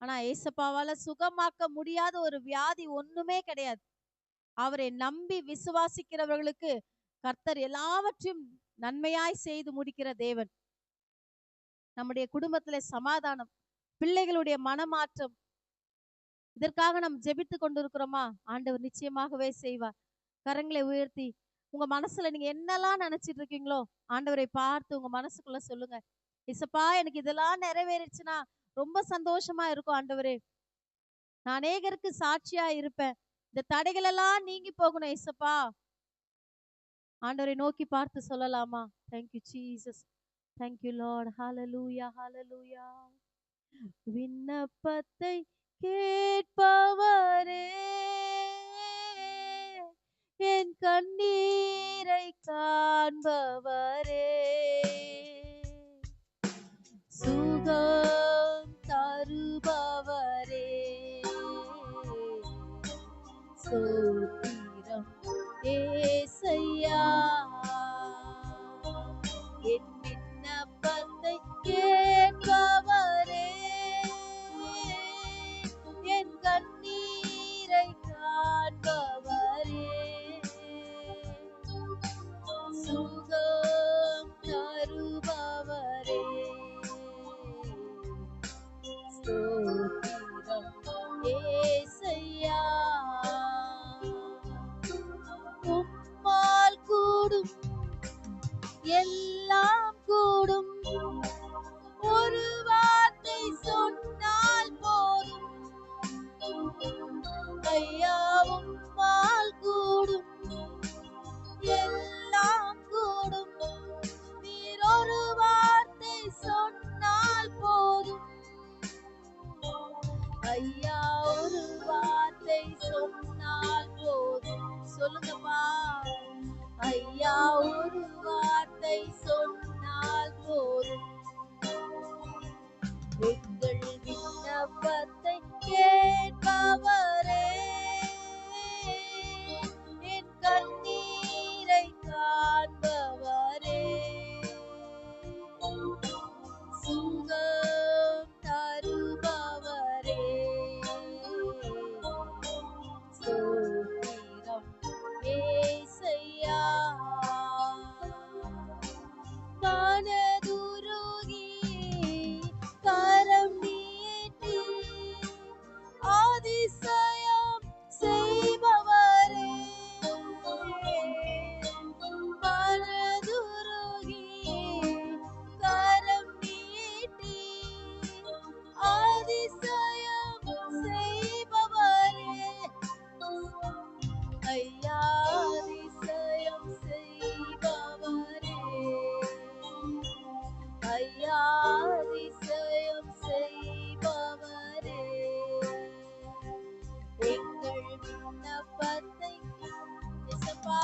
[SPEAKER 5] ஆனா ஏசப்பாவால சுகமாக்க முடியாத ஒரு வியாதி ஒண்ணுமே கிடையாது. அவரை நம்பி விசுவாசிக்கிறவர்களுக்கு கர்த்தர் எல்லாவற்றையும் நன்மையாய் செய்து முடிக்கிற தேவன். நம்முடைய குடும்பத்துல சமாதானம், பிள்ளைகளுடைய மனமாற்றம், இதற்காக நாம் ஜெபித்து கொண்டிருக்கிறோமா, ஆண்டவர் நிச்சயமாகவே செய்வார். கரங்களை உயர்த்தி உங்க மனசுல நீங்க என்னெல்லாம் நினைச்சிட்டு இருக்கீங்களோ ஆண்டவரை பார்த்து உங்க மனசுக்குள்ள சொல்லுங்க. இசப்பா, எனக்கு இதெல்லாம் நிறைவேறிச்சுன்னா ரொம்ப சந்தோஷமா இருக்கும் ஆண்டவரே. நான் அநேகருக்கு சாட்சியா இருப்பேன். இந்த தடைகள் எல்லாம் நீங்கி போகணும் இசப்பா. ஆண்டவரை நோக்கி பார்த்து சொல்லலாமா? Thank you Jesus, thank you lord. Hallelujah, hallelujah. விண்ணப்பத்தை கேட்பவரே, என் கண்ணீரை காண்பவரே, சுகம் தருபவரே, ஸ்தோத்திரம் ஏசையா. என் விண்ணப்பத்தை கேட்பவரே, என் கண்ணீரை காண்பவரே, சுகம் தருபவரே, ஸ்தோத்திரம் ஏசையா. உம்மால் கூடும் எல்லாம் கூடும், ஒரு வார்த்தை சொன்னால் போதும் ஐயா. உம்மால் கூடும் எல்லாம் கூடும், நீர் ஒரு வார்த்தை சொன்னால் போதும் ஐயா. ஒரு வார்த்தை சொன்னால் போதும். சொல்லுங்கப்பா ஐயா, ஒரு வார்த்தை சொன்னால் போதும். எங்கள் விண்ணப்பத்தை கேட்பவரே, என் கண்ணீரை காண்பவரே, சுகம் தருபவரே, ஸ்தோத்திரம் ஏசையா. மனதுருகி கரம் நீட்டி அதிசயம் செய்பவரே, மனதுருகி கரம் நீட்டி அதிசயம் செய்பவரே ஐயா, அதிசயம் செய்பவரே ஐயா, அதிசயம் செய்பவரே. எங்கள் விண்ணப்பத்தை இயேசுப்பா,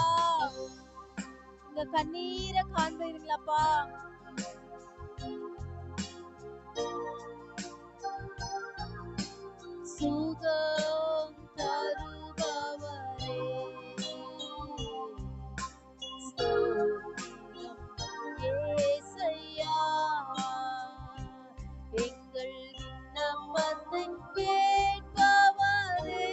[SPEAKER 5] உங்க கண்ணீரை காண்பீங்களாப்பா. சுகம் தருபவரே, ஸ்தோத்திரம் ஏசையா. எங்கள் விண்ணப்பத்தை கேட்பவரே,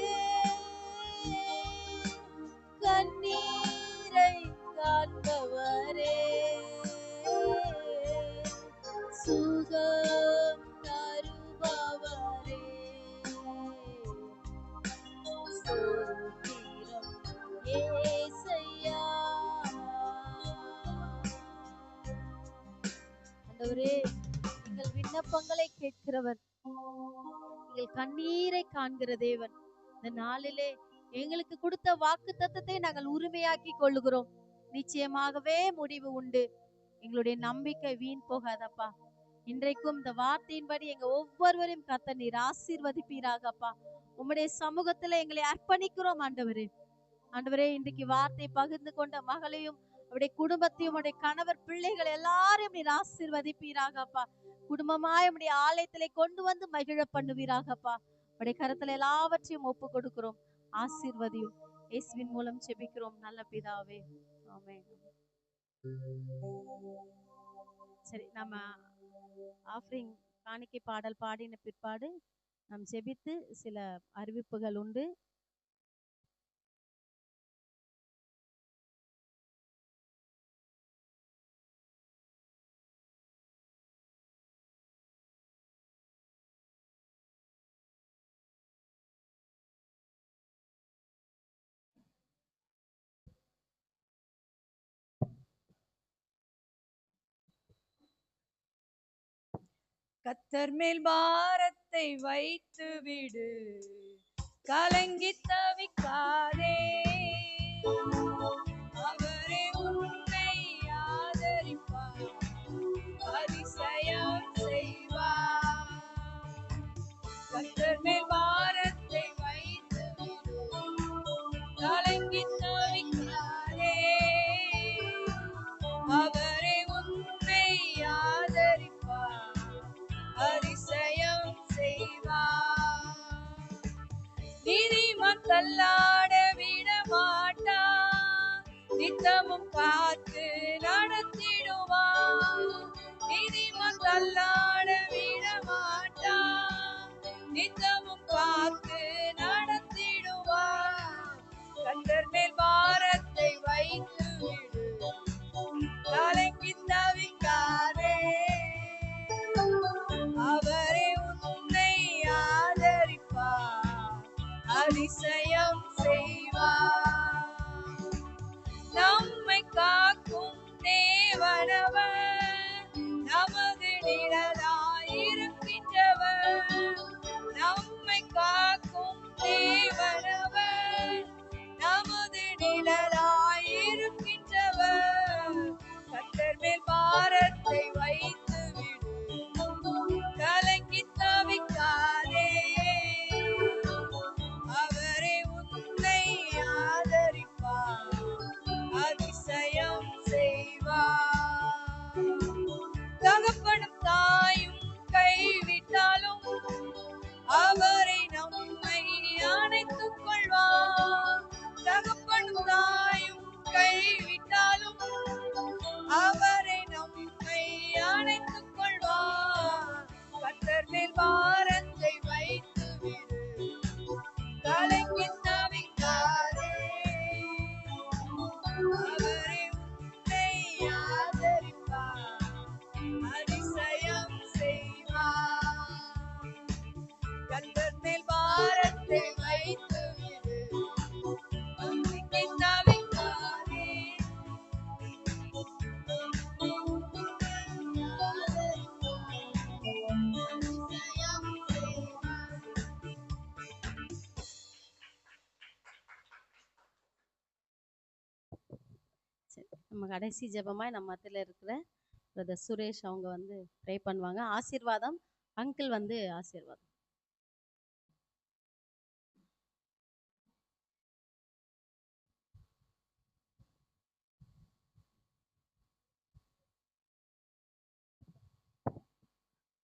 [SPEAKER 5] கண்ணீரை காண்பவரே, சுகம் தருபவரே, ஸ்தோத்திரம் ஏசையா. ஆண்டவரே, எங்கள் விண்ணப்பங்களை கேட்கிறவர், எங்கள் கண்ணீரை காண்கிற தேவன். இந்த நாளிலே எங்களுக்கு கொடுத்த வாக்குத்தத்தத்தை நாங்கள் உரிமையாக்கி கொள்ளுகிறோம். நிச்சயமாகவே முடிவு உண்டு. எங்களுடைய நம்பிக்கை வீண் போகாதப்பா. இன்றைக்கும் இந்த வார்த்தையின்படி எங்க ஒவ்வொருவரையும் கர்த்தர் நீர் ஆசீர்வதிப்பீராகப்பா. உம்முடைய சமூகத்துல எங்களை அர்ப்பணிக்கிறோம் ஆண்டவரே. ஆண்டவரே, இன்றைக்கு வார்த்தை பகிர்ந்து கொண்ட மகளையும் அவருடைய குடும்பத்தையும் அவருடைய கணவர் பிள்ளைகள் எல்லாரையும் நீர் ஆசீர்வதிப்பீராகப்பா. குடும்பமாய் உம்முடைய ஆலயத்திலே கொண்டு வந்து மகிழ பண்ணுவீராகப்பா. உடைய கரத்துல எல்லாவற்றையும் ஒப்பு கொடுக்கிறோம். ஆசீர்வதியும். இயேசுவின் மூலம் ஜெபிக்கிறோம் நல்ல பிதாவே, ஆமென். சரி, நம்ம ஆஃபரிங் காணிக்கை பாடல் பாடின பிற்பாடு நாம் ஜெபித்து சில அறிவிப்புகள் உண்டு.
[SPEAKER 3] கத்தர் மேல் பாரத்தை வைத்து விடு, கலங்கி தவிக்காதே. அவரே உன்னை ஆதரிப்பார், அதிசயம் செய்வார். கத்தர் மேல் பாரத்தை வைத்து விடு, கலங்கி தவிக்காதே. அவரே உன்னை ஆதரிப்பார், அதிசயம் செய்வார். நீதிமான் தள்ளாட விட மாட்டார், நித்தமும் காத்து நடத்திடுவார். நீதிமான் தள்ளாட விட மாட்டார், நித்தமும் காத்து நடத்திடுவார். கத்தர் மேல் பாரத்தை வைத்து விடு, கலங்கி தவிக்காதே. அவரே உன்னை ஆதரிப்பார், அதிசயம் செய்வார். நம்மை காக்கும் தேவனவர், நமது நிழலாயிருக்கின்றவர். நம்மை காக்கும் தேவனவர், நமது நிழலாயிருக்கின்றவர். கத்தர் மேல் பாரத்தை வைத்து விடு, கலங்கி தவிக்காதே. அவரே உன்னை ஆதரிப்பார், அதிசயம் செய்வார். தகப்பனும் தாயும் கைவிட்டாலும் அவரை நம்மை அணைத்துக் கொள்வார். தகப்பனும் தாயும் கைவிட்டாலும் அவரை நம்மை அணைத்துக் கொள்வார். கத்தர் மேல் பாரத்தை வைத்து விடு, கலங்கி தவிக்காதே. அவரே உன்னை ஆதரிப்பார், அதிசயம் செய்வார். கத்தர் மேல் பாரத்தை வைத்து விடு, கலங்கி தவிக்காதே.
[SPEAKER 5] நம்ம கடைசி ஜெபமாய் நம்ம மத்தியில இருக்கிற பிரதர் சுரேஷ் அவங்க வந்து ப்ரே பண்ணுவாங்க. ஆசீர்வாதம் அங்கிள் வந்து ஆசீர்வாதம்.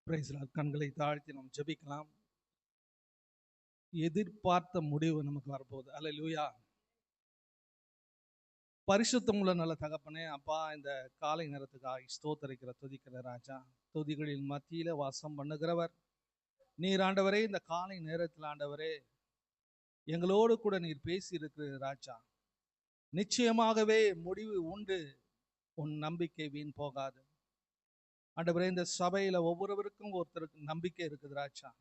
[SPEAKER 6] Praise Lord. கண்களை தாழ்த்தி நாம் ஜெபிக்கலாம். எதிர்பார்த்த முடிவு நமக்கு வரப்போகுது. அல்லேலூயா. பரிசுத்தமுள்ள நல்ல தகப்பனே, அப்பா, இந்த காலை நேரத்துக்காக ஸ்தோத்தரிக்கிற துதிக்கிற ராஜா, துதிகளின் மத்தியில வாசம் பண்ணுகிறவர் நீர் ஆண்டவரே. இந்த காலை நேரத்தில் ஆண்டவரே எங்களோடு கூட நீர் பேசி இருக்கிற ராஜா. நிச்சயமாகவே முடிவு உண்டு, உன் நம்பிக்கை வீண் போகாது ஆண்டவரே. இந்த சபையில ஒவ்வொருவருக்கும் ஒருத்தருக்கு நம்பிக்கை இருக்குது ராஜா.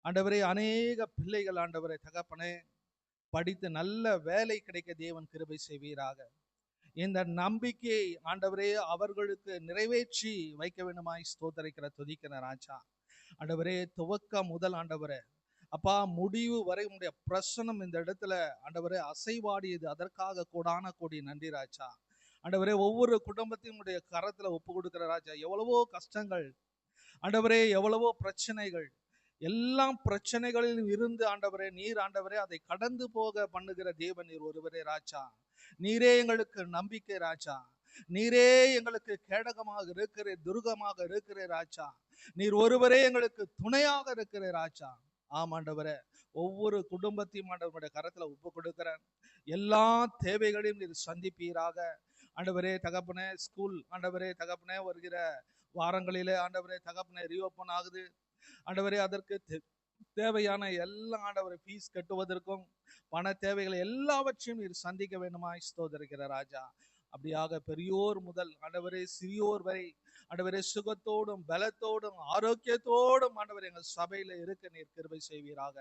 [SPEAKER 6] ஆண்டவரே, அநேக பிள்ளைகள் ஆண்டவரே தகப்பனே படித்து நல்ல வேலை கிடைக்க தேவன் கிருபை செய்வீராக. இந்த நம்பிக்கையை ஆண்டவரே அவர்களுக்கு நிறைவேற்றி வைக்க வேண்டுமாய் ஸ்தோத்தரிக்கிற துதிக்கிற ராஜா. ஆண்டவரே, துவக்க முதல் ஆண்டவரே அப்பா முடிவு வரை உடைய பிரசனம் இந்த இடத்துல ஆண்டவரே அசைவாடியது. அதற்காக கோடான கோடி நன்றி ராஜா. ஆண்டவரே, ஒவ்வொரு குடும்பத்தையும் உடைய கரத்துல ஒப்பு கொடுக்கிற ராஜா. எவ்வளவோ கஷ்டங்கள் ஆண்டவரே, எவ்வளவோ பிரச்சனைகள், எல்லாம் பிரச்சனைகளிலும் இருந்து ஆண்டவரே நீர் ஆண்டவரே அதை கடந்து போக பண்ணுகிற தேவன் நீர் ஒருவரே ராஜா. நீரே எங்களுக்கு நம்பிக்கை ராஜா. நீரே எங்களுக்கு கேடகமாக இருக்கிற, துர்கமாக இருக்கிற ராஜா. நீர் ஒருவரே எங்களுக்கு துணையாக இருக்கிற ராஜா. ஆமாண்டவரே, ஒவ்வொரு குடும்பத்தையும் ஆண்டவருடைய கரத்துல ஒப்பு கொடுக்கிறேன். எல்லா தேவைகளையும் நீர் சந்திப்பீராக ஆண்டவரே தகப்பனே. ஸ்கூல் ஆண்டவரே தகப்பனே வருகிற வாரங்களிலே ஆண்டவரே தகப்பனே ரீஓப்பன் ஆகுது ஆண்டவரே. அதற்கு தேவையான எல்லா ஆண்டவரை ஃபீஸ் கட்டுவதற்கும் பண தேவைகளை எல்லாவற்றையும் நீர் சந்திக்க வேண்டுமாய் ஸ்தோத்திரிக்கிற ராஜா. அப்படியாக பெரியோர் முதல் ஆண்டவரே சிறியோர் வரை ஆண்டவரே சுகத்தோடும் பலத்தோடும் ஆரோக்கியத்தோடும் ஆண்டவரே எங்கள் சபையில இருக்க நீர் கிருபை செய்வீராக.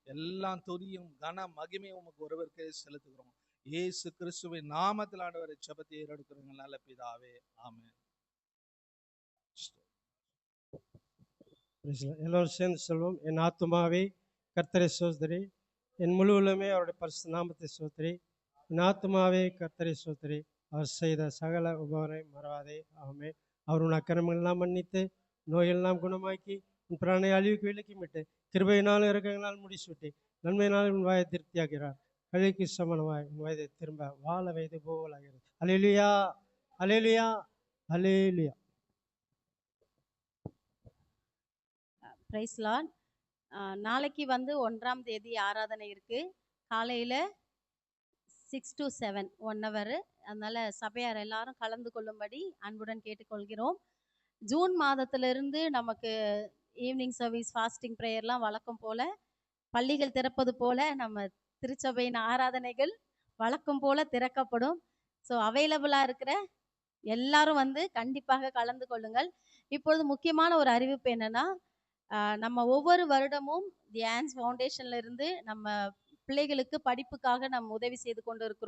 [SPEAKER 6] எல்லாம் துதியும் கன மகிமையும் உமக்கு ஒருவருக்கே செலுத்துகிறோம். இயேசு கிறிஸ்துவின் நாமத்தில் ஆண்டவரை ஜெபத்தை ஏறெடுக்கிறோம் நல்ல பிதாவே, ஆமென்.
[SPEAKER 7] எல்லோரும் சேர்ந்து சொல்வோம். என் ஆத்துமாவே கர்த்தரை சோதரி, என் முழு உள்ளமே அவருடைய பரிசுத்த நாமத்தை சோதரி. என் ஆத்துமாவே கர்த்தரை சோதரி, அவர் செய்த சகல உபகாரை மறவாதே. ஆமென். அவர் உன் அக்கிரமங்களெல்லாம் மன்னித்து நோயெல்லாம் குணமாக்கி உன் பிராணை அழிவுக்கு விலக்கி மீட்டு கிருபையினாலும் இறக்கங்களால் முடிசூட்டி நன்மையினால் உன் வாயை திருப்தியாகிறார். கழிவுக்கு சமணமாய் உன் வயதை திரும்ப வாழ வயது போகலாகிறது. அல்லேலூயா, அல்லேலூயா, அல்லேலூயா.
[SPEAKER 5] Price Lord. நாளைக்கு வந்து 1ஆம் தேதி ஆராதனை இருக்கு. காலையில 6 to 7 1 hour. அதனால சபையார் எல்லாரும் கலந்து கொள்ளும்படி அன்புடன் கேட்டுக்கொள்கிறோம். ஜூன் மாதத்திலிருந்து நமக்கு ஈவினிங் சர்வீஸ் ஃபாஸ்டிங் ப்ரேயர்லாம் வழக்கம் போல, பள்ளிகள் திறப்பது போல நம்ம திருச்சபையின் ஆராதனைகள் வழக்கம் போல திறக்கப்படும். ஸோ அவைலபிளாக இருக்கிற எல்லாரும் வந்து கண்டிப்பாக கலந்து கொள்ளுங்கள். இப்பொழுது முக்கியமான ஒரு அறிவிப்பு என்னன்னா, நம்ம ஒவ்வொரு வருடமும் தி ஆன்ஸ் ஃபவுண்டேஷன்ல இருந்து நம்ம பிள்ளைகளுக்கு படிப்புக்காக நம்ம உதவி செய்து கொண்டு இருக்கிறோம்.